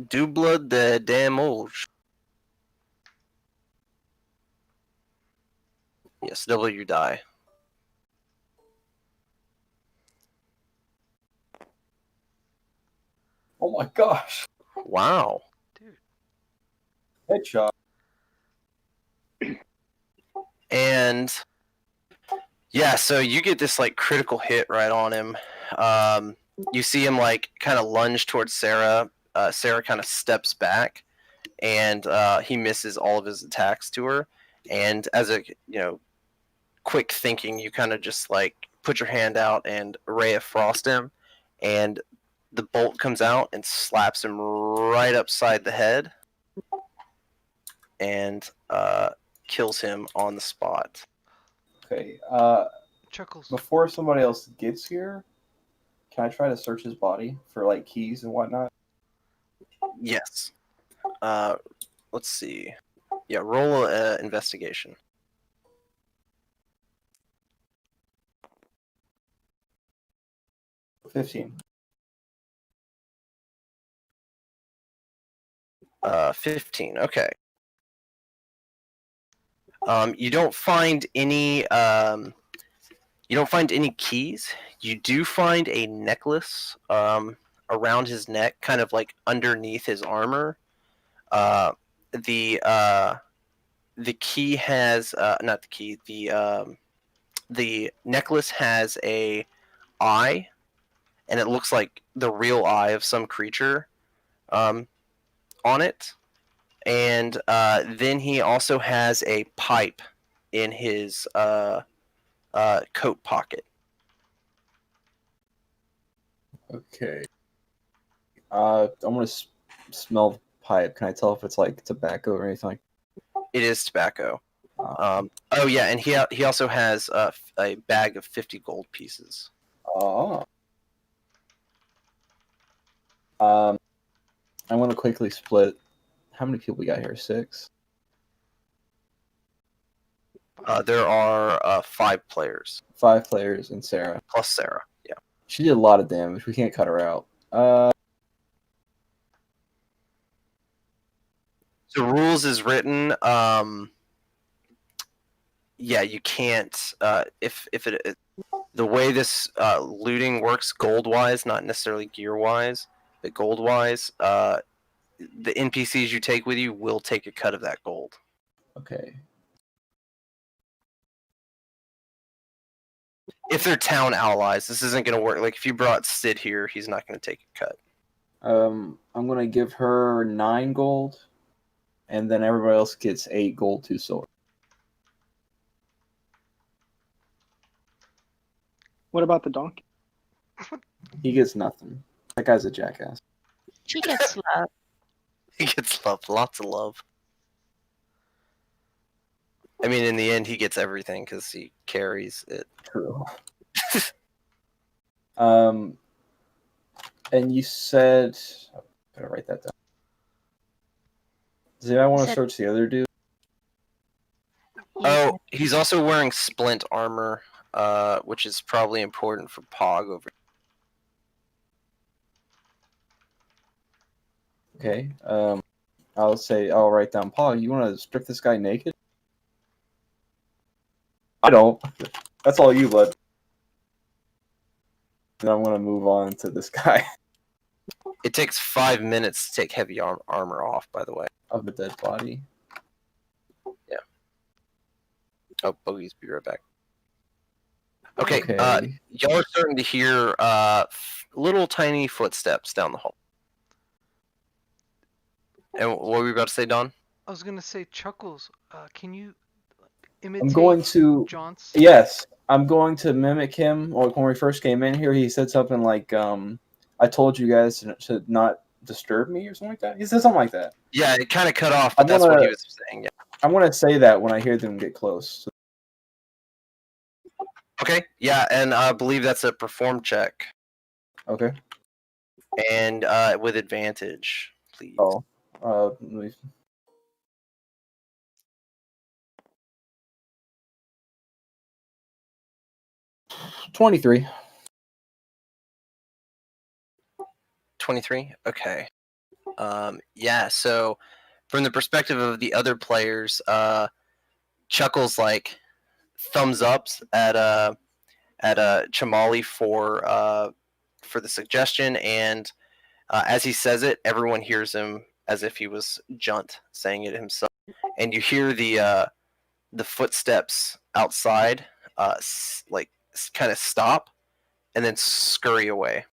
Double de damage. Yes, double your die. Oh my gosh. Wow. Dude. Headshot. And yeah, so you get this like critical hit right on him. You see him like kind of lunge towards Sarah. Sarah kind of steps back, and he misses all of his attacks to her. And as a quick thinking, you kind of just like put your hand out and ray of frost him, and the bolt comes out and slaps him right upside the head, and kills him on the spot. Okay. Chuckles. Before somebody else gets here, can I try to search his body for like keys and whatnot? Yes. Let's see. Yeah, roll investigation. $15. 15. Okay. You don't find any. You don't find any keys. You do find a necklace around his neck, kind of like underneath his armor. The key has not the key. The necklace has a eye, and it looks like the real eye of some creature on it. And then he also has a pipe in his coat pocket. Okay. I'm gonna smell the pipe. Can I tell if it's like tobacco or anything like? It is tobacco. Oh yeah, and he also has a bag of 50 gold pieces. Oh. I'm gonna quickly split. How many people we got here? 6. There are 5 players 5 players and Sarah. plus Sarah. Yeah. She did a lot of damage. We can't cut her out. The rules is written. Yeah, you can't. If it the way this looting works, gold wise, not necessarily gear wise, but gold wise, the NPCs you take with you will take a cut of that gold. Okay. If they're town allies, this isn't going to work. Like if you brought Sid here, he's not going to take a cut. I'm gonna give her 9 gold, and then everybody else gets 8 gold, 2 silver. What about the donkey? He gets nothing. That guy's a jackass. She gets love. He gets love, lots of love. I mean, in the end, he gets everything because he carries it. True. And you said, I'm gonna write that down. Does anyone want to Said- search the other dude? Oh, he's also wearing splint armor, which is probably important for Pog over. Okay. I'll write down Paul. You want to strip this guy naked? I don't. That's all you, bud. And I'm gonna move on to this guy It takes 5 minutes to take heavy armor off, by the way. of a dead body. Yeah. Oh, Bogies, be right back. Okay, Okay. y'all are starting to hear little tiny footsteps down the hall. And what were you about to say, Don? I was gonna say, Chuckles. Can you? imitate I'm going to. Jaunts? Yes, I'm going to mimic him. Like when we first came in here, he said something like, "I told you guys to not disturb me" or something like that. He said something like that. Yeah, it kind of cut off, but I'm that's what he gonna. was saying. Yeah. I'm gonna say that when I hear them get close. Okay. Yeah, and I believe that's a perform check, Okay. and with advantage, please. Oh. Let me 23. 23. Okay. Yeah. So, from the perspective of the other players, Chuckles like thumbs ups at Chamali for the suggestion, and as he says it, everyone hears him as if he was Junt saying it himself, and you hear the footsteps outside, kind of stop, and then scurry away.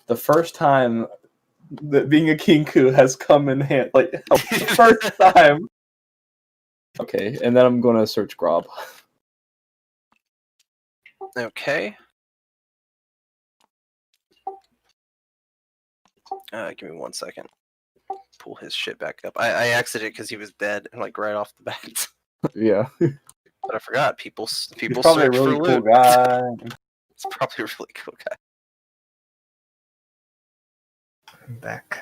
The first time that being a kinku has come in hand, like the first time. Okay, and then I'm gonna search Grob. Okay. Give me 1 second. Pull his shit back up. I exited because he was dead, and like right off the bat. Yeah, But I forgot people he's people probably a search really for cool loot. guy. It's probably a really cool guy. I'm back.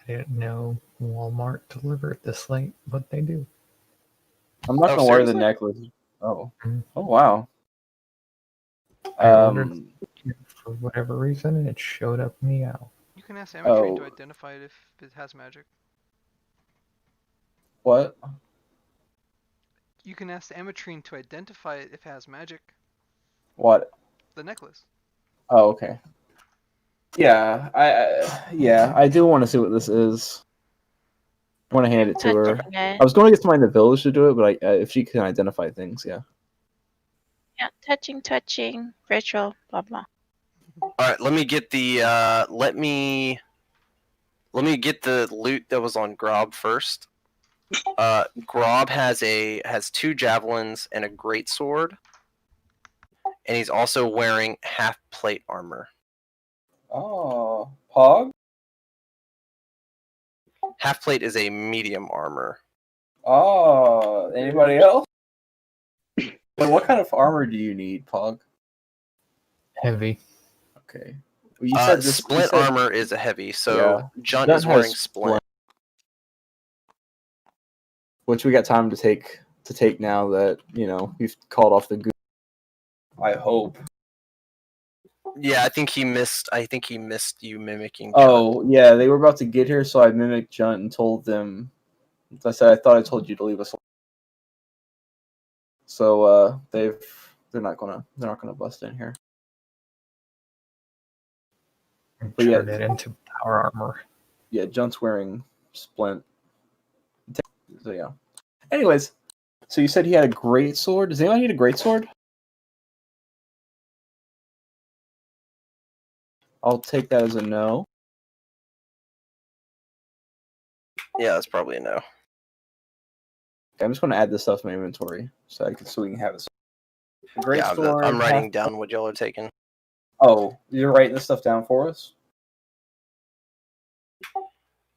I didn't know Walmart delivered this late, but they do. I'm not Oh, gonna wear the seriously? necklace. Oh, Mhm. oh wow. I ordered it for whatever reason, and it showed up meow. You can ask Ametrine to Oh, identify it if it has magic. what? You can ask the Ametrine to identify it if it has magic. What? The necklace. Oh, okay. Yeah, I do want to see what this is. I want to hand it to her. Touching it. I was going to get somebody in the village to do it, but if she can identify things, yeah. Yeah, touching, ritual, blah blah. All right, let me get the let me get the loot that was on Grob first. Grob has 2 javelins and a great sword, and he's also wearing half plate armor. Oh, Pog? Half plate is a medium armor. Oh, anybody else? But what kind of armor do you need, Pog? Heavy. Okay. Well, you said this. Splint armor is a heavy, so Yeah. Junt Junt is wearing has splint. Which we got time to take now that we've called off the goose. I hope. Yeah, I think he missed you mimicking Junt. Oh yeah, they were about to get here, so I mimicked Junt and told them. I said I thought I told you to leave us. So they're not gonna bust in here. And But yeah. turn it into power armor. Yeah, Junt's wearing splint. So yeah. Anyways, so you said he had a great sword. Does anyone need a great sword? I'll take that as a no. Yeah, that's probably a no. Okay, I'm just going to add this stuff to my inventory so we can have it. Great sword. I'm writing down what y'all are taking. Oh, you're writing this stuff down for us?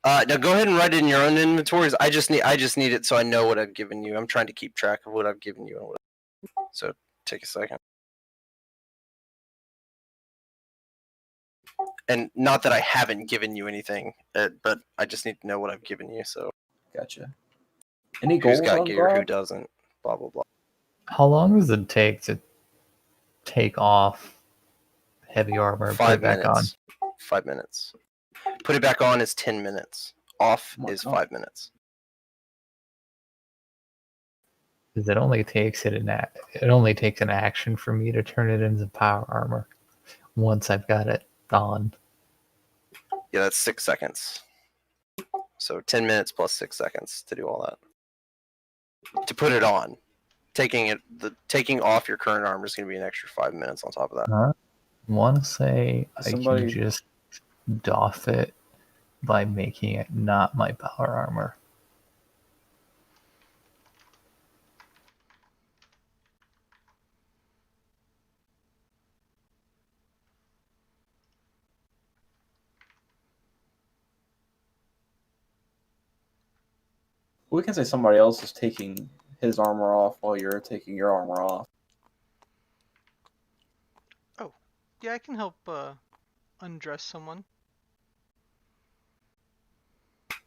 Now go ahead and write it in your own inventories. I just need it so I know what I've given you. I'm trying to keep track of what I've given you. So take a second. And not that I haven't given you anything, but I just need to know what I've given you. So gotcha. Any who's goals got on gear? Grob? Who doesn't? Blah blah blah. How long does it take to take off heavy armor and put 5 it back minutes. 5 minutes. Put it back on is 10 minutes. Off is 5 minutes. Because it only takes an action for me to turn it into power armor once I've got it on. Yeah, that's 6 seconds. So 10 minutes plus 6 seconds to do all that. To put it on. Taking off your current armor is going to be an extra 5 minutes on top of that. I want to say I Somebody- can just doff it by making it not my power armor. We can say somebody else is taking his armor off while you're taking your armor off. Yeah, I can help undress someone.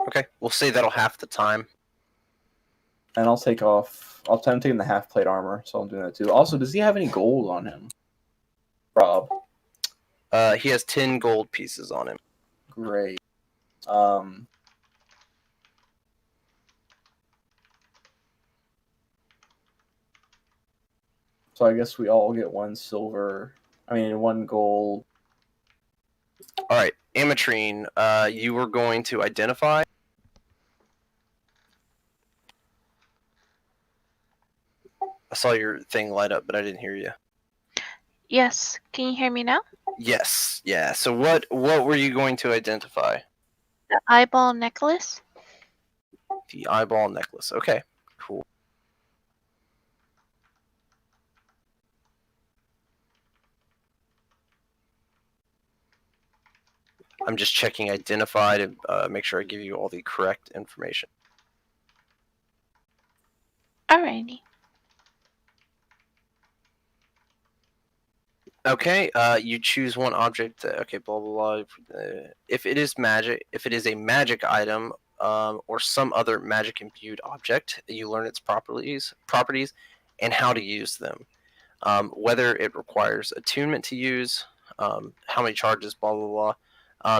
Okay, we'll say that'll half the time. And I'll take off. I'm taking the half plate armor, so I'm doing that too. Also, does he have any gold on him? Rob. He has 10 gold pieces on him. Great. So I guess we all get one silver. I mean, one gold. All right, Amatrine, you were going to identify. I saw your thing light up, but I didn't hear you. Yes. Can you hear me now? Yes, yeah. So what were you going to identify? The eyeball necklace. The eyeball necklace. Okay, cool. I'm just checking identify to make sure I give you all the correct information. Alrighty. Okay, you choose one object. Okay, blah blah blah. If it is a magic item, or some other magic imbued object, you learn its properties, and how to use them. Whether it requires attunement to use, how many charges, blah blah blah.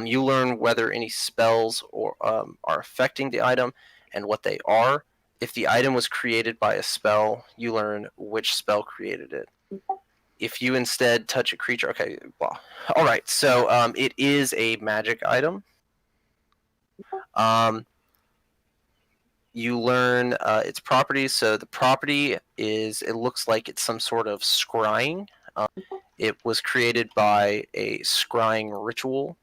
You learn whether any spells are affecting the item and what they are. If the item was created by a spell, you learn which spell created it. If you instead touch a creature, okay, well, all right. So it is a magic item. You learn its properties. So the property is, it looks like it's some sort of scrying. It was created by a scrying ritual.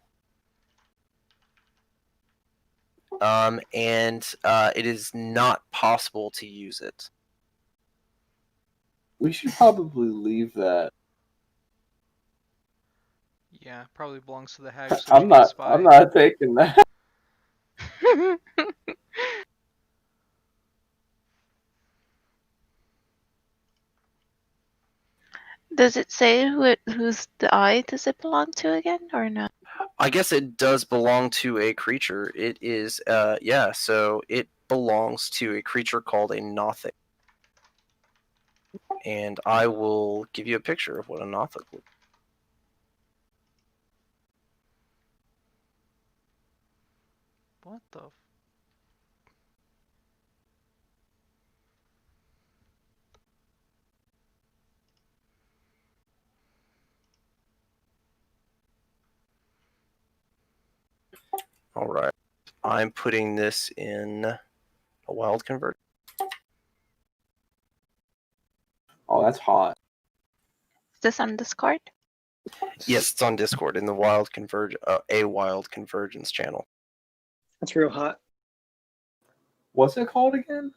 And it is not possible to use it. We should probably leave that. Yeah, probably belongs to the hag. So she I'm can not. spy. I'm not taking that. Does it say whose the eye does it belong to again, or no? I guess it does belong to a creature. It is, yeah. So it belongs to a creature called a Nothic. And I will give you a picture of what a Nothic looks. What the? All right. I'm putting this in a Wild Convergence. Oh, that's hot. Is this on Discord? Yes, it's on Discord in the Wild Convergence channel. That's real hot. What's it called again?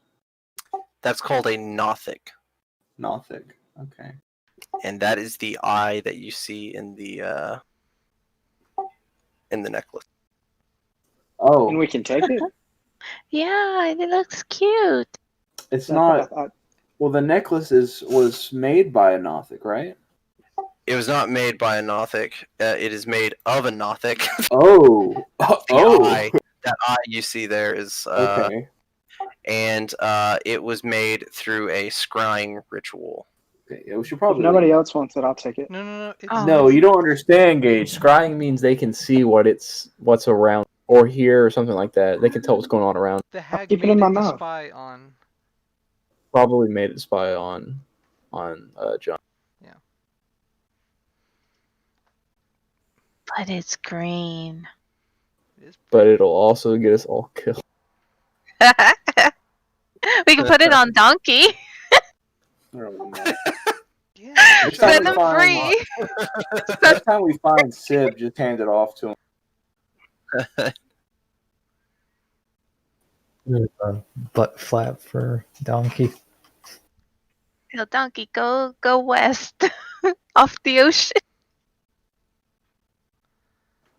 That's called a Nothic. Nothic. Okay. And that is the eye that you see in the necklace. Oh, And we can take it? Yeah, it looks cute. it's not. Well, the necklace was made by a Nothic, right? It was not made by a Nothic. It is made of a Nothic. Oh. Eye, that eye you see there is Okay. And it was made through a scrying ritual. Okay. Yeah, we should If probably. nobody else wants it, I'll take it. No. Oh. No, you don't understand, Gage. Scrying means they can see what's around or hear or something like that. They can tell what's going on around. The hag keep it made in my it to mouth. spy on. Probably made it spy on John. Yeah. But it's green. It is. But it'll also get us all killed. We can put it on Donkey. Yeah. Next time Send we them find- free. Next time we find Sib, just hand it off to him. A butt flap for Donkey. Yo, Donkey, go west, off the ocean.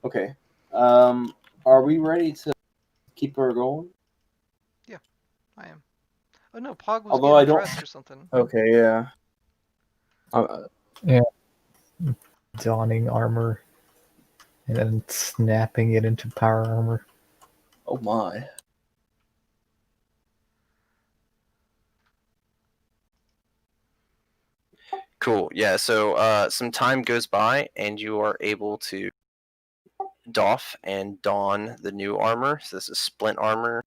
Okay. Are we ready to keep her going? I Oh no, Pog was Although I getting don't- dressed or something. Okay, yeah. Donning armor and then snapping it into power armor. Oh my. Cool. Yeah. So some time goes by, and you are able to doff and don the new armor. So this is splint armor.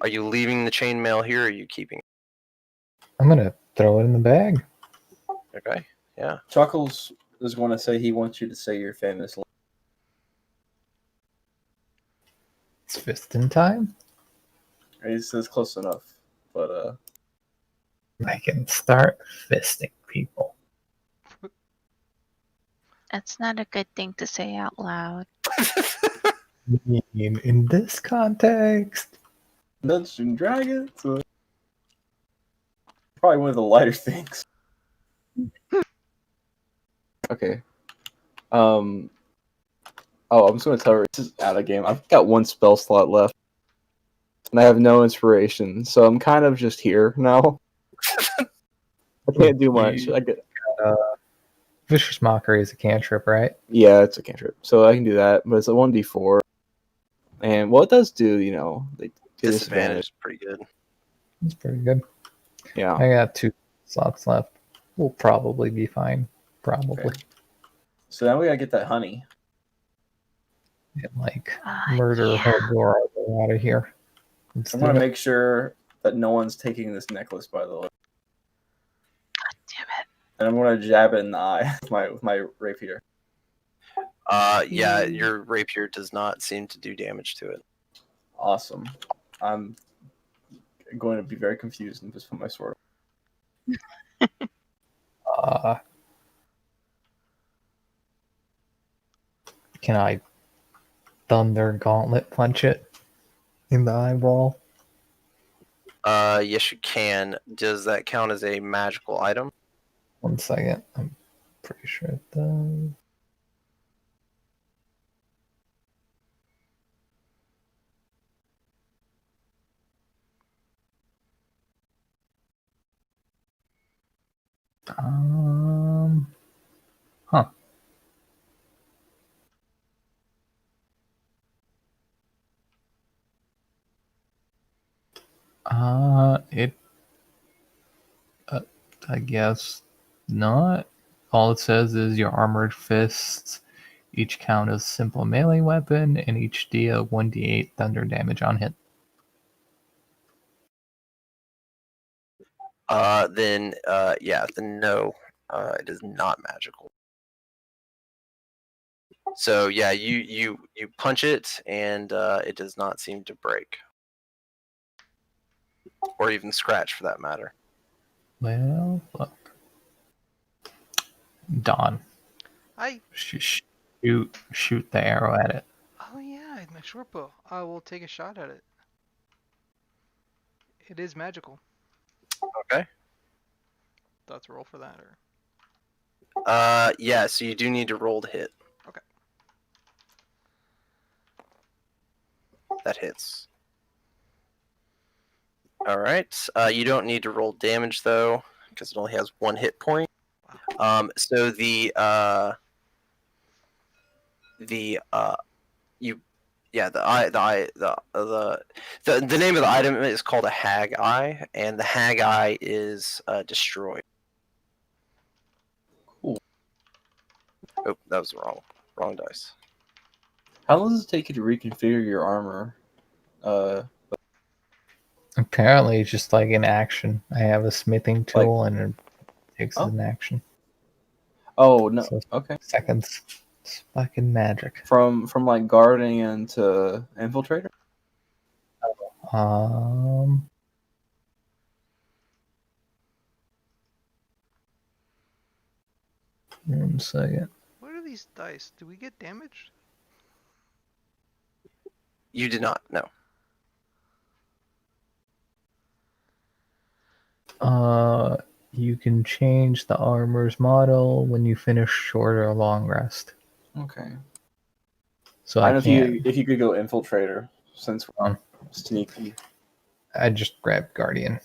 Are you leaving the chainmail here, or are you keeping it? I'm gonna throw it in the bag. Okay. Yeah. Chuckles is going to say he wants you to say your famous line. It's fisting time. He says close enough, but I can start fisting people. That's not a good thing to say out loud. In this context, Dungeons and Dragons. Probably one of the lighter things. Okay. Oh, I'm just gonna tell her this is out of game. I've got one spell slot left, and I have no inspiration, so I'm kind of just here now. I can't do much. I get. Vicious Mockery is a cantrip, right? Yeah, it's a cantrip, so I can do that. But it's a 1d4, and what it does do, they get Disadvantage is pretty good. It's pretty good. Yeah. I got 2 slots left. We'll probably be fine. Probably. Okay. So now we gotta get that honey. And murder yeah. Hogor out of here. Let's I'm do gonna it. make sure that no one's taking this necklace, by the way. God damn it. And I'm gonna jab it in the eye with my rapier. Yeah, your rapier does not seem to do damage to it. Awesome. I'm going to be very confused and just put my sword. Can I thunder gauntlet punch it in the eyeball? Yes, you can. Does that count as a magical item? 1 second. I'm pretty sure it does. Huh. I guess not. All it says is your armored fists each count as simple melee weapon and each deal 1d8 thunder damage on hit. Then no, it is not magical. So yeah, you punch it, and it does not seem to break, or even scratch for that matter. Well, fuck. Dawn. I. Shoot the arrow at it. Oh yeah, I had my short bow. I will take a shot at it. It is magical. Okay. Let's roll for that, or. Yeah. So you do need to roll to hit. Okay. That hits. All right. You don't need to roll damage though, because it only has 1 hit point. So the name of the item is called a hag eye, and the hag eye is destroyed. Cool. Oh, that was wrong dice. How long does it take you to reconfigure your armor? Apparently, it's just like an action. I have a smithing tool and it takes an action. Oh no. So Okay. Seconds. It's fucking magic. From like guardian to infiltrator. 1 second. What are these dice? Do we get damaged? You did not. No. You can change the armor's model when you finish short or long rest. Okay. So I I don't know can't. if you could go infiltrator since we're sneaky. I just grabbed Guardian.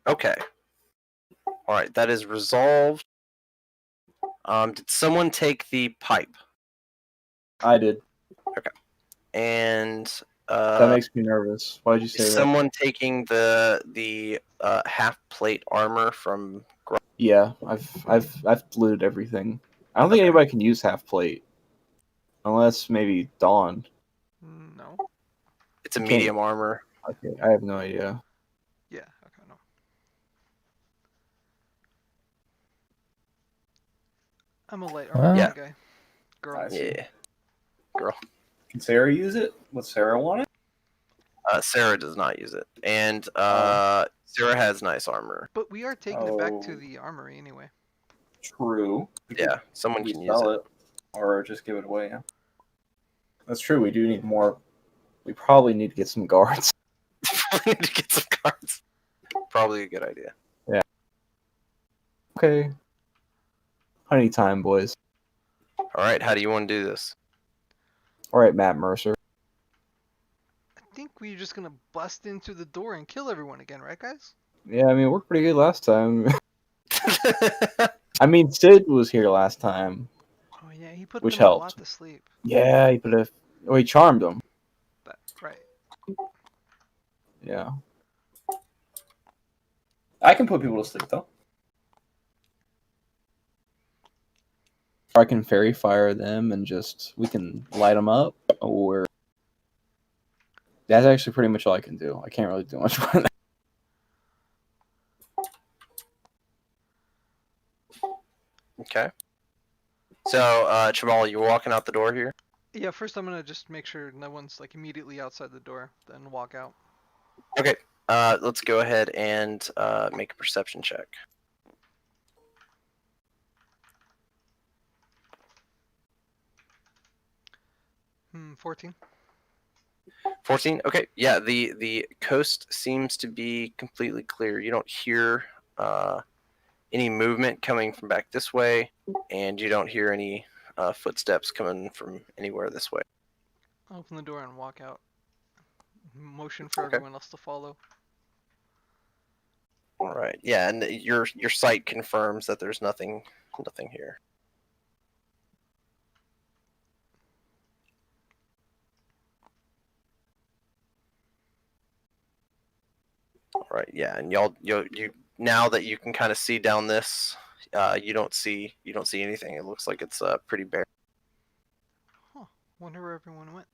Okay. All right, that is resolved. Did someone take the pipe? I did. And That makes me nervous. Why'd you say is that? someone taking the half plate armor from? Yeah, I've looted everything. I don't think Okay. anybody can use half plate, unless maybe Dawn. No. It's a You can't- medium armor. Okay, I have no idea. Yeah. Okay. No. I'm a light armor Yeah. guy. Girl. I see. Yeah. Girl. Can Sarah use it? Would Sarah want it? Sarah does not use it, and Sarah has nice armor. But we are taking it back to Oh. the armory anyway. True. Yeah, someone can use Resell it. it, or just give it away. Yeah. That's true. We do need more. We probably need to get some guards. We need to get some cards. Probably a good idea. Okay. Honey time, boys. All right, how do you want to do this? All right, Matt Mercer. I think we're just gonna bust into the door and kill everyone again, right, guys? Yeah, I mean, it worked pretty good last time. I mean, Sid was here last time. Oh yeah, he put Which them a helped. lot to sleep. Yeah, he put a. Oh, he charmed them. That right. Yeah. I can put people to sleep though. Or I can fairy fire them and just we can light them up, or that's actually pretty much all I can do. I can't really do much more than that. Okay. So, Chamal, you're walking out the door here? Yeah, first I'm gonna just make sure no one's like immediately outside the door, then walk out. Okay. Let's go ahead and make a perception check. 14. 14. Okay. Yeah. The coast seems to be completely clear. You don't hear any movement coming from back this way, and you don't hear any footsteps coming from anywhere this way. I'll open the door and walk out. Motion for Okay. everyone else to follow. All right. Yeah, and your sight confirms that there's nothing here. All right. Yeah, and you now that you can kind of see down this, you don't see anything. It looks like it's pretty bare. Huh. Wonder where everyone went.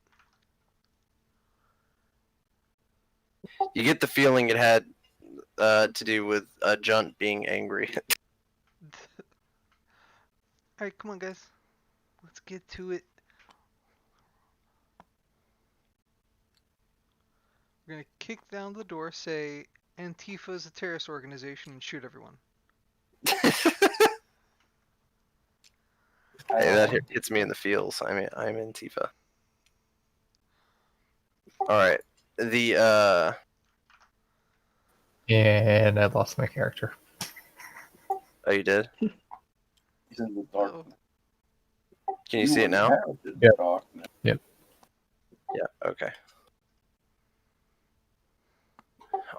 You get the feeling it had to do with Junt being angry. Alright, come on guys. Let's get to it. We're gonna kick down the door, say Antifa is a terrorist organization, and shoot everyone. Hey, that hits me in the feels. I'm Antifa. All right. The And I lost my character. oh, you did? He's in the dark. Uh-oh. Can you see it now? Yep. Darkness. Yeah. Okay.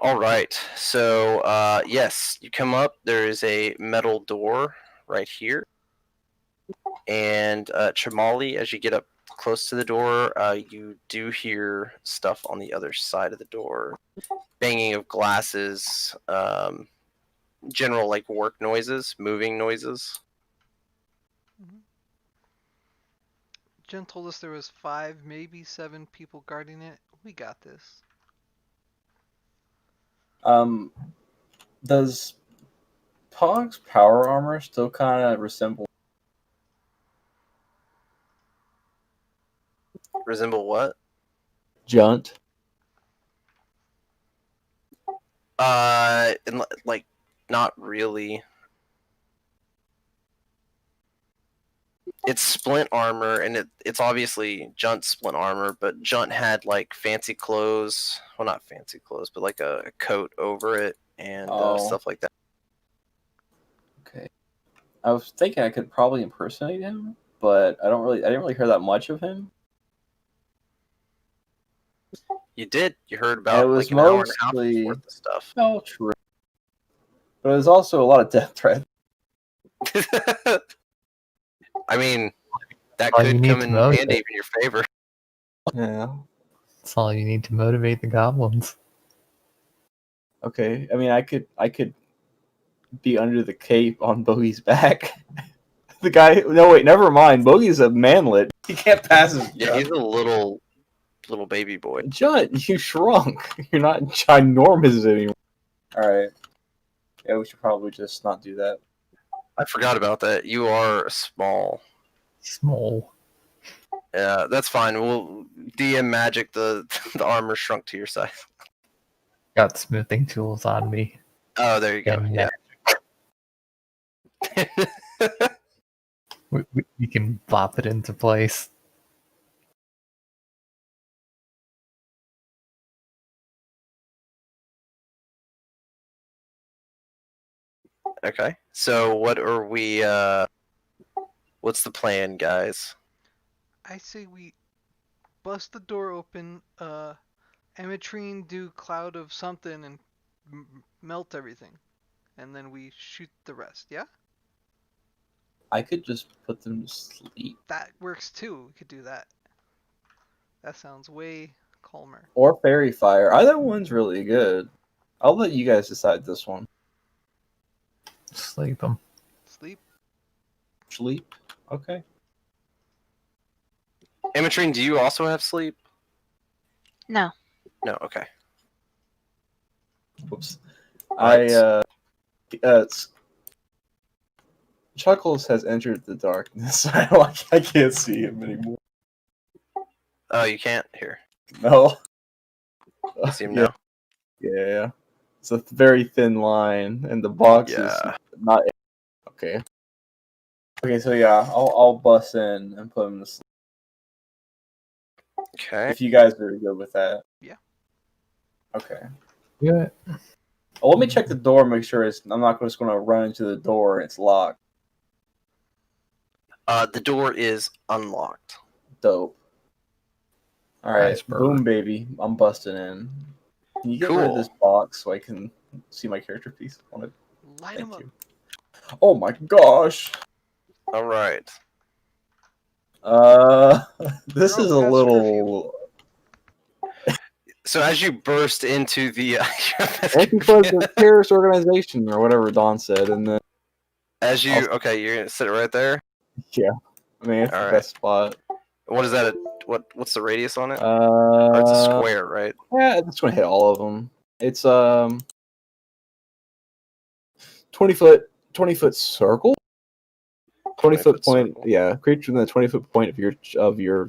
All right. So yes, you come up. There is a metal door right here, and Chamali, as you get up close to the door, you do hear stuff on the other side of the door, banging of glasses, general like work noises, moving noises. Jen told us there was 5, maybe 7 people guarding it. We got this. Does Pog's power armor still kind of resemble? Resemble what? Junt? Like not really. It's splint armor, and it's obviously Junt's splint armor, but Junt had like fancy clothes. Well, not fancy clothes, but like a coat over it and stuff like that. Okay. I was thinking I could probably impersonate him, but I didn't really hear that much of him. You did. You heard And about it was like an hour and a half mostly worth of stuff. no true, but it was also a lot of death threats. I mean, that All you could need come to in motivate. handy in your favor. Yeah. That's all you need to motivate the goblins. Okay. I mean, I could be under the cape on Bogey's back. The guy. No, wait. Never mind. Bogey's a manlet. He can't pass his. Yeah, he's a little baby boy. Judd, you shrunk. You're not ginormous anymore. All right. Yeah, we should probably just not do that. I forgot about that. You are small. Small. Yeah, that's fine. We'll DM magic the armor shrunk to your size. Got smoothing tools on me. Oh, there you go. And Yeah. we can bop it into place. Okay. So what are we? What's the plan, guys? I say we bust the door open, Emitrine do cloud of something and melt everything, and then we shoot the rest. Yeah, I could just put them to sleep. that works too. We could do that. That sounds way calmer. Or fairy fire. Either one's really good. I'll let you guys decide this one. Sleep them. Sleep. Sleep. Okay. Emitrine, do you also have sleep? No. No. Okay. Whoops. Right. Chuckles has entered the darkness. I can't see him anymore. Oh, you can't here. No. You see him Yeah. now. Yeah. It's a very thin line, and the box is Yeah. not. Okay. Okay, so yeah, I'll bust in and put him to sleep. Okay. If you guys are good with that. Yeah. Okay. Yeah. Well, let me check the door, make sure I'm not just going to run into the door and it's locked. The door is unlocked. Dope. All right, Nice bird. boom, baby, I'm busting in. Can you get rid of Cool. this box so I can see my character piece on it? Light him Thank up. you. Oh my gosh. All right. This You're is a all past little. So as you burst into the Anti-Flag terrorist organization or whatever Don said, and then as you okay, you're gonna sit it right there. yeah, I mean it's All the right. best spot. What is that? What's the radius on it? Or it's a square, right? Yeah, it's gonna hit all of them. It's 20 foot circle. 20-foot point. circle. Yeah, creature within the 20-foot point of your.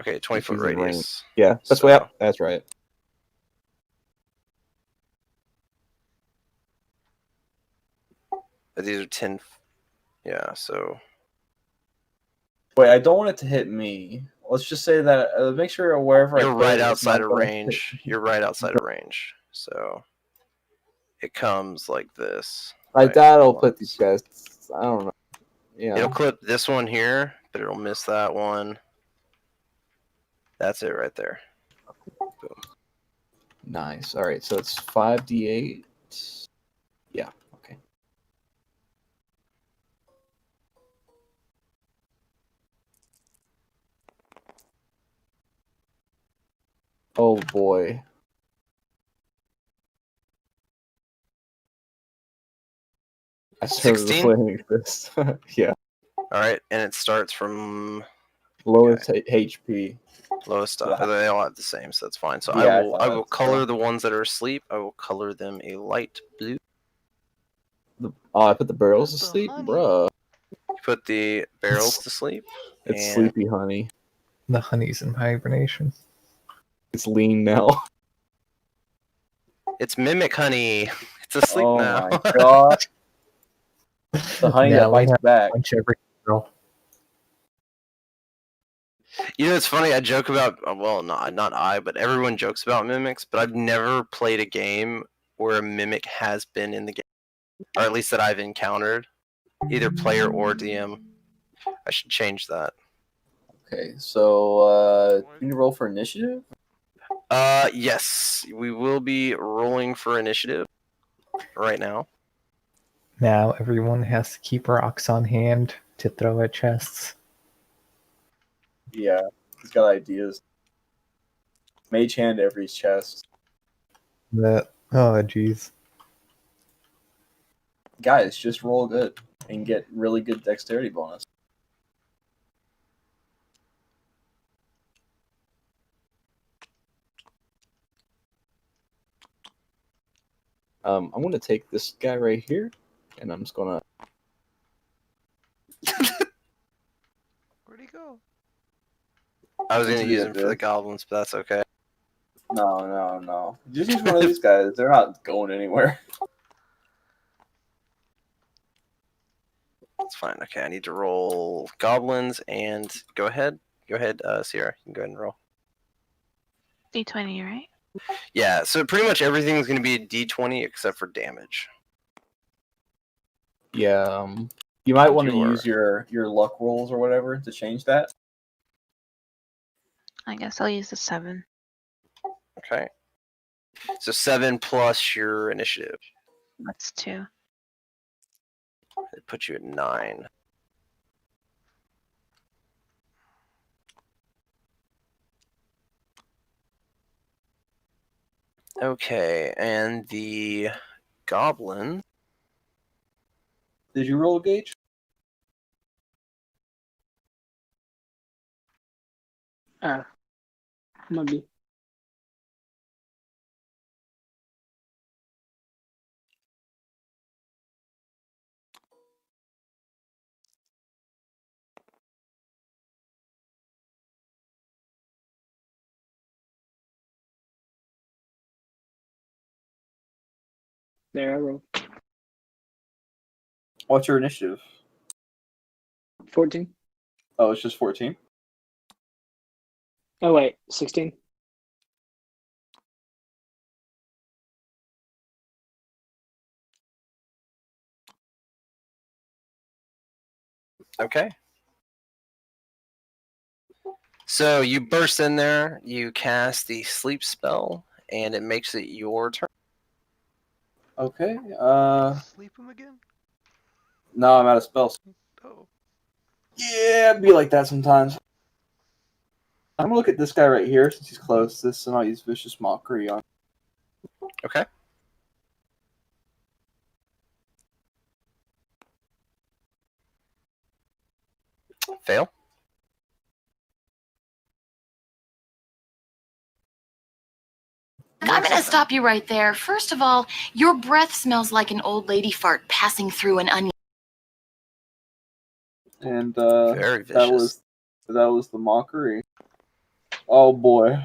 Okay, 20-foot Using radius. Yeah, that's So- way up. That's right. These are 10. Yeah, so Wait, I don't want it to hit me. Let's just say that make sure wherever you're I put right it, it's outside not of gonna range. hit. You're right outside of range. So it comes like this. Like right? that'll put these guys. I don't know. Yeah. It'll clip this one here, but it'll miss that one. That's it right there. Boom. Nice. All right, so it's 5d8. Yeah. Okay. Oh boy. I started 16? playing this. Yeah. All right, and it starts from Lowest HP. lowest stuff. Yeah. They all have the same, so that's fine. So Yeah, I I will thought so. color the ones that are asleep. I will color them a light blue. I put the barrels to The sleep, honey. bruh. You put the barrels to sleep. It's and sleepy honey. The honey's in hibernation. It's lean now. It's mimic honey. It's asleep Oh now. my god. The honey Now that we bites have back. Punch every girl. You know, it's funny. I joke about well, not I, but everyone jokes about mimics. But I've never played a game where a mimic has been in the game, or at least that I've encountered, either player or DM. I should change that. Okay, so you need to roll for initiative? Yes, we will be rolling for initiative right now. Now everyone has to keep rocks on hand to throw at chests. Yeah, he's got ideas. Mage hand every chest. Oh, jeez. Guys, just roll good and get really good dexterity bonus. I'm going to take this guy right here, and I'm just going to... Where'd he go? I was going to Into the use him for the abyss. goblins, but that's okay. No. Just use one of these guys. They're not going anywhere. That's fine. Okay, I need to roll goblins, and go ahead. Go ahead, Sierra. You can go ahead and roll. D20, right? Yeah, so pretty much everything is going to be a d20 except for damage. Yeah, you might want to Sure. use your luck rolls or whatever to change that. I guess I'll use the 7. Okay. So 7 plus your initiative. That's 2. It puts you at 9. Okay, and the goblin. Did you roll a gauge? Might be. There, I rolled. What's your initiative? 14. Oh, it's just 14? Oh, wait. 16. Okay. So you burst in there, you cast the sleep spell, and it makes it your turn. Okay, Sleep him again? no, I'm out of spells. Oh. Yeah, it'd be like that sometimes. I'm gonna look at this guy right here since he's closest, and I'll use Vicious Mockery on. Okay. Fail. I'm gonna stop you right there. First of all, your breath smells like an old lady fart passing through an onion. And Very vicious. that was the mockery. Oh boy.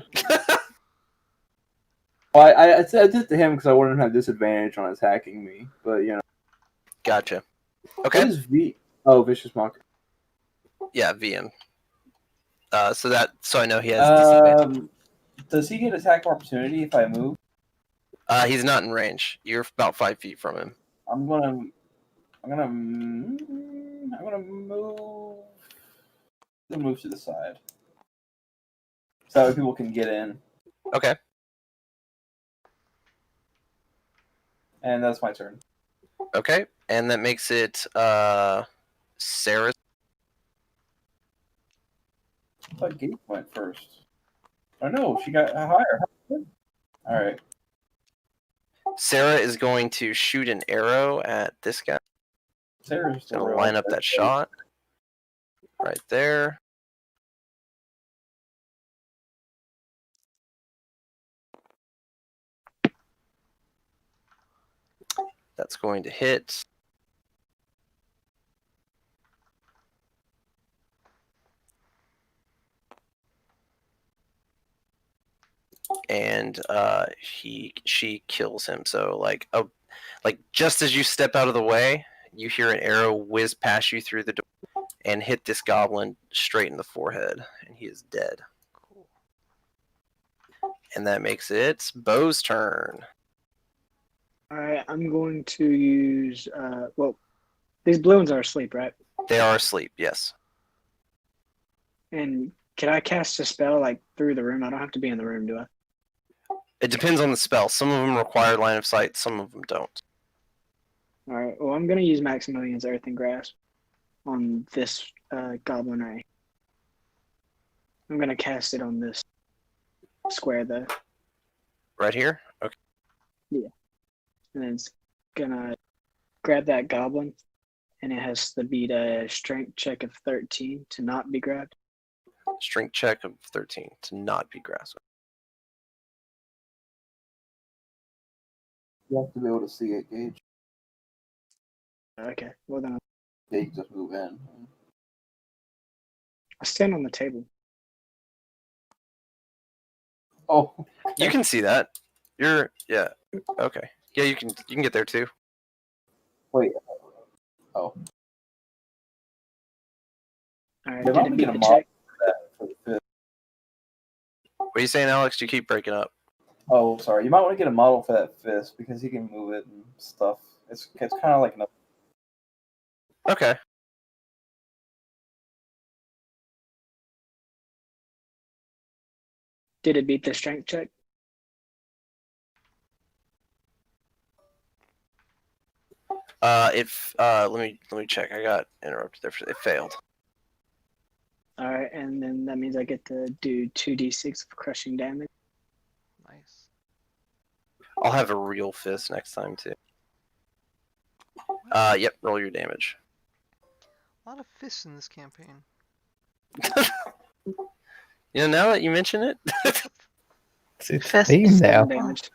Well, I did it to him because I wanted him to have disadvantage on attacking me, but you know. Gotcha. What Okay. is V? Oh, Vicious Mockery. Yeah, VM. So I know he has disadvantage. Does he get attack opportunity if I move? He's not in range. You're about 5 feet from him. I'm gonna move to the side, so that way people can get in. Okay. And that's my turn. Okay. And that makes it Sarah. I thought Gabe went first. Oh no, she got higher. All right. Sarah is going to shoot an arrow at this guy. Sarah's Gonna line up that shot right there. That's going to hit. And she kills him. So like just as you step out of the way, you hear an arrow whiz past you through the door and hit this goblin straight in the forehead, and he is dead. Cool. And that makes it Bo's turn. Alright, I'm going to use, well, these balloons are asleep, right? They are asleep, yes. And Can I cast a spell like through the room? I don't have to be in the room, do I? It depends on the spell. Some of them require line of sight, some of them don't. All right. Well, I'm gonna use Maximilian's Earthen Grasp on this goblin right here. I'm gonna cast it on this square though. Right here? Okay. And then it's gonna grab that goblin, and it has to beat a strength check of 13 to not be grabbed. Strength check of 13 to not be grasped. You have to be able to see it, Gage. Okay. Well then, Yeah, you can just move in. I stand on the table. Oh, You can see that. Yeah. Okay. Yeah, you can get there too. wait. Oh. All right. They Did might it get beat a the model check? for that for the fist. What are you saying, Alex? You keep breaking up. Oh, sorry. You might want to get a model for that fist because he can move it and stuff. It's kind of like an. Okay. Did it beat the strength check? Let me check. I got interrupted there. It failed. All right, and then that means I get to do 2d6 of crushing damage. Nice. I'll have a real fist next time too. Yep. Roll your damage. A lot of fists in this campaign. You know, now that you mention it. It's Fist. theme now. 7 damage.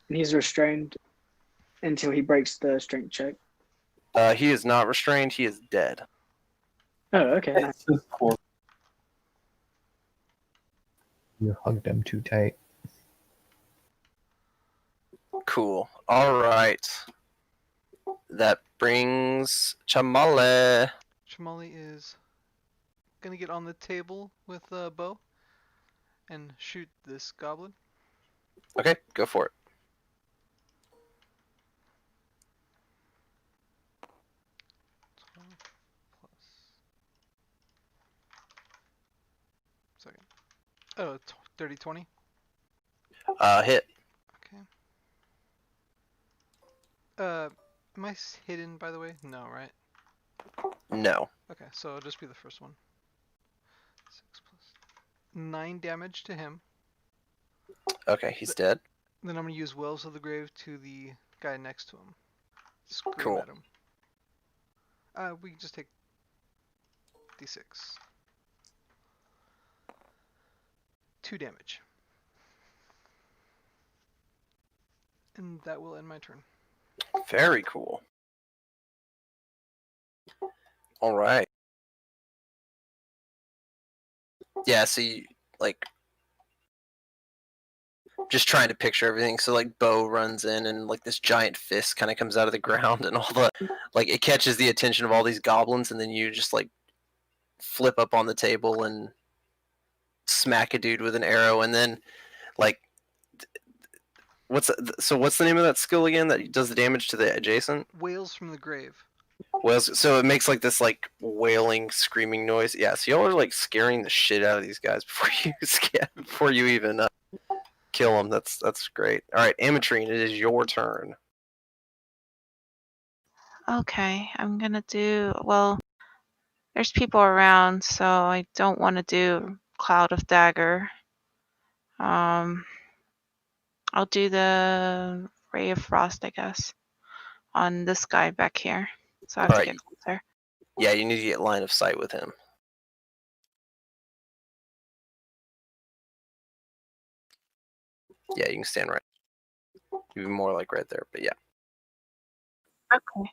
And he's restrained until he breaks the strength check. He is not restrained. He is dead. Oh, okay. Nice. It's just cool. You hugged him too tight. Cool. All right. That brings Chamale. Shamali is gonna get on the table with a bow and shoot this goblin. Okay, go for it. Second. Oh, dirty 20. Hit. Okay. Am I hidden, by the way? No, right? No. Okay, so it'll just be the first one. 6 plus 9 damage to him. Okay, he's dead. Then I'm gonna use Wells of the Grave to the guy next to him. Scream Cool. at him. We can just take d6. 2 damage. And that will end my turn. Very cool. All right. Yeah, see, like, just trying to picture everything. So, like, Bo runs in and, like, this giant fist kind of comes out of the ground and all the, like, it catches the attention of all these goblins and then you just, like, flip up on the table and smack a dude with an arrow and then, like, what's the name of that skill again that does the damage to the adjacent? Wails from the grave. Wails. So it makes like this like wailing, screaming noise. Yeah. So y'all are like scaring the shit out of these guys before you even kill them. That's great. All right, Ametrine, it is your turn. Okay, I'm gonna do, well, there's people around, so I don't want to do Cloud of Dagger. I'll do the Ray of Frost, I guess, on this guy back here. So I have to Alright. get closer. Yeah, you need to get line of sight with him. Yeah, you can stand right. Even more like right there, but yeah. Okay.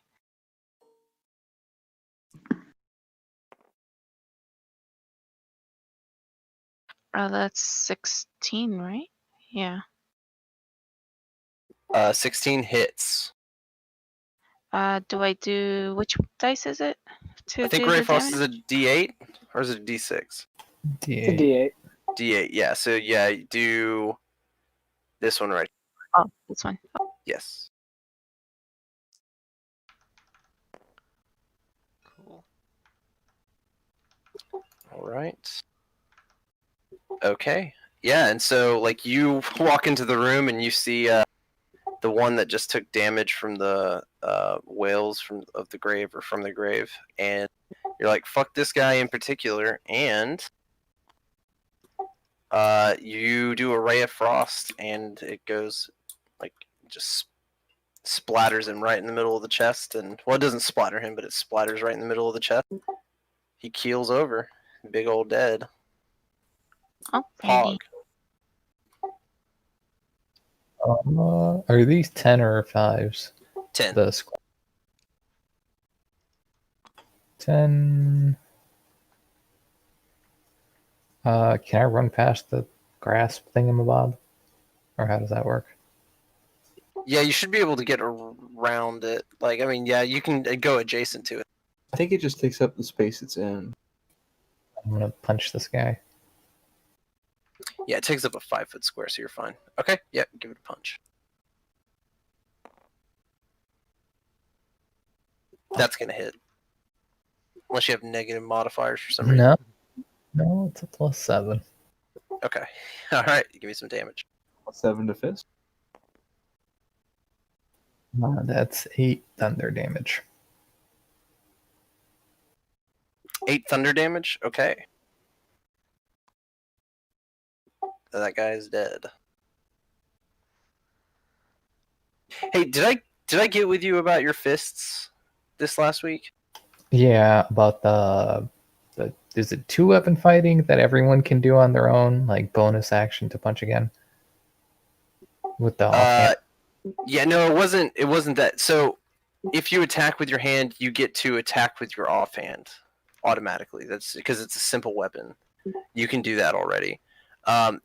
That's 16, right? Yeah. 16 hits. Do I do, which dice is it to I think do Ray the Frost damage? is a D8 or is it a D6? It's a D8. D8. D8. Yeah. So yeah, you do this one right. Oh, this one. Yes. Cool. All right. Okay. Yeah, and so like you walk into the room and you see the one that just took damage from the whales of the grave or from the grave, and you're like, fuck this guy in particular, and you do a ray of frost, and it goes like just splatters him right in the middle of the chest, and well, it doesn't splatter him, but it splatters right in the middle of the chest. He keels over, big old dead. Oh, Pog. Are these 10 or 5s? 10. The squad. 10. Can I run past the grasp thingamabob? Or how does that work? Yeah, you should be able to get around it. Like, I mean, yeah, you can go adjacent to it. I think it just takes up the space it's in. I'm gonna punch this guy. Yeah, it takes up a 5-foot square, so you're fine. Okay, yeah, give it a punch. That's gonna hit. Unless you have negative modifiers for some reason. No, it's a +7. Okay. Alright, give me some damage. 7 to fist. That's 8 thunder damage. 8 thunder damage? Okay. That guy is dead. Hey, did I get with you about your fists this last week? Yeah, about the is it 2-weapon fighting that everyone can do on their own, like bonus action to punch again? With the offhand. Yeah, no, it wasn't that. So if you attack with your hand, you get to attack with your offhand automatically. That's because it's a simple weapon. You can do that already. But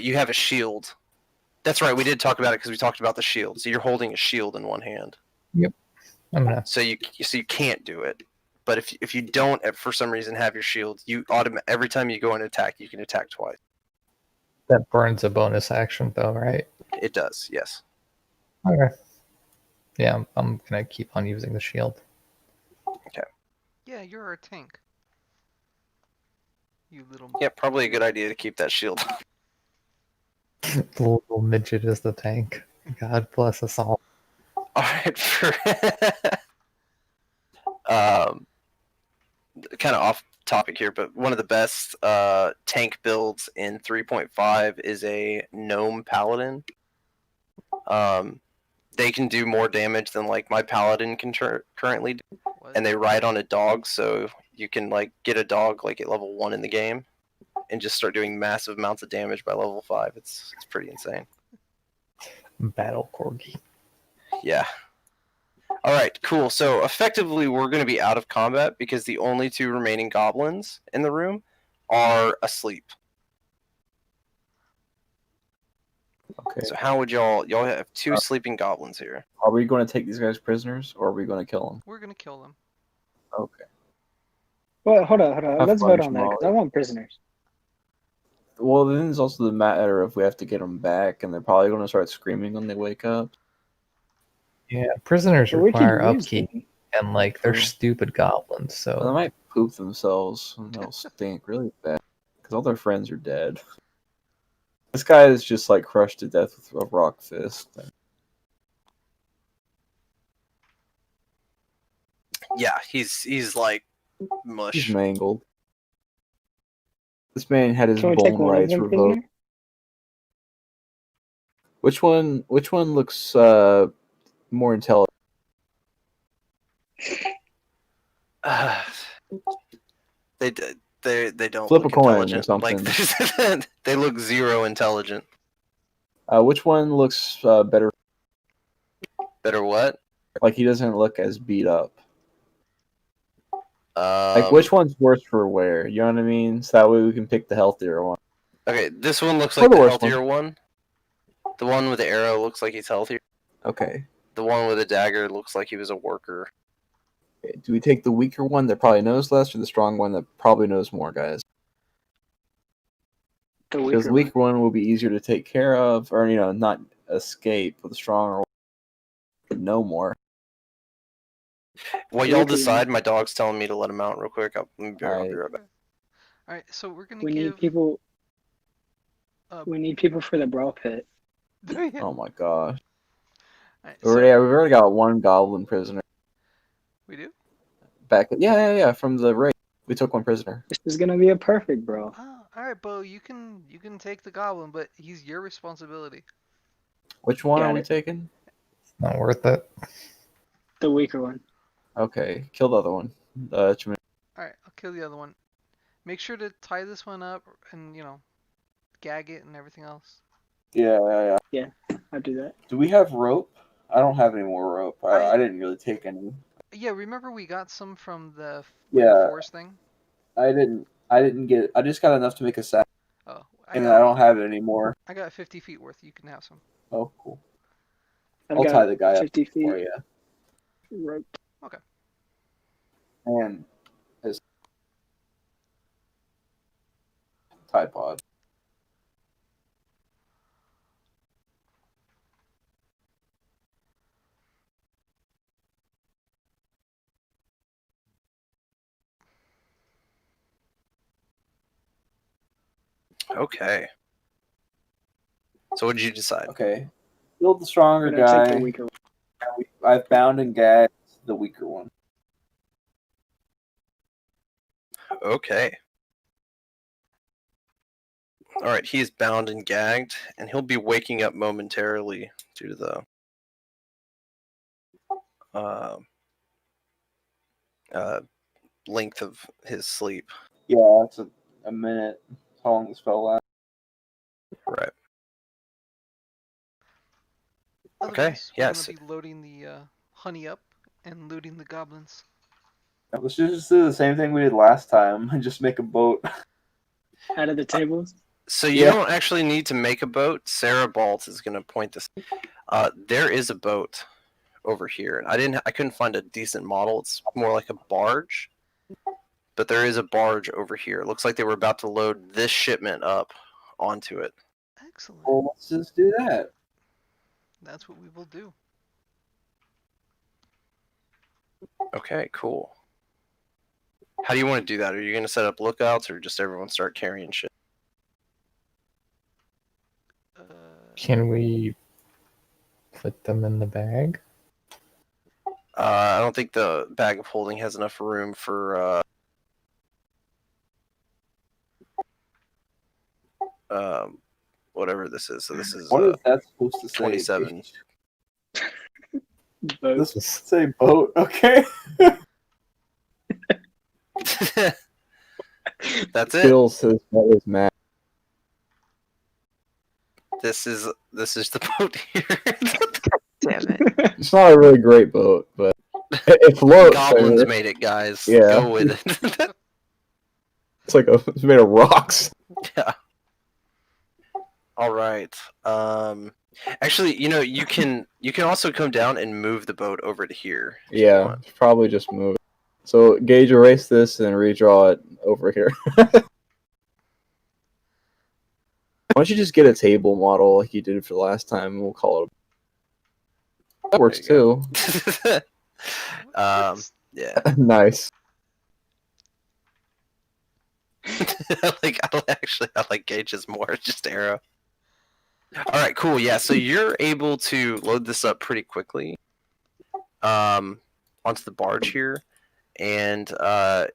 you have a shield. That's right. We did talk about it because we talked about the shield. So you're holding a shield in one hand. Yep. So you can't do it. But if you don't for some reason have your shield, every time you go and attack, you can attack twice. That burns a bonus action though, right? It does. Yes. Okay. Yeah, I'm gonna keep on using the shield. Okay. Yeah, you're a tank. You little. Yeah, probably a good idea to keep that shield. The little midget is the tank. God bless us all. All right. Kind of off topic here, but one of the best tank builds in 3.5 is a gnome paladin. They can do more damage than like my paladin can currently do, and they ride on a dog, so you can like get a dog like at level 1 in the game and just start doing massive amounts of damage by level 5. It's pretty insane. Battle corgi. Yeah. All right, cool. So effectively, we're going to be out of combat because the only 2 remaining goblins in the room are asleep. Okay. So how would y'all have 2 sleeping goblins here? Are we going to take these guys prisoners, or are we going to kill them? We're gonna kill them. Okay. Well, hold on. Have Let's fun, vote on that because I Shamali. want prisoners. Well, then there's also the matter of we have to get them back, and they're probably going to start screaming when they wake up. Yeah, prisoners But we can require use upkeep, them. and like they're True. stupid goblins, Well, they so might poop themselves, and they'll stink really bad because all their friends are dead. This guy is just like crushed to death with a rock fist. Yeah, he's like mush. He's mangled. This man had his Can we take bone one of rights them revoked. prisoner? Which one looks more intelligent? They don't Flip look a coin or intelligent. Like something. they look 0 intelligent. Which one looks better? Better what? Like he doesn't look as beat up. Like Um, which one's worse for wear? You know what I mean? So that way we can pick the healthier one. Okay, this one looks Or like the the worst healthier one. The one with the arrow looks like he's healthier. Okay. The one with the dagger looks like he was a worker. Okay, do we take the weaker one that probably knows less, or the strong one that probably knows more, guys? The Because weaker the weaker one will be easier to take care of, or not escape. With the stronger one, know more. While y'all decide, my dog's telling me to let him out real quick. I'll be right back. All right, so we're gonna We give need people. We need people for the brawl pit. Yeah. Oh my gosh. Alright, We've so already got one goblin prisoner we do. back. Yeah. From the raid, we took one prisoner. This is gonna be a perfect brawl. Oh, all right, Bo. You can take the goblin, but he's your responsibility. Which one Got are we it. taking? Not worth it. The weaker one. Okay, kill the other one. All right, I'll kill the other one. Make sure to tie this one up and gag it and everything else. Yeah. Yeah, I'll do that. Do we have rope? I don't have any more rope. I didn't really take any. Yeah, remember we got some from the forest thing. I didn't get. I just got enough to make a sack, Oh, I don't have it anymore. I got 50 feet worth. You can have some. Oh, cool. I've I'll got tie the guy 50 up feet for you. rope. Okay. And his Tide Pod. Okay. So what did you decide? Okay. Build the stronger I'm gonna take the guy. weaker one. I've bound and gagged the weaker one. Okay. All right, he is bound and gagged, and he'll be waking up momentarily due to the length of his sleep. Yeah, it's a minute. How long the spell lasts? Right. Otherwise, we're yes. gonna be loading the honey up and looting the goblins. Let's just do the same thing we did last time and just make a boat. Out of the tables? So you don't actually need to make a boat. Sarah Balt is going to point this. There is a boat over here. I couldn't find a decent model. It's more like a barge. But there is a barge over here. It looks like they were about to load this shipment up onto it. Excellent. Well, let's just do that. That's what we will do. Okay, cool. How do you want to do that? Are you going to set up lookouts or just everyone start carrying shit? Can we put them in the bag? I don't think the bag of holding has enough room for whatever this is. So this is What is that supposed to say? 27. Boat. This say boat, okay? That's it. Bill says that was Matt. This is the boat here. Damn it. It's not a really great boat, but it floats. Goblins made it, guys. Yeah. Go with it. It's made of rocks. Yeah. All right. Actually, you can also come down and move the boat over to here. Yeah, probably just move it. So Gage, erase this and redraw it over here. Why don't you just get a table model like you did for the last time, and we'll call it. That works too. Yeah. Nice. I like Gage's more. It's just arrow. All right, cool. Yeah, so you're able to load this up pretty quickly onto the barge here, and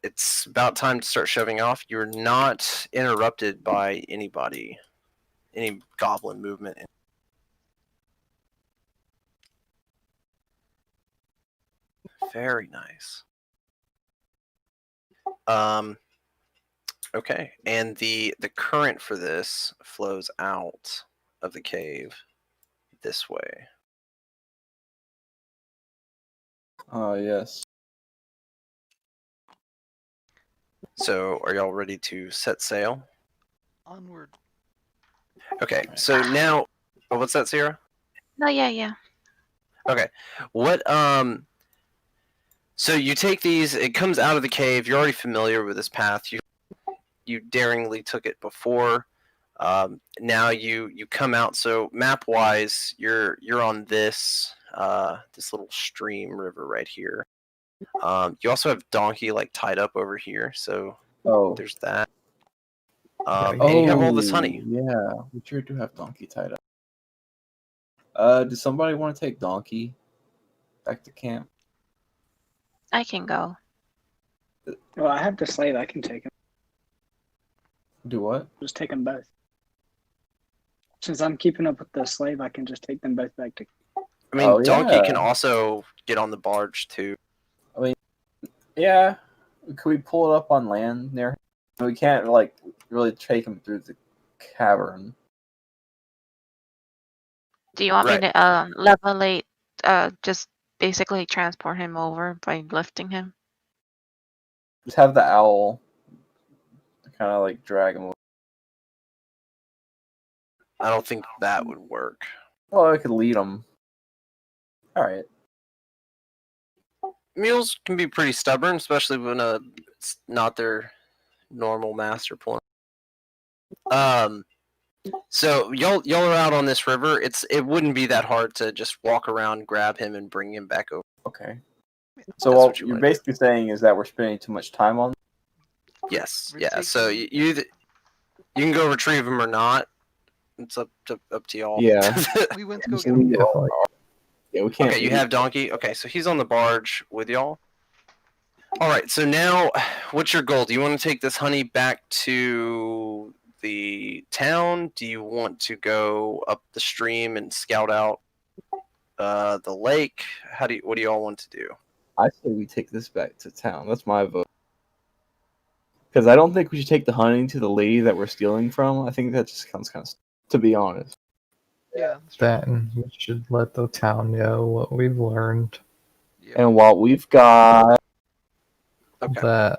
it's about time to start shoving off. You're not interrupted by anybody, any goblin movement. Very nice. Okay, and the current for this flows out of the cave this way. Yes. So, are y'all ready to set sail? Onward. Okay, so now, what's that, Sarah? No, yeah. Okay, what so you take these. It comes out of the cave. You're already familiar with this path. You daringly took it before. Now you come out. So map wise, you're on this this little stream river right here. You also have donkey tied up over here. So there's that. And you have all this honey. Yeah, we sure do have Donkey tied up. Does somebody want to take Donkey back to camp? I can go. Well, I have the slave. I can take them. Do what? Just take them both. Since I'm keeping up with the slave, I can just take them both back to. I mean, Donkey yeah. can also get on the barge too. Yeah. Could we pull it up on land near? We can't like really take him through the cavern. Do you want Right. me to levelate, just basically transport him over by lifting him? Just have the owl kind of like drag him over. I don't think that would work. Well, I could lead him. All right. Mules can be pretty stubborn, especially when it's not their normal master point. So y'all are out on this river. It wouldn't be that hard to just walk around, grab him, and bring him back over. Okay. That's So what you you're wanna do. basically saying is that we're spending too much time on. Yes, We're yeah. So taking- you can go retrieve him or not. It's up to y'all. Yeah. We went to go Just get them. leave it all. Yeah, we can't. Okay, you leave have Donkey. Okay, so he's on the barge with y'all. All right, so now, what's your goal? Do you want to take this honey back to the town? Do you want to go up the stream and scout out the lake? What do you all want to do? I say we take this back to town. That's my vote. Because I don't think we should take the honey to the lady that we're stealing from. I think that just sounds kind of, to be honest. Yeah. That's true. Then we should let the town know what we've learned. Yeah. And while we've got, Okay. That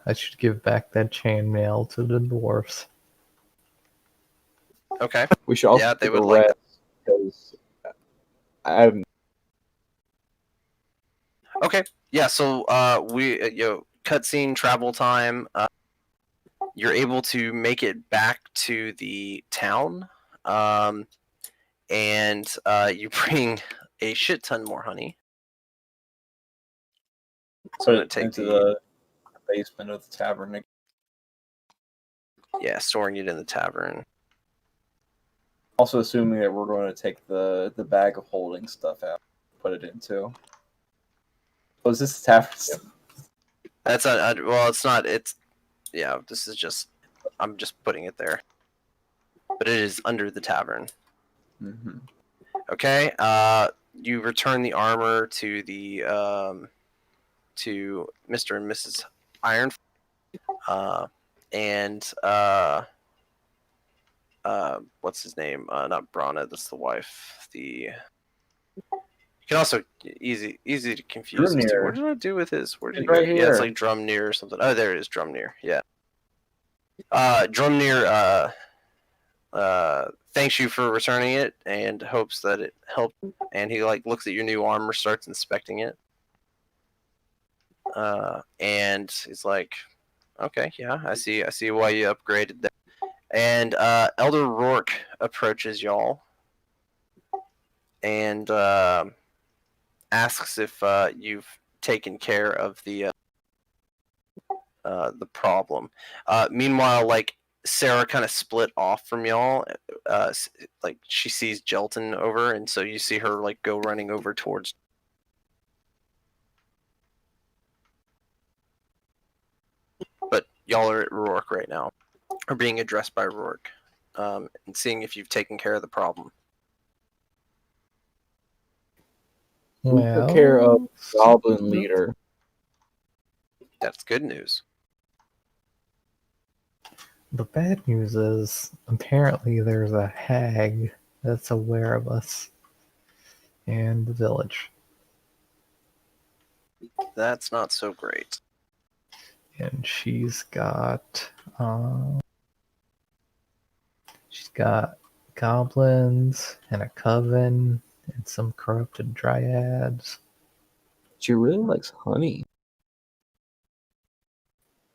I should give back that chainmail to the dwarfs. Okay. we should also Yeah, they take would a like rest. Because I'm Okay. Yeah. So cutscene travel time. You're able to make it back to the town, and you bring a shit ton more honey. so gonna take into the basement of the tavern. Yeah, storing it in the tavern. Also assuming that we're going to take the bag of holding stuff out, put it into. Oh, is this the tavern? That's well, it's not. It's yeah. This is just. I'm just putting it there, but it is under the tavern. Mm-hmm. Okay. You return the armor to the to Mr. and Mrs. Iron, and what's his name? Not Brana. That's the wife. You can also easy to confuse these two. Drumneer. What did I do with his? Where did It's he go? right Yeah, it's here. like Drumneer or something. Oh, there it is, Drumneer. Yeah. Drumneer thanks you for returning it and hopes that it helped. And he like looks at your new armor, starts inspecting it, and he's like, "Okay, yeah, I see why you upgraded that." And Elder Rourke approaches y'all and asks if you've taken care of the problem. Meanwhile, like Sarah kind of split off from y'all. Like she sees Jelton over, and so you see her like go running over towards. But y'all are at Rourke right now, are being addressed by Rourke, and seeing if you've taken care of the problem. We took care of the Goblin Leader. That's good news. The bad news is apparently there's a hag that's aware of us in the village. That's not so great. And she's got goblins and a coven and some corrupted dryads. She really likes honey.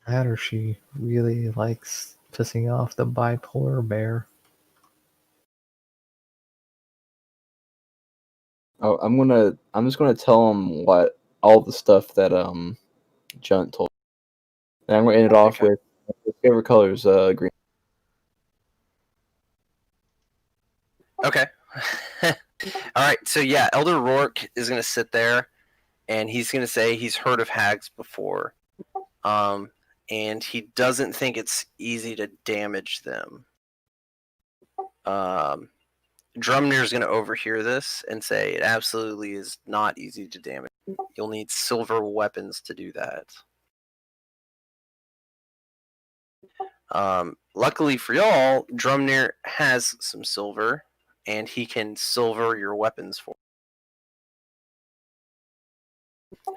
That or she really likes pissing off the bipolar bear. Oh, I'm just gonna tell him what all the stuff that Junt told. And I'm gonna end it off Okay. with his favorite color is green. Okay. All right. So yeah, Elder Rourke is gonna sit there, and he's gonna say he's heard of hags before, and he doesn't think it's easy to damage them. Drumnir's gonna overhear this and say it absolutely is not easy to damage. You'll need silver weapons to do that. Luckily for y'all, Drumnir has some silver, and he can silver your weapons for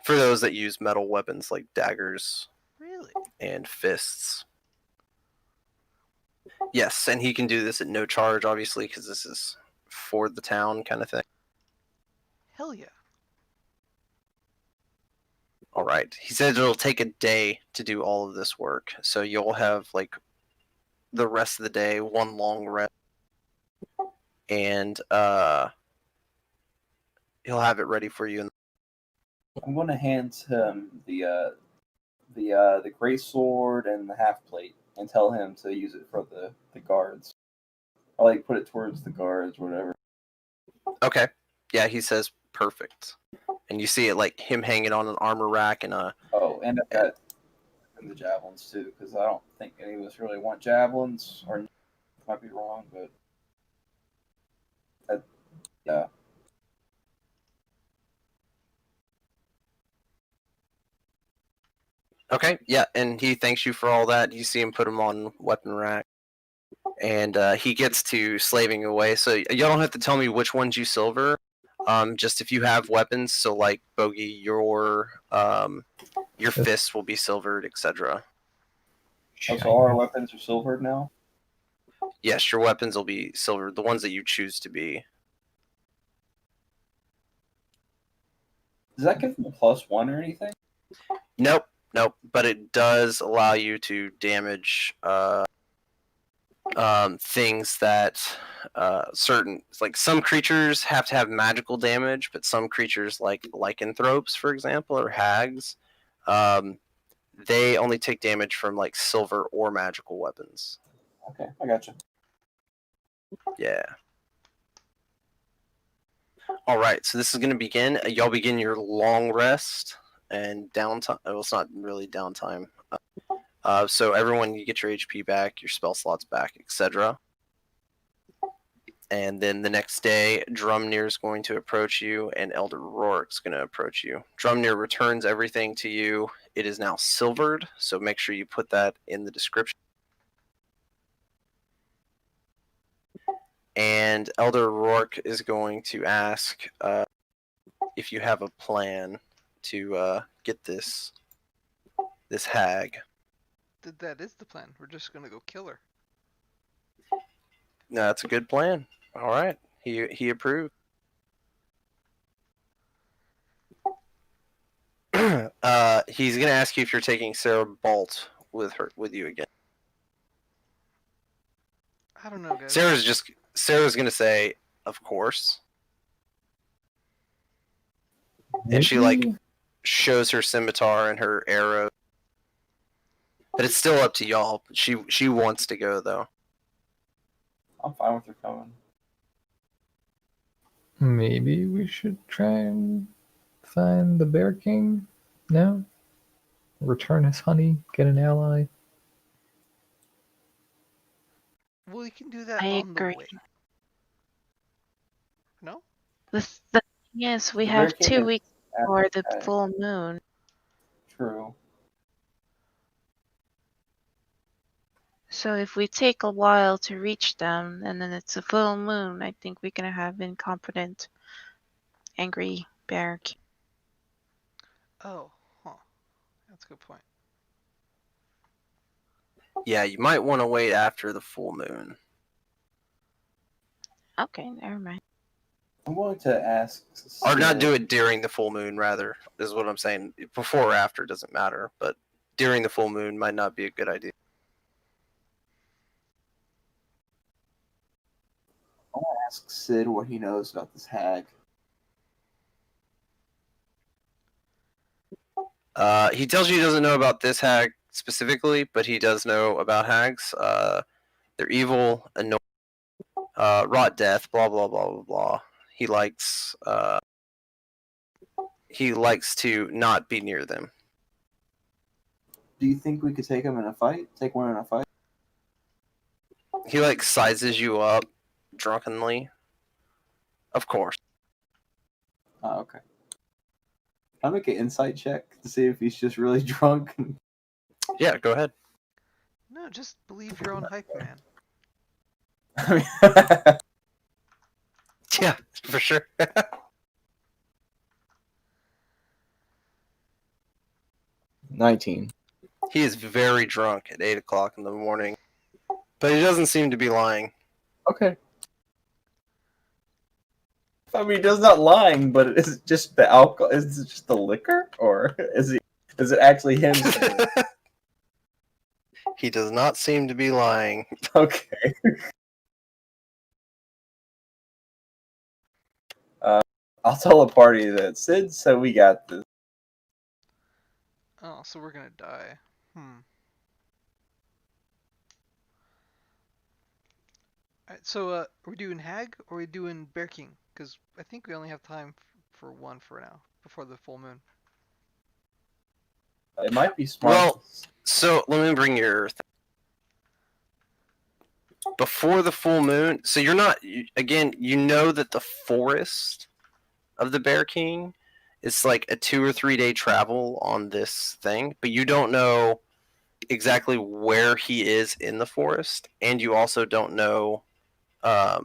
those that use metal weapons like daggers Really? and fists. Yes, and he can do this at no charge, obviously, because this is for the town kind of thing. Hell yeah. All right. He said it'll take a day to do all of this work, so you'll have like the rest of the day, one long rest, and he'll have it ready for you. I'm going to hand him the great sword and the half plate, and tell him to use it for the guards. I like put it towards the guards, whatever. Okay. Yeah, he says perfect, and you see it like him hanging on an armor rack and a. Oh, and I've got the javelins too, because I don't think any of us really want javelins, or might be wrong, but yeah. Okay, yeah, and he thanks you for all that. You see him put him on weapon rack, and he gets to slaving away. So you don't have to tell me which ones you silver. Just if you have weapons, so like Bogey, your fists will be silvered, etc. Oh, so all our weapons are silvered now? Yes, your weapons will be silvered, the ones that you choose to be. Does that give them a +1 or anything? Nope, but it does allow you to damage things that certain, like some creatures have to have magical damage, but some creatures like lycanthropes, for example, or hags, they only take damage from like silver or magical weapons. Okay, I gotcha. Yeah. All right, so this is going to begin. Y'all begin your long rest and downtime. Well, it's not really downtime. So everyone, you get your HP back, your spell slots back, etc. And then the next day, Drumnir is going to approach you, and Elder Rourke's going to approach you. Drumnir returns everything to you. It is now silvered, so make sure you put that in the description. And Elder Rourke is going to ask if you have a plan to get this hag. That is the plan. We're just gonna go kill her. No, that's a good plan. All right, he approved. He's gonna ask you if you're taking Sarah Bolt with you again. I don't know, guys. Sarah's gonna say, of course, and she like shows her scimitar and her arrow. But it's still up to y'all. She wants to go though. I'm fine with her coming. Maybe we should try and find the Bear King? No? Return his honey, get an ally? Well, you can do that I on agree. the way. No? The thing is, we The have Bear King 2 is weeks before the Okay. full moon. True. So if we take a while to reach them, and then it's a full moon, I think we're gonna have incompetent, angry bear. Oh, huh. That's a good point. Yeah, you might want to wait after the full moon. Okay, never mind. I'm going to ask. Or not Sid- do it during the full moon, rather, is what I'm saying. Before or after doesn't matter, but during the full moon might not be a good idea. I want to ask Sid what he knows about this hag. He tells you he doesn't know about this hag specifically, but he does know about hags. They're evil, annoying, rot death, blah blah blah blah blah. He likes to not be near them. Do you think we could take him in a fight? Take one in a fight? He like sizes you up drunkenly. Of course. Oh, okay. I'll make an insight check to see if he's just really drunk. Yeah, go ahead. No, just believe your own hype, man. I mean, Yeah, for sure. 19. He is very drunk at 8 o'clock in the morning, but he doesn't seem to be lying. Okay. I mean, he does not lying, but is it just the alcohol? Is it just the liquor, or is it actually him? Saying it? He does not seem to be lying. Okay. I'll tell the party that Sid said we got this. Oh, so we're gonna die. Alright, so are we doing Hag or are we doing Bear King? Because I think we only have time for one for now, before the full moon. It might be smart. Well, so let me bring your before the full moon. So you're not again. You know that the forest of the Bear King is like a 2 or 3 day travel on this thing, but you don't know exactly where he is in the forest, and you also don't know how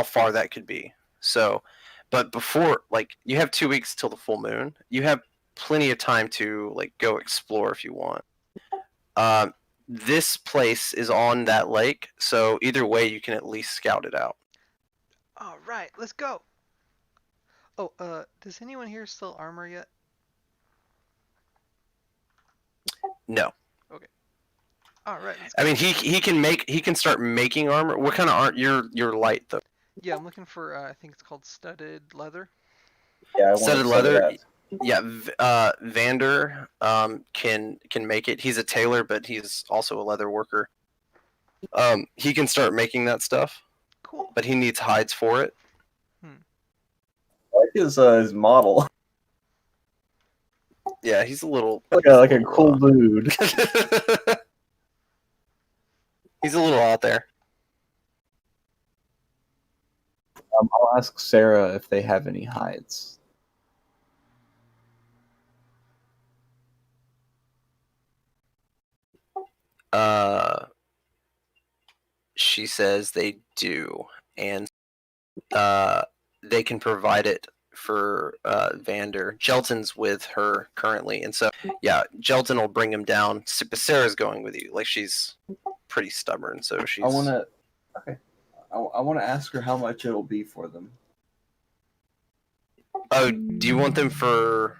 far that could be. So, but before, like, you have 2 weeks till the full moon. You have plenty of time to like go explore if you want. This place is on that lake, so either way, you can at least scout it out. All right, let's go. Oh, does anyone here sell armor yet? No. Okay. All right. Let's I go. mean, he can start making armor. What kind of art? You're light though. Yeah, I'm looking for. I think it's called studded leather. Yeah, I want Studded to leather. that. Yeah, Vander can make it. He's a tailor, but he's also a leather worker. He can start making that stuff. Cool. But he needs hides for it. I like his model. Yeah, he's a little like a cool dude. He's a little out there. I'll ask Sarah if they have any hides. She says they do, and they can provide it for Vander. Jelton's with her currently, and so yeah, Jelton will bring him down. But Sarah's going with you. Like, she's pretty stubborn, so she's. I want to ask her how much it'll be for them. Oh, do you want them for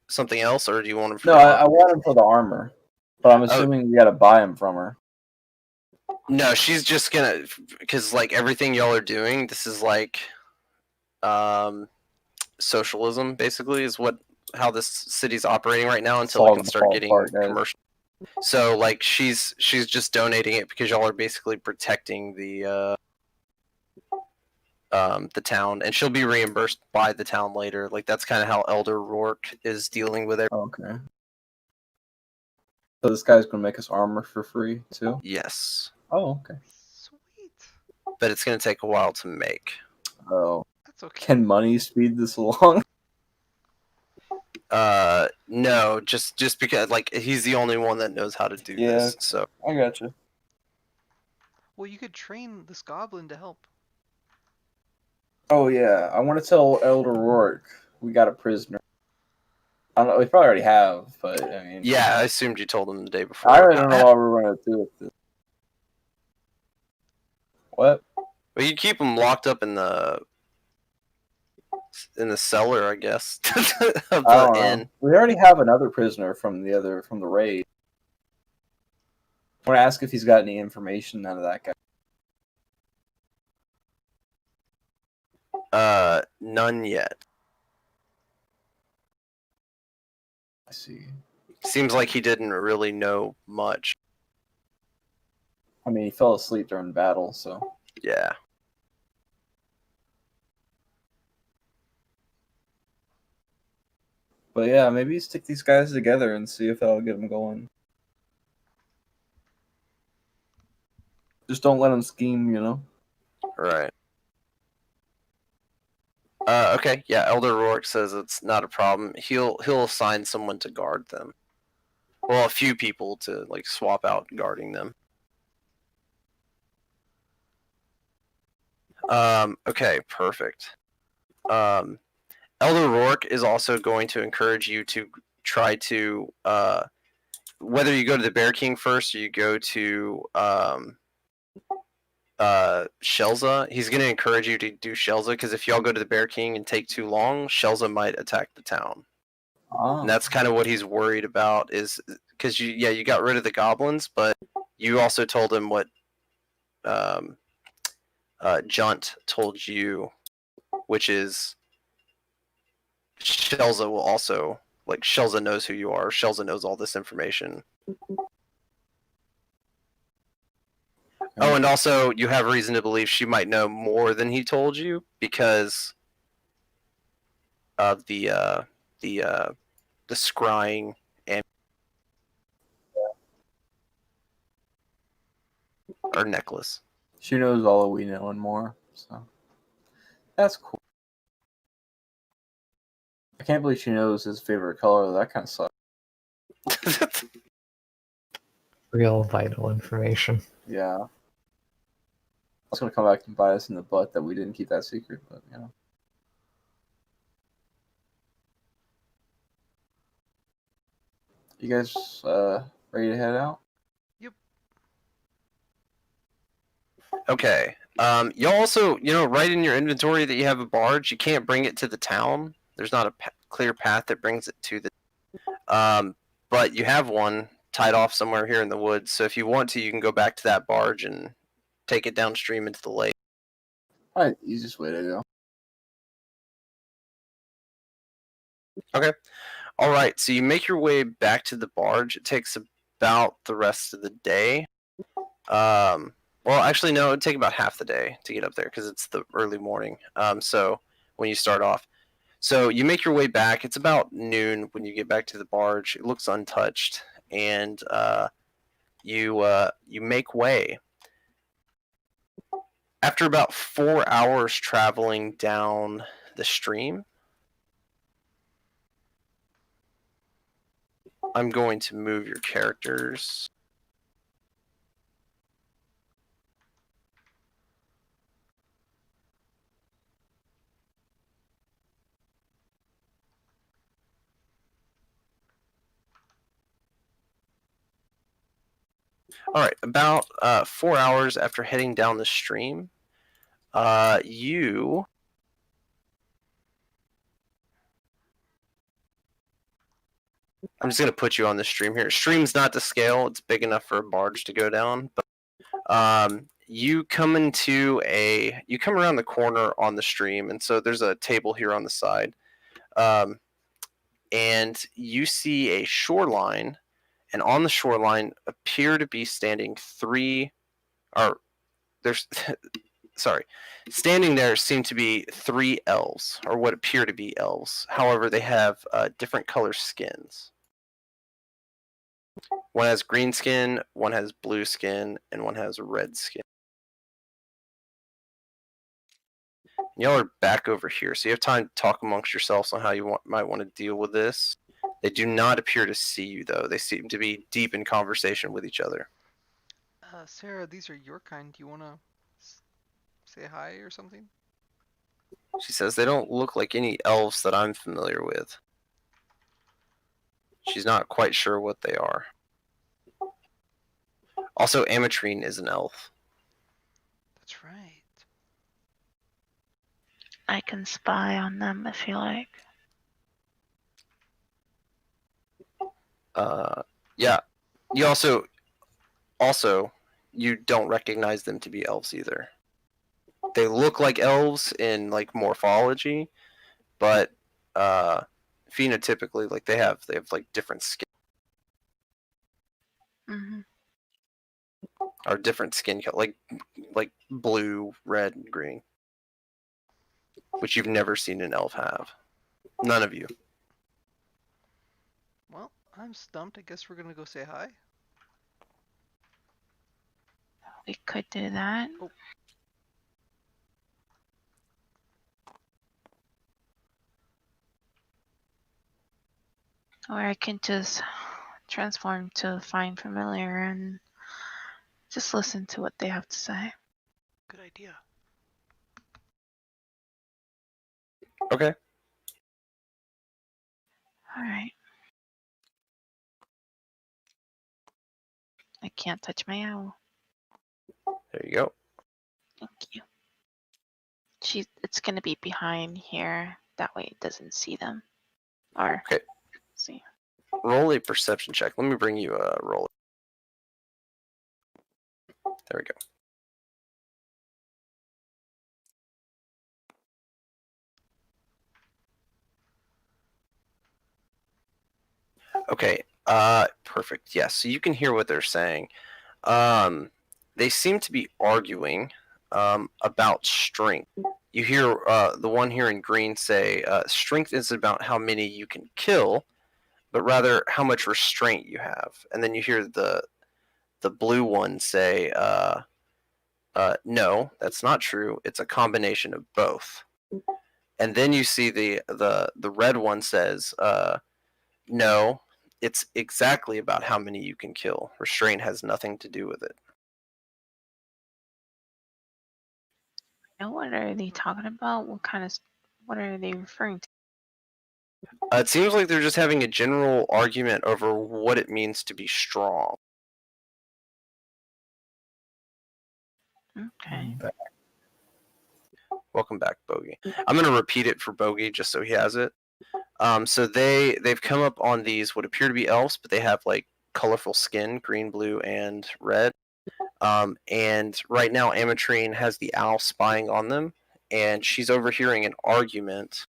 something else, or do you want them for? No, I want them for the armor, but I'm assuming we got to buy them from her. No, she's just gonna, because like everything y'all are doing, this is like socialism basically is how this city's operating right now until it can start getting commercial. So like she's just donating it because y'all are basically protecting the town, and she'll be reimbursed by the town later. Like, that's kind of how Elder Rourke is dealing with it. Okay. So this guy's gonna make us armor for free too? Yes. Oh, okay. Sweet. But it's gonna take a while to make. Oh. That's okay. Can money speed this along? No, just because like he's the only one that knows how to do this. So I gotcha. Well, you could train this goblin to help. Oh yeah, I want to tell Elder Rourke we got a prisoner. I don't know, we probably already have, but I mean. Yeah, I assumed you told him the day before. I really don't know what we're gonna do with this. What? Well, you keep him locked up in the cellar, I guess. Of the inn. We already have another prisoner from the raid. I want to ask if he's got any information out of that guy. None yet. I see. Seems like he didn't really know much. I mean, he fell asleep during battle, so. Yeah. But yeah, maybe stick these guys together and see if that'll get them going. Just don't let them scheme, you know? Right. Okay, yeah, Elder Rourke says it's not a problem. He'll assign someone to guard them. Well, a few people to like swap out guarding them. Okay, perfect. Elder Rourke is also going to encourage you to try to whether you go to the Bear King first or you go to Shelza, he's going to encourage you to do Shelza because if y'all go to the Bear King and take too long, Shelza might attack the town. And that's kind of what he's worried about is because you got rid of the goblins, but you also told him what Junt told you, which is Shelza will also like Shelza knows who you are. Shelza knows all this information. Oh, and also you have reason to believe she might know more than he told you because of the scrying and or necklace. She knows all that we know and more, so that's cool. I can't believe she knows his favorite color. That kind of sucks. Real vital information. Yeah. I was gonna come back and bite us in the butt that we didn't keep that secret, but you know. You guys ready to head out? Yep. Okay. You also, write in your inventory that you have a barge. You can't bring it to the town. There's not a clear path that brings it to the. But you have one tied off somewhere here in the woods. So if you want to, you can go back to that barge and take it downstream into the lake. Probably the easiest way to go. Okay. All right. So you make your way back to the barge. It takes about the rest of the day. Well, actually, no. It would take about half the day to get up there because it's the early morning. So when you start off, so you make your way back. It's about noon when you get back to the barge. It looks untouched, and you make way. After about 4 hours traveling down the stream, I'm going to move your characters. All right, about 4 hours after heading down the stream, you I'm just gonna put you on the stream here. Stream's not to scale; it's big enough for a barge to go down. But you come around the corner on the stream, and so there's a table here on the side, and you see a shoreline, and on the shoreline appear to be standing standing there seem to be 3 elves, or what appear to be elves. However, they have different color skins. One has green skin, one has blue skin, and one has red skin. Y'all are back over here, so you have time to talk amongst yourselves on how you might want to deal with this. They do not appear to see you, though. They seem to be deep in conversation with each other. Sarah, these are your kind. Do you want to say hi or something? She says they don't look like any elves that I'm familiar with. She's not quite sure what they are. Also, Ametrine is an elf. That's right. I can spy on them if you like. Yeah. You also you don't recognize them to be elves either. They look like elves in like morphology, but phenotypically, like they have like different skin. Mm-hmm. or different skin color, like blue, red, and green, which you've never seen an elf have. None of you. Well, I'm stumped. I guess we're gonna go say hi. We could do that. Oh. Or I can just transform to find familiar and just listen to what they have to say. Good idea. Okay. All right. I can't touch my owl. There you go. Thank you. It's gonna be behind here. That way it doesn't see them. Or Okay. see. Roll a perception check. Let me bring you a roll. There we go. Okay. Perfect. Yes. So you can hear what they're saying. They seem to be arguing about strength. You hear the one here in green say, strength isn't about how many you can kill, but rather how much restraint you have. And then you hear the blue one say, no, that's not true. It's a combination of both. And then you see the red one says, no, it's exactly about how many you can kill. Restraint has nothing to do with it. Now, what are they talking about? What are they referring to? It seems like they're just having a general argument over what it means to be strong. Okay. Welcome back, Bogey. I'm going to repeat it for Bogey just so he has it. So they've come up on these what appear to be elves, but they have like colorful skin, green, blue, and red. And right now, Amatrine has the owl spying on them, and she's overhearing an argument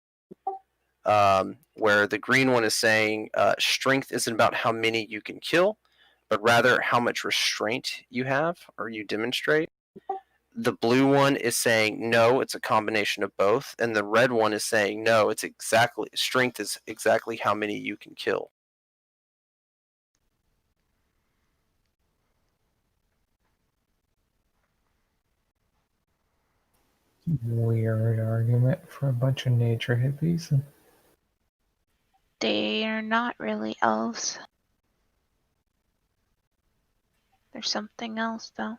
where the green one is saying strength isn't about how many you can kill, but rather how much restraint you have or you demonstrate. The blue one is saying no, it's a combination of both, and the red one is saying no, it's exactly strength is exactly how many you can kill. Weird argument for a bunch of nature hippies. They are not really elves. There's something else though.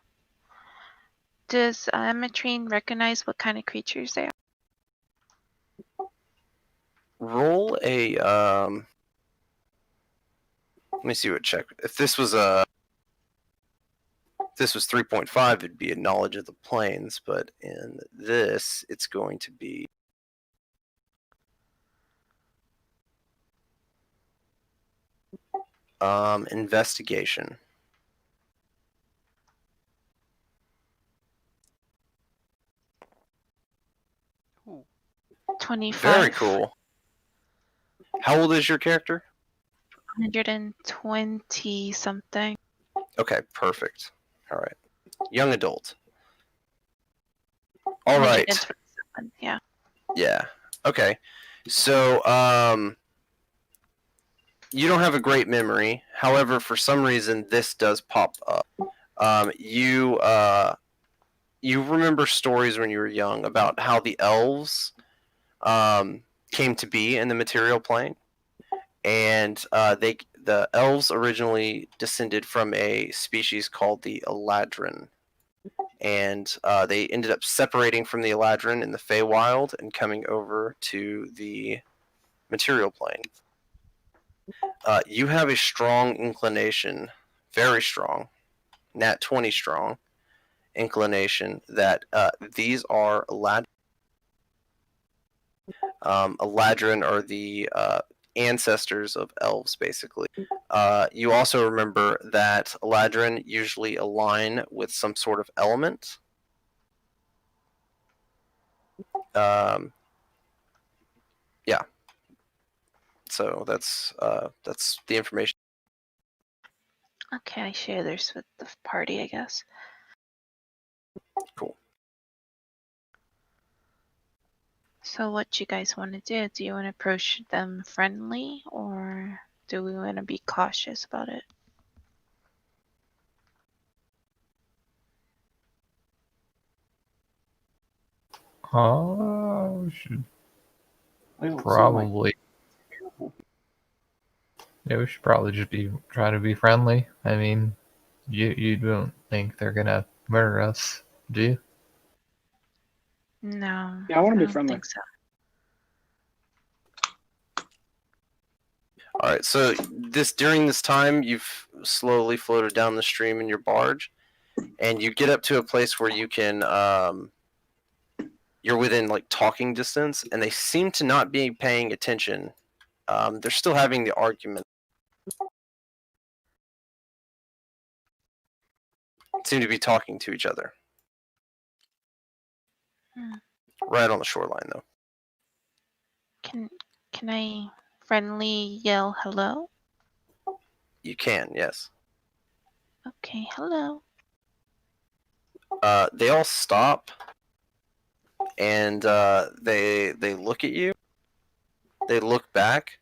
Does Amatrine recognize what kind of creatures they are? Roll a let me see what check. If this was 3.5, it'd be a knowledge of the planes, but in this, it's going to be investigation. Ooh. 25. Very cool. How old is your character? 120 something. Okay, perfect. All right. Young adult. All right. 127, yeah. Yeah. Okay. So, you don't have a great memory. However, for some reason, this does pop up. You remember stories when you were young about how the elves came to be in the material plane, and the elves originally descended from a species called the Eladrin, and they ended up separating from the Eladrin in the Feywild and coming over to the material plane. You have a strong inclination, very strong, nat 20 strong inclination that these are Eladrin. Eladrin are the ancestors of elves, basically. You also remember that Eladrin usually align with some sort of element. Yeah. So that's the information. Okay, I share this with the party, I guess. Cool. So what you guys want to do? Do you want to approach them friendly, or do we want to be cautious about it? Should I don't see my- probably. Yeah, we should probably just try to be friendly. I mean, you don't think they're gonna murder us, do you? No, Yeah, I want to be don't friendly. think so. All right. So during this time, you've slowly floated down the stream in your barge, and you get up to a place where you can. You're within like talking distance, and they seem to not be paying attention. They're still having the argument. Seem to be talking to each other. Hmm. Right on the shoreline, though. Can I friendly yell hello? You can, yes. Okay, hello. They all stop, and they look at you. They look back,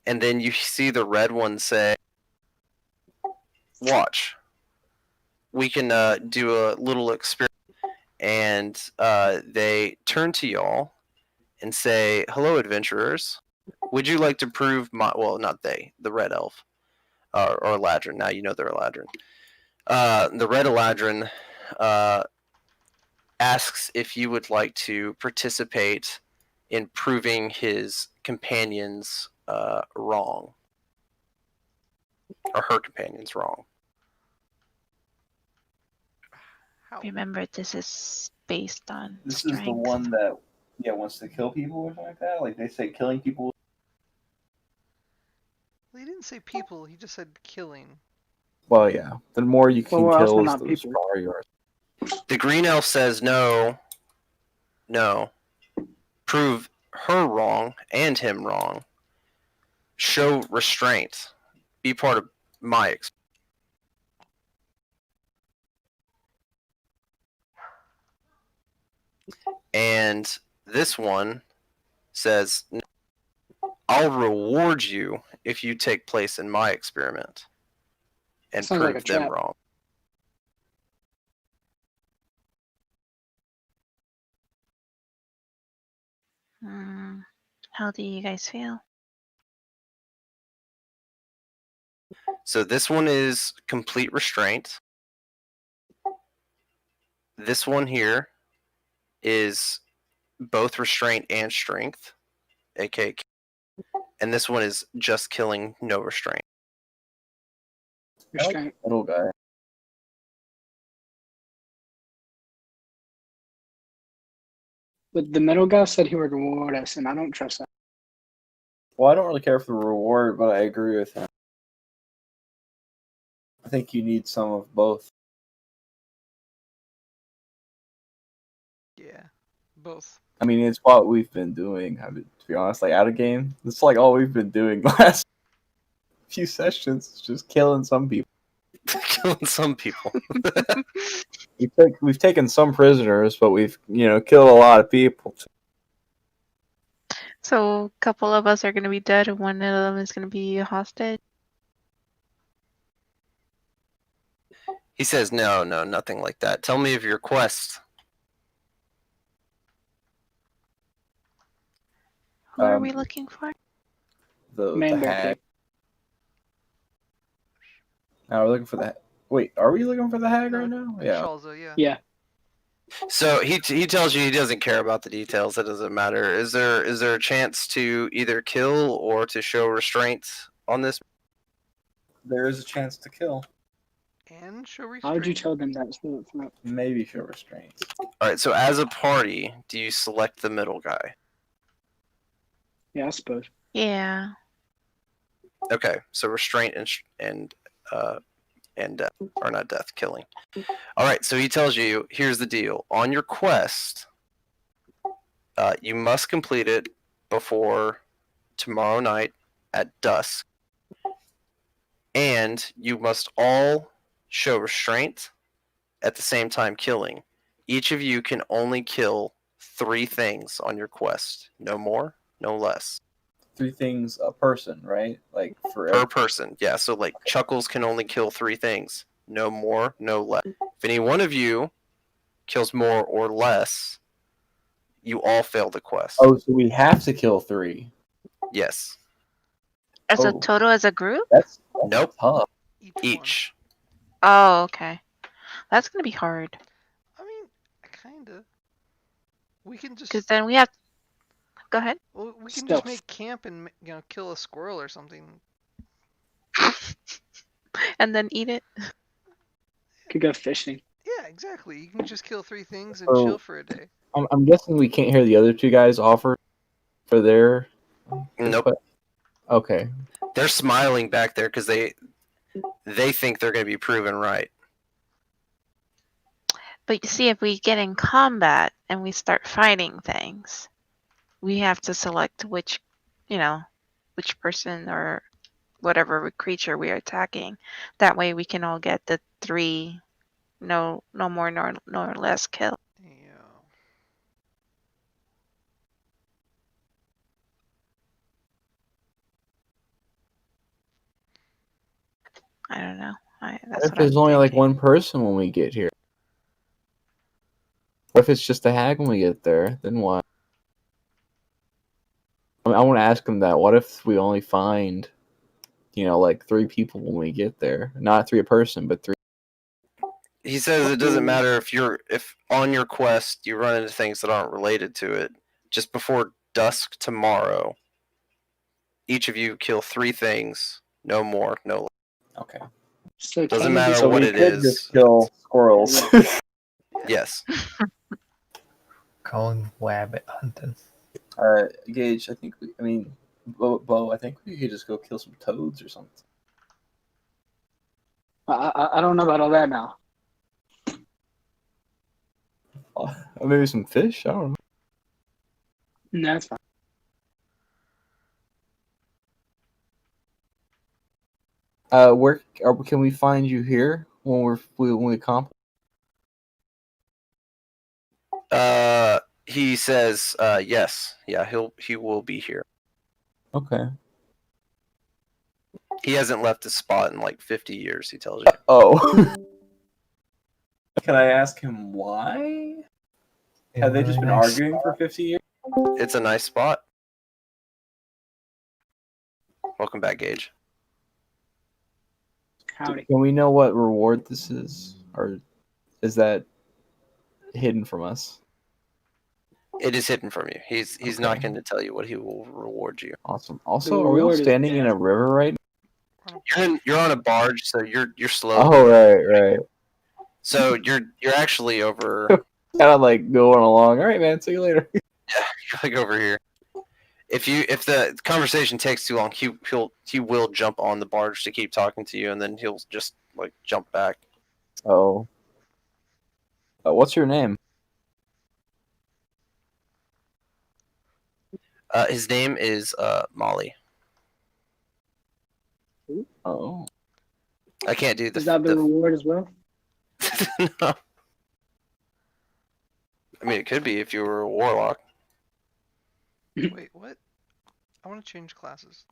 and then you see the red one say, "Watch. We can do a little experiment." And they turn to y'all and say, "Hello, adventurers. Would you like to prove my? Well, not they. The red elf or Eladrin. Now you know they're Eladrin. The red Eladrin asks if you would like to participate in proving his companions wrong, or her companions wrong." How? Remember, this is based on This strength. is the one that wants to kill people or something like that. Like they say, killing people. Well, he didn't say people. He just said killing. Well, yeah. The more you can what else kill, were is not the people? stronger you are. The green elf says, "No, no. Prove her wrong and him wrong. Show restraint. Be part of my experience." And this one says, "I'll reward you if you take place in my experiment and Sounds like a prove them trap. wrong." How do you guys feel? So this one is complete restraint. This one here is both restraint and strength, aka, and this one is just killing, no restraint. I like Restraint. the little guy. But the middle guy said he would reward us, and I don't trust that. Well, I don't really care for the reward, but I agree with him. I think you need some of both. Yeah, both. I mean, it's what we've been doing. I mean, to be honest, like out of game, it's like all we've been doing the last few sessions is just killing some people. Killing some people. We've taken some prisoners, but we've killed a lot of people. So a couple of us are going to be dead and one of them is going to be a hostage? He says, "No, no, nothing like that. Tell me of your quest." Who are we looking for? The Man bear hag. pig. Now we're looking for the. Wait, are we looking for the hag right now? Yeah. Shalza, yeah. Yeah. So he tells you he doesn't care about the details. It doesn't matter. Is there a chance to either kill or to show restraint on this? There is a chance to kill. And show restraint. How would you tell them that? Maybe show restraint. All right. So as a party, do you select the middle guy? Yeah, I suppose. Yeah. Okay. So restraint and death, or not death, killing. All right. So he tells you, here's the deal. On your quest, you must complete it before tomorrow night at dusk. and you must all show restraint at the same time killing. Each of you can only kill 3 things on your quest. No more, no less. 3 things a person, right? Like for Per person, yeah. So like Chuckles can only kill 3 things. No more, no less. If any one of you kills more or less, you all fail the quest. Oh, so we have to kill 3. Yes. As a Oh. total as a group? That's Nope. tough. Each. Oh, okay. That's gonna be hard. I mean, kinda. We can just. Because then we have. Go ahead. Well, we can Stealth. just make camp and kill a squirrel or something. And then eat it. Could go fishing. Yeah, exactly. You can just kill 3 things and Oh. chill for a day. I'm guessing we can't hear the other 2 guys offer for their. Nope. Okay. They're smiling back there because they think they're going to be proven right. But you see, if we get in combat and we start fighting things, we have to select which person or whatever creature we are attacking. That way we can all get the 3 no more nor less kill. Yeah. I don't know. What That's if what there's I'm only like thinking. one person when we get here? What if it's just a hag when we get there? Then what? I want to ask him that. What if we only find, like 3 people when we get there? Not 3 a person, but 3. He says it doesn't matter if on your quest you run into things that aren't related to it. Just before dusk tomorrow, each of you kill 3 things. No more, no less. Okay. So Doesn't can we matter just- So what we it could is. just kill squirrels. Yes. Going wabbit hunting. Gage, Bo, I think we could just go kill some toads or something. I don't know about all that now. Or maybe some fish. I don't know. No, that's fine. Where can we find you here when we accomplish? He says, yes. Yeah, he will be here. Okay. He hasn't left his spot in like 50 years, he tells you. Oh. Can I ask him why? Have they just been arguing for 50 years? It's a nice spot. Welcome back, Gage. Howdy. Can we know what reward this is? Or is that hidden from us? It is hidden from you. He's not Okay. going to tell you what he will reward you. Awesome. Also, are we all reward is standing in a death. river right You're on a barge, so you're now? slow. Oh, right. So you're actually over. Kind of like going along. All right, man. See you later. Yeah, you're like over here. If the conversation takes too long, he will jump on the barge to keep talking to you, and then he'll just like jump back. Oh. What's your name? His name is Molly. Oh. I can't do the. Is that the reward as well? No. I mean, it could be if you were a warlock. Wait, what? I want to change classes.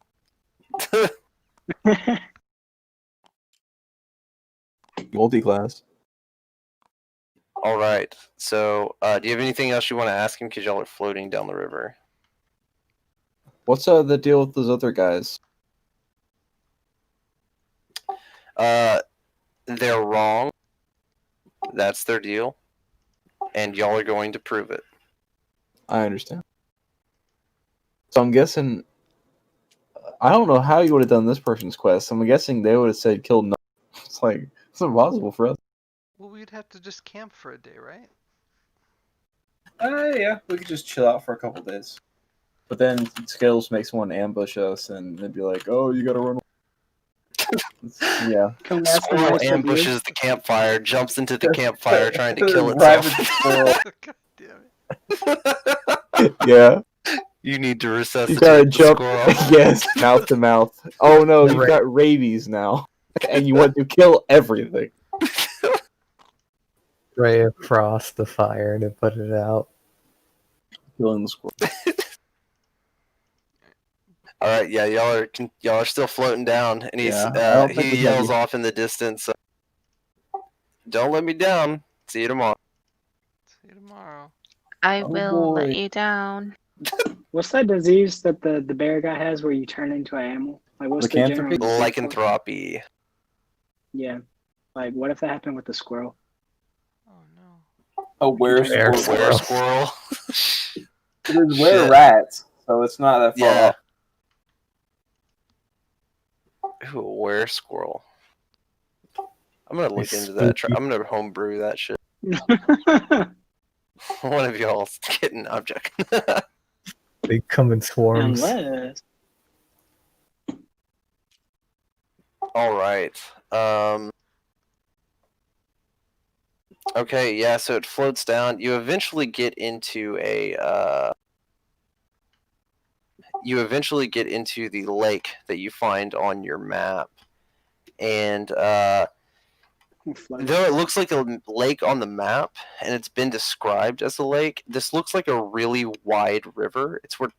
Multi-class. All right. So, do you have anything else you want to ask him? Because y'all are floating down the river. What's the deal with those other guys? They're wrong. That's their deal, and y'all are going to prove it. I understand. So I'm guessing. I don't know how you would have done this person's quest. I'm guessing they would have said kill no. It's like it's impossible for us. Well, we'd have to just camp for a day, right? Yeah, we could just chill out for a couple days. But then Scales makes someone ambush us, and they'd be like, "Oh, you gotta run." Yeah. Can we ask them Squirrel what's their deal? ambushes the campfire, jumps into the campfire, trying to kill Private itself. squirrel. God damn it. Yeah. You need to You resuscitate gotta the jump. squirrel. Yes, mouth to mouth. Oh no, you've Right. got rabies now. and you want to kill everything. Ray across the fire to put it out. Killing the squirrel. All right, yeah, y'all are still floating down, and Yeah, I don't think he we yells have off in the distance, "Don't let me down. See you tomorrow." See you tomorrow. I Oh, will let boy. you down. What's that disease that the bear guy has where you turn into an animal? Like, what's the general Lycanthropy? disease for it? Lycanthropy. Yeah. Like, what if that happened with the squirrel? Oh no. A were Bear squirrel. squirrel. Squirrel. There's were Shit. rats, so it's not that far Yeah. off. Ooh, where squirrel? I'm gonna look It's into that. spooky. I'm gonna homebrew that shit. One of y'all's getting object. They come in swarms. Unless. All right. Okay. Yeah. So it floats down. You eventually get into the lake that you find on your map, and though it looks like a lake on the map, and it's been described as a lake, this looks like a really wide river. It's where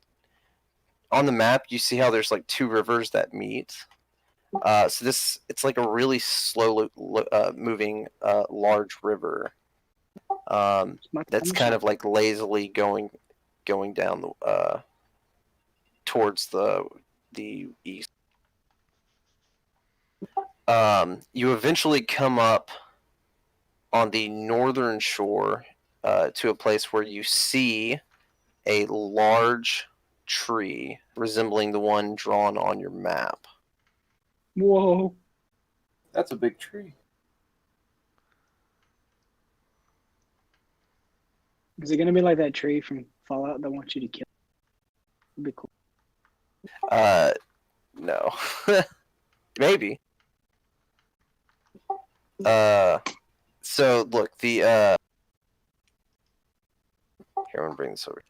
on the map you see how there's like two rivers that meet. So it's like a really slow moving large river. That's kind of like lazily going down towards the east. You eventually come up on the northern shore to a place where you see a large tree resembling the one drawn on your map. Whoa. That's a big tree. Is it gonna be like that tree from Fallout that wants you to kill? It'd be cool. No. Maybe. So look, here, I'm gonna bring this over.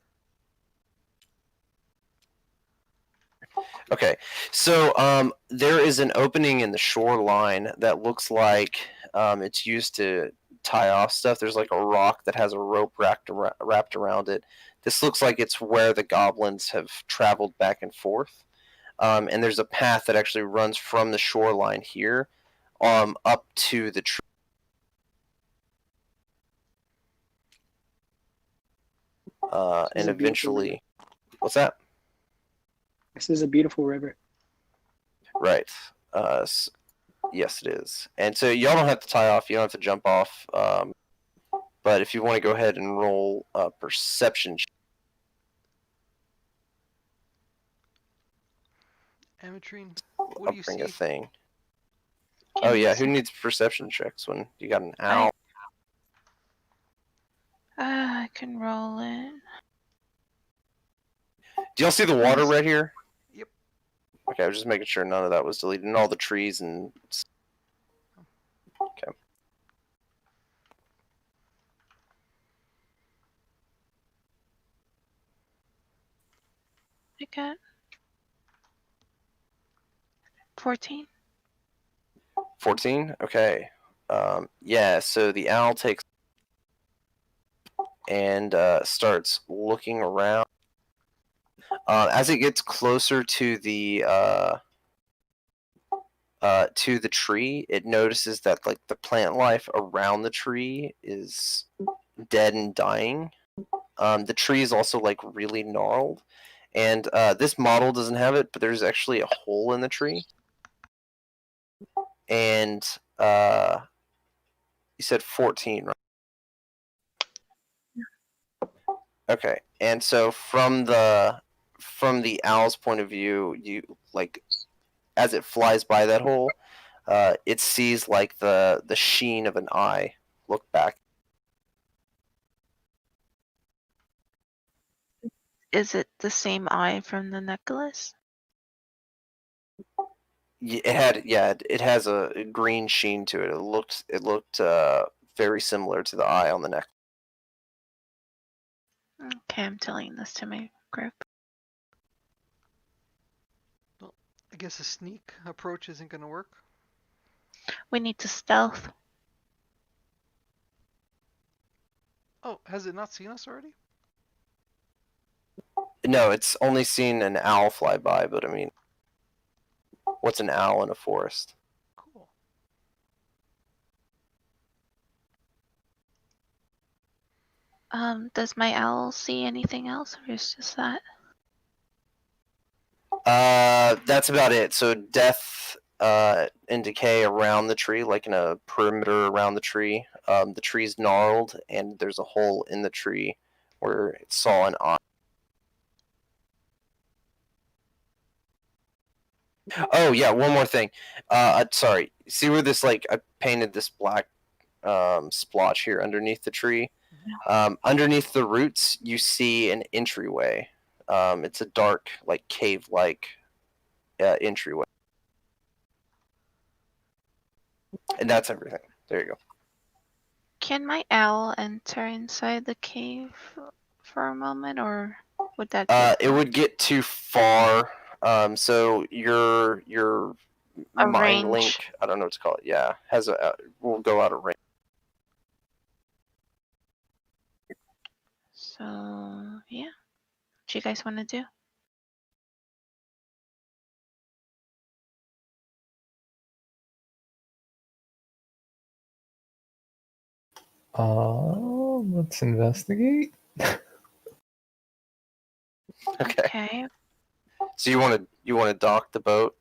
Okay, so there is an opening in the shoreline that looks like it's used to tie off stuff. There's like a rock that has a rope wrapped around it. This looks like it's where the goblins have traveled back and forth. And there's a path that actually runs from the shoreline here up to the tree. And eventually, what's that? This is a beautiful river. Right. Yes, it is. And so y'all don't have to tie off. You don't have to jump off. But if you want to go ahead and roll a perception. Ametrine, what do you bring see? a thing. Give Oh me yeah, a who sec. needs perception checks when you got an owl? I can roll it. Do y'all see the water right here? Yep. Okay, I was just making sure none of that was deleted, and all the trees and. Okay. I got 14. 14? Okay. Yeah, so the owl takes and starts looking around. As it gets closer to the tree, it notices that like the plant life around the tree is dead and dying. The tree is also like really gnarled, and this model doesn't have it, but there's actually a hole in the tree. And you said 14, right? Okay, and so from the owl's point of view, you like as it flies by that hole, it sees like the sheen of an eye look back. Is it the same eye from the necklace? It has a green sheen to it. It looked very similar to the eye on the neck. Okay, I'm telling this to my group. Well, I guess a sneak approach isn't gonna work. We need to stealth. Oh, has it not seen us already? No, it's only seen an owl fly by, but I mean, what's an owl in a forest? Cool. Does my owl see anything else, or is just that? That's about it. So death and decay around the tree, like in a perimeter around the tree. The tree's gnarled, and there's a hole in the tree where it saw an eye. Oh yeah, one more thing. Sorry. See where this I painted this black splotch here underneath the tree? Underneath the roots, you see an entryway. It's a dark, cave-like entryway. And that's everything. There you go. Can my owl enter inside the cave for a moment, or would that It would get too far. So your a mind range? link, I don't know what to call it. Yeah, has a will go out of range. So yeah, what do you guys want to do? Let's investigate. Okay. Okay. So you want to dock the boat?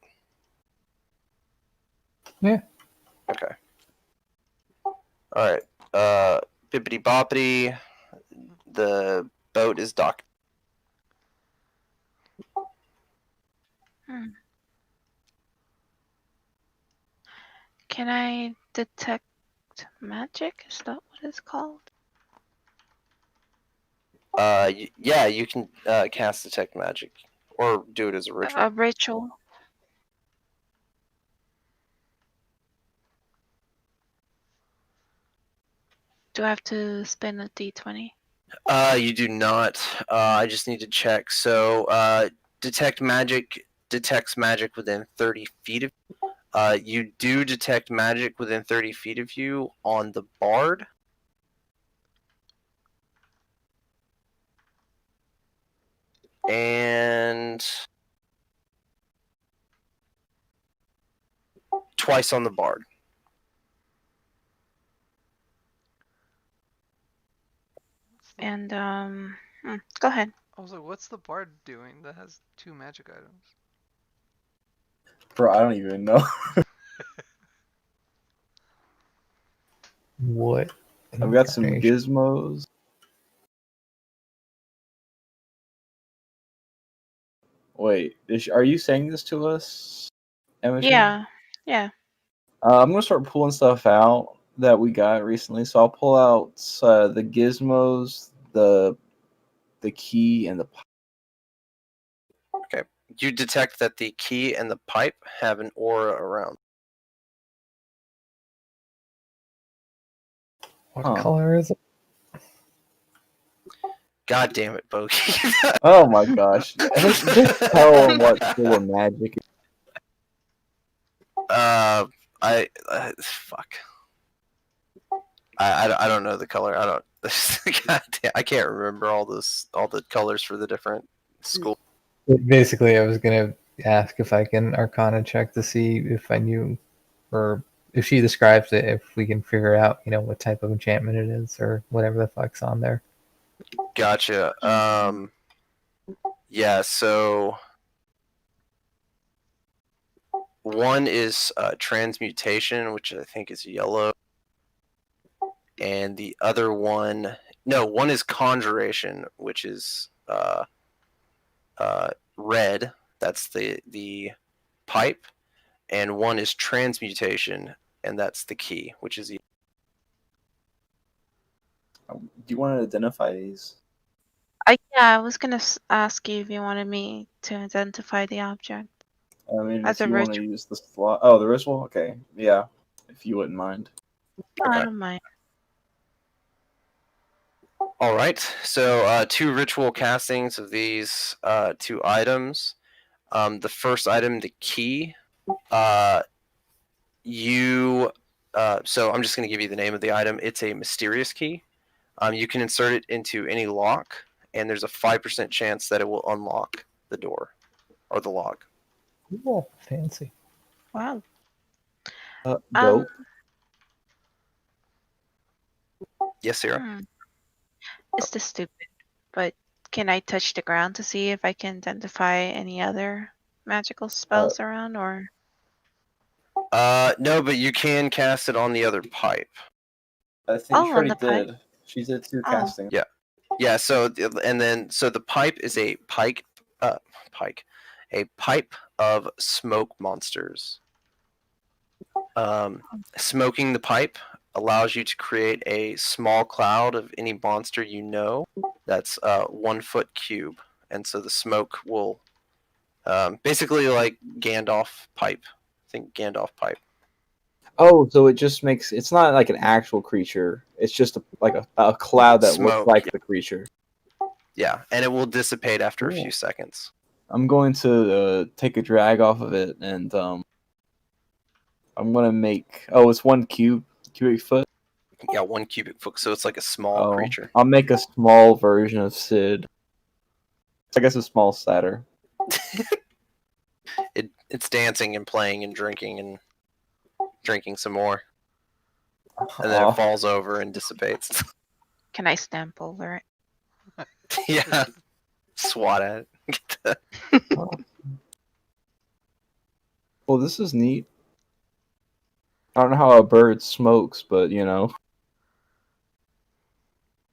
Yeah. Okay. All right. Bippity boppity. The boat is docked. Can I detect magic? Is that what it's called? Yeah, you can cast detect magic, or do it as a ritual. A ritual. Do I have to spend a d20? You do not. I just need to check. So, detect magic detects magic within 30 feet of. You do detect magic within 30 feet of you on the bard. And twice on the bard. And go ahead. I was like, what's the bard doing that has 2 magic items? Bro, I don't even know. What? I've got some incarnation? gizmos. Wait, are you saying this to us, Emma? Yeah. Yeah. I'm gonna start pulling stuff out that we got recently. So I'll pull out the gizmos, the key, and the. Okay. You detect that the key and the pipe have an aura around. What color is it? God damn it, Bogey. Oh my gosh! Just tell them what full of magic. Fuck. I don't know the color. I don't. God damn, I can't remember all the colors for the different schools. Basically, I was gonna ask if I can Arcana check to see if I knew, or if she describes it, if we can figure out, what type of enchantment it is, or whatever the fuck's on there. Gotcha. Yeah. So one is transmutation, which I think is yellow, and the other one, no, one is conjuration, which is red. That's the pipe, and one is transmutation, and that's the key, which is. Do you want to identify these? I was gonna ask you if you wanted me to identify the object. I mean, As if a you want to ritual. use the slot. Oh, the ritual? Okay. Yeah. If you wouldn't mind. I don't mind. All right. So 2 ritual castings of these 2 items. The first item, the key, you So I'm just going to give you the name of the item. It's a mysterious key. You can insert it into any lock, and there's a 5% chance that it will unlock the door or the lock. Cool. Fancy. Wow. Dope. Yes, Sarah. It's just stupid, but can I touch the ground to see if I can identify any other magical spells around, or? No, but you can cast it on the other pipe. I think Oh, she on already the pipe. did. She did 2 Oh. casting. Yeah. So the pipe is a a pipe of smoke monsters. Smoking the pipe allows you to create a small cloud of any monster you know that's 1 foot cube, and so the smoke will basically like Gandalf pipe. Think Gandalf pipe. Oh, so it just makes it's not like an actual creature. It's just a cloud that Smoke, looks like yeah. the creature. Yeah, and it will dissipate after a Cool. few seconds. I'm going to take a drag off of it, and I'm gonna make. Oh, it's 1 cubic foot. Yeah, 1 cubic foot, so it's like a small creature. I'll make a small version of Sid. I guess a small satyr. It's dancing and playing and drinking some more, and then it falls over and dissipates. Can I stamp over it? Yeah, swat at it. Well, this is neat. I don't know how a bird smokes, but you know.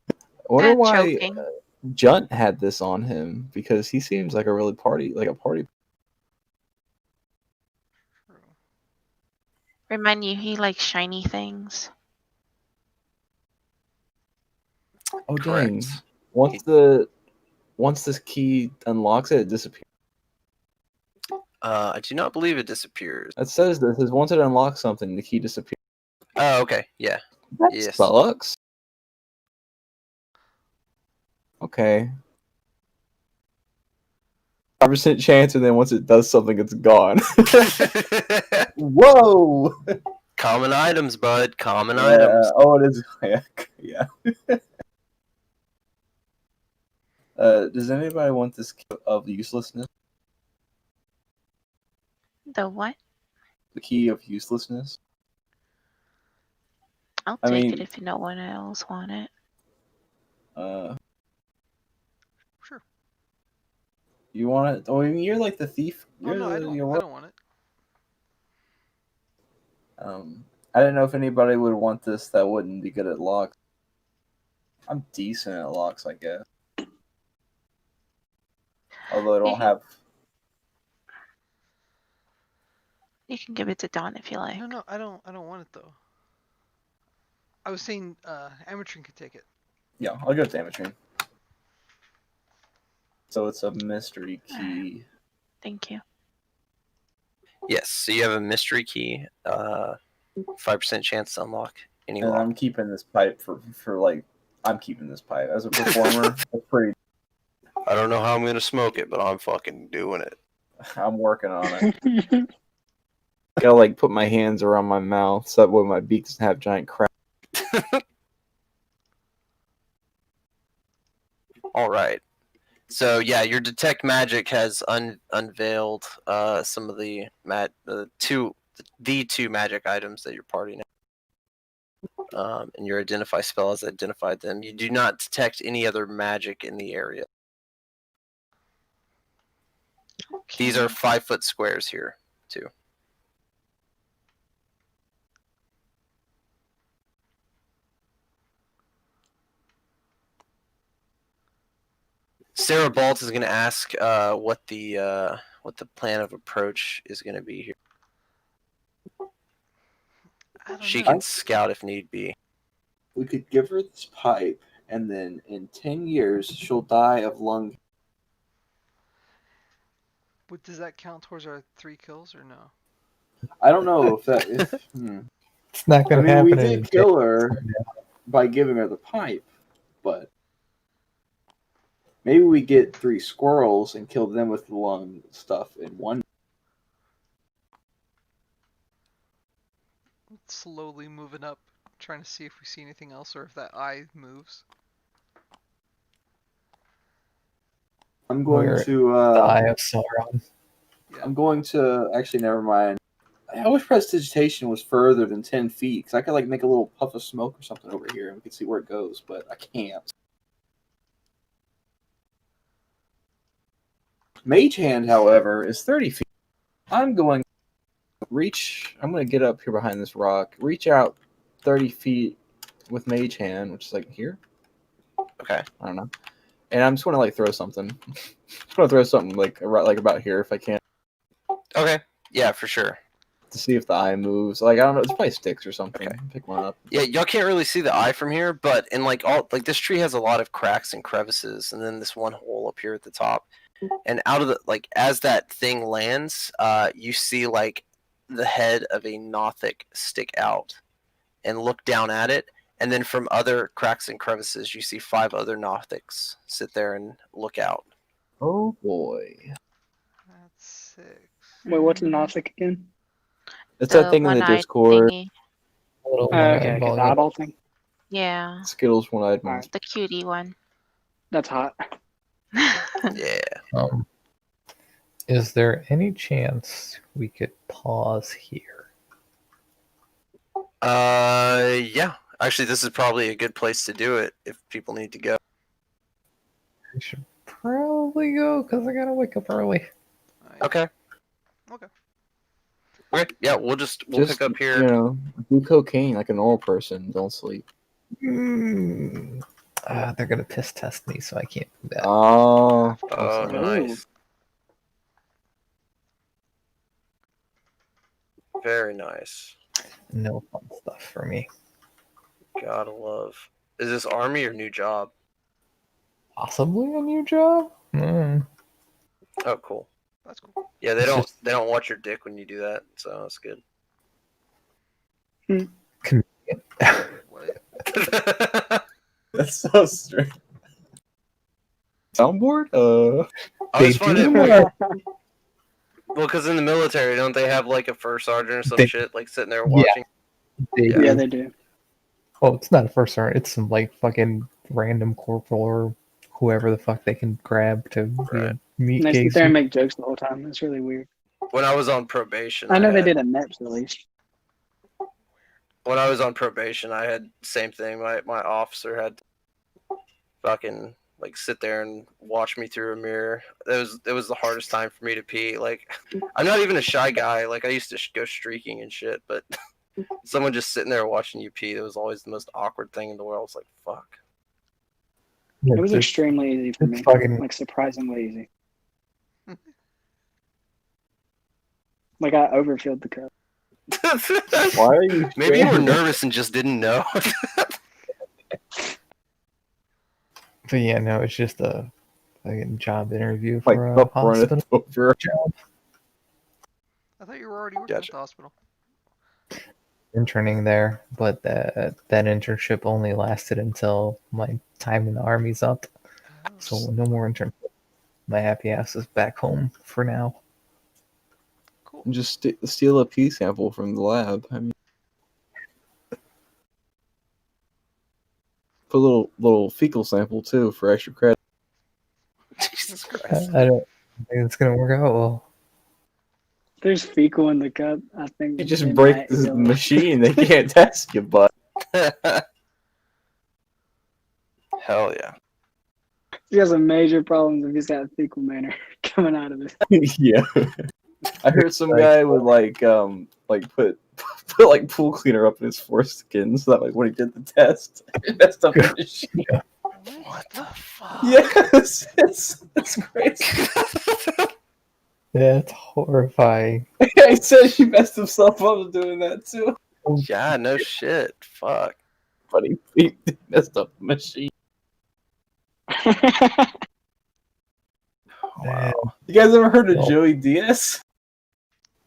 I wonder why Choking. Junt had this on him, because he seems like a party. Remind you, he likes shiny things. Oh Correct. dang! Once this key unlocks it, it disappears. I do not believe it disappears. It says this is once it unlocks something, the key disappears. Oh, okay, yeah. That Yes. sucks. Okay. 5% chance, and then once it does something, it's gone. Whoa! Common items, bud. Common items. Oh, it is. Yeah. Does anybody want this key of uselessness? The what? The key of uselessness? I'll I take mean- it if no one else want it. Sure. You want it? Oh, I mean, you're like the thief. Oh no, I don't want it. I didn't know if anybody would want this that wouldn't be good at locks. I'm decent at locks, I guess. Although I don't have. You can give it to Dawn if you like. No, I don't want it though. I was saying, Amatrin could take it. Yeah, I'll go with Amatrin. So it's a mystery key. Thank you. Yes, so you have a mystery key. 5% chance to unlock any And lock. I'm keeping this pipe for like. I'm keeping this pipe as a performer. That's pretty. I don't know how I'm gonna smoke it, but I'm fucking doing it. I'm working on it. Gotta like put my hands around my mouth so that way my beak doesn't have giant cracks. All right. So yeah, your detect magic has unveiled some of the two magic items that your party now. And your identify spell has identified them. You do not detect any other magic in the area. Okay. These are 5-foot squares here too. Sarah Balt is going to ask what the plan of approach is going to be here. I don't She know. can scout if need be. We could give her this pipe, and then in 10 years she'll die of lung. Does that count towards our 3 kills or no? I don't know if that. It's not I going to mean, we happen. did kill her by giving her the pipe, but maybe we get 3 squirrels and kill them with the lung stuff in one. slowly moving up, trying to see if we see anything else or if that eye moves. I'm going We're to. the Eye of Sauron. Yeah. I'm going to. Actually, never mind. I wish prestidigitation was further than 10 feet, because I could like make a little puff of smoke or something over here and we could see where it goes, but I can't. Mage Hand, however, is 30 feet. I'm going to get up here behind this rock, reach out 30 feet with Mage Hand, which is like here. Okay. I don't know. And I'm just going to like throw something. Just going to throw something like about here if I can. Okay. Yeah, for sure. To see if the eye moves. Like, I don't know, it's probably sticks or something. Okay. Pick one up. Yeah, y'all can't really see the eye from here, but in like this tree has a lot of cracks and crevices, and then this one hole up here at the top. And out of the as that thing lands, you see like the head of a Nothic stick out and look down at it, and then from other cracks and crevices, you see 5 other Nothics sit there and look out. Oh boy. That's 6. Wait, what's a Nothic again? It's that thing in the one-eyed Discord. thingy. Little Okay, eyeball, the eyeball thing. Yeah, Skittles one-eyed All monster. the cutie one. That's hot. Yeah. Is there any chance we could pause here? Yeah. Actually, this is probably a good place to do it if people need to go. I should probably go because I gotta wake up early. Okay. Okay. Okay. Yeah, we'll pick up here. You know, do cocaine like a normal person. Don't sleep. They're gonna piss test me, so I can't do that. Oh. Oh, okay. nice. Very nice. No fun stuff for me. Gotta love. Is this army or new job? Possibly a new job. Oh, cool. That's cool. Yeah, It's just- they don't watch your dick when you do that, so that's good. Convenient. What? That's so strange. Soundboard? I just They find do it have- weird. Well, because in the military, don't they have like a first sergeant or some They- shit like sitting there Yeah. watching? They Yeah, do. they do. Oh, it's not a first sergeant. It's some like fucking random corporal or whoever the fuck they can grab to Right. meet And they sit Casey. there and make jokes the whole time. It's really weird. When I was on probation, I know they had- did at MEPS at least. When I was on probation, I had same thing. My officer had to fucking like sit there and watch me through a mirror. It was the hardest time for me to pee. Like, I'm not even a shy guy. Like, I used to go streaking and shit, but someone just sitting there watching you pee, it was always the most awkward thing in the world. It's like, fuck. Yeah, It was it's- extremely easy for it's me. fucking- Like surprisingly easy. Like I overfilled the cup. Why are you? Maybe you were saying that? nervous and just didn't know. But yeah, no, it's just a fucking job interview Like for a cup running hospital over. job. I thought you were already working Gotcha. at the hospital. Interning there, but that internship only lasted until my time in the army's up. Oh, So no more internship. My happy ass is back home for now. cool. Just steal a pee sample from the lab. I mean, put a little fecal sample too for extra credit. Jesus Christ. I don't think it's gonna work out well. If there's fecal in the cup, I think You just they break might this heal it. machine. They can't test you, but Hell yeah. He has some major problems if he's got fecal matter coming out of it. yeah. I heard some guy would like put like pool cleaner up in his foreskin so that like when he did the test, it messed up the machine. What the fuck? Yes, it's crazy. That's horrifying. He said she messed himself up doing that too. Yeah, no shit. Fuck. But he messed up the machine. Wow. You guys ever heard of No. Joey Diaz?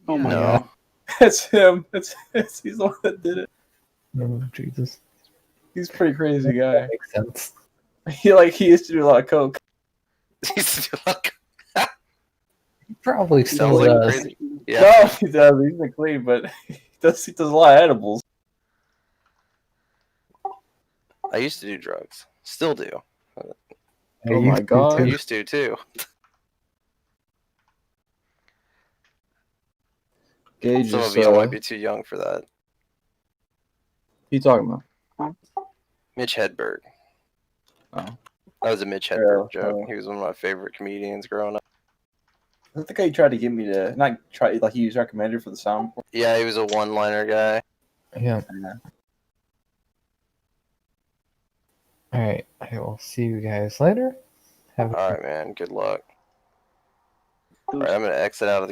Oh my No. god. That's him. He's the one that did it. Oh, Jesus. He's a pretty crazy That guy. makes sense. He used to do a lot of coke. He's like, He probably sounds still like does. crazy. Yeah. No, he does. He's been clean, but he does a lot of edibles. I used to do drugs. Still do. I Oh my used to, God. I too. used to too. Gage Some is, of y'all might be too young for that. who you talking about? Mitch Hedberg. Oh. That was a Mitch Hedberg joke. oh. He was one of my favorite comedians growing up. I think the guy tried to get me to not try like he was recommended for the soundboard. Yeah, he was a one-liner guy. Yeah. Yeah. Alright, I will see you guys later. Have a All right, man. Good luck. All right, I'm gonna exit out of the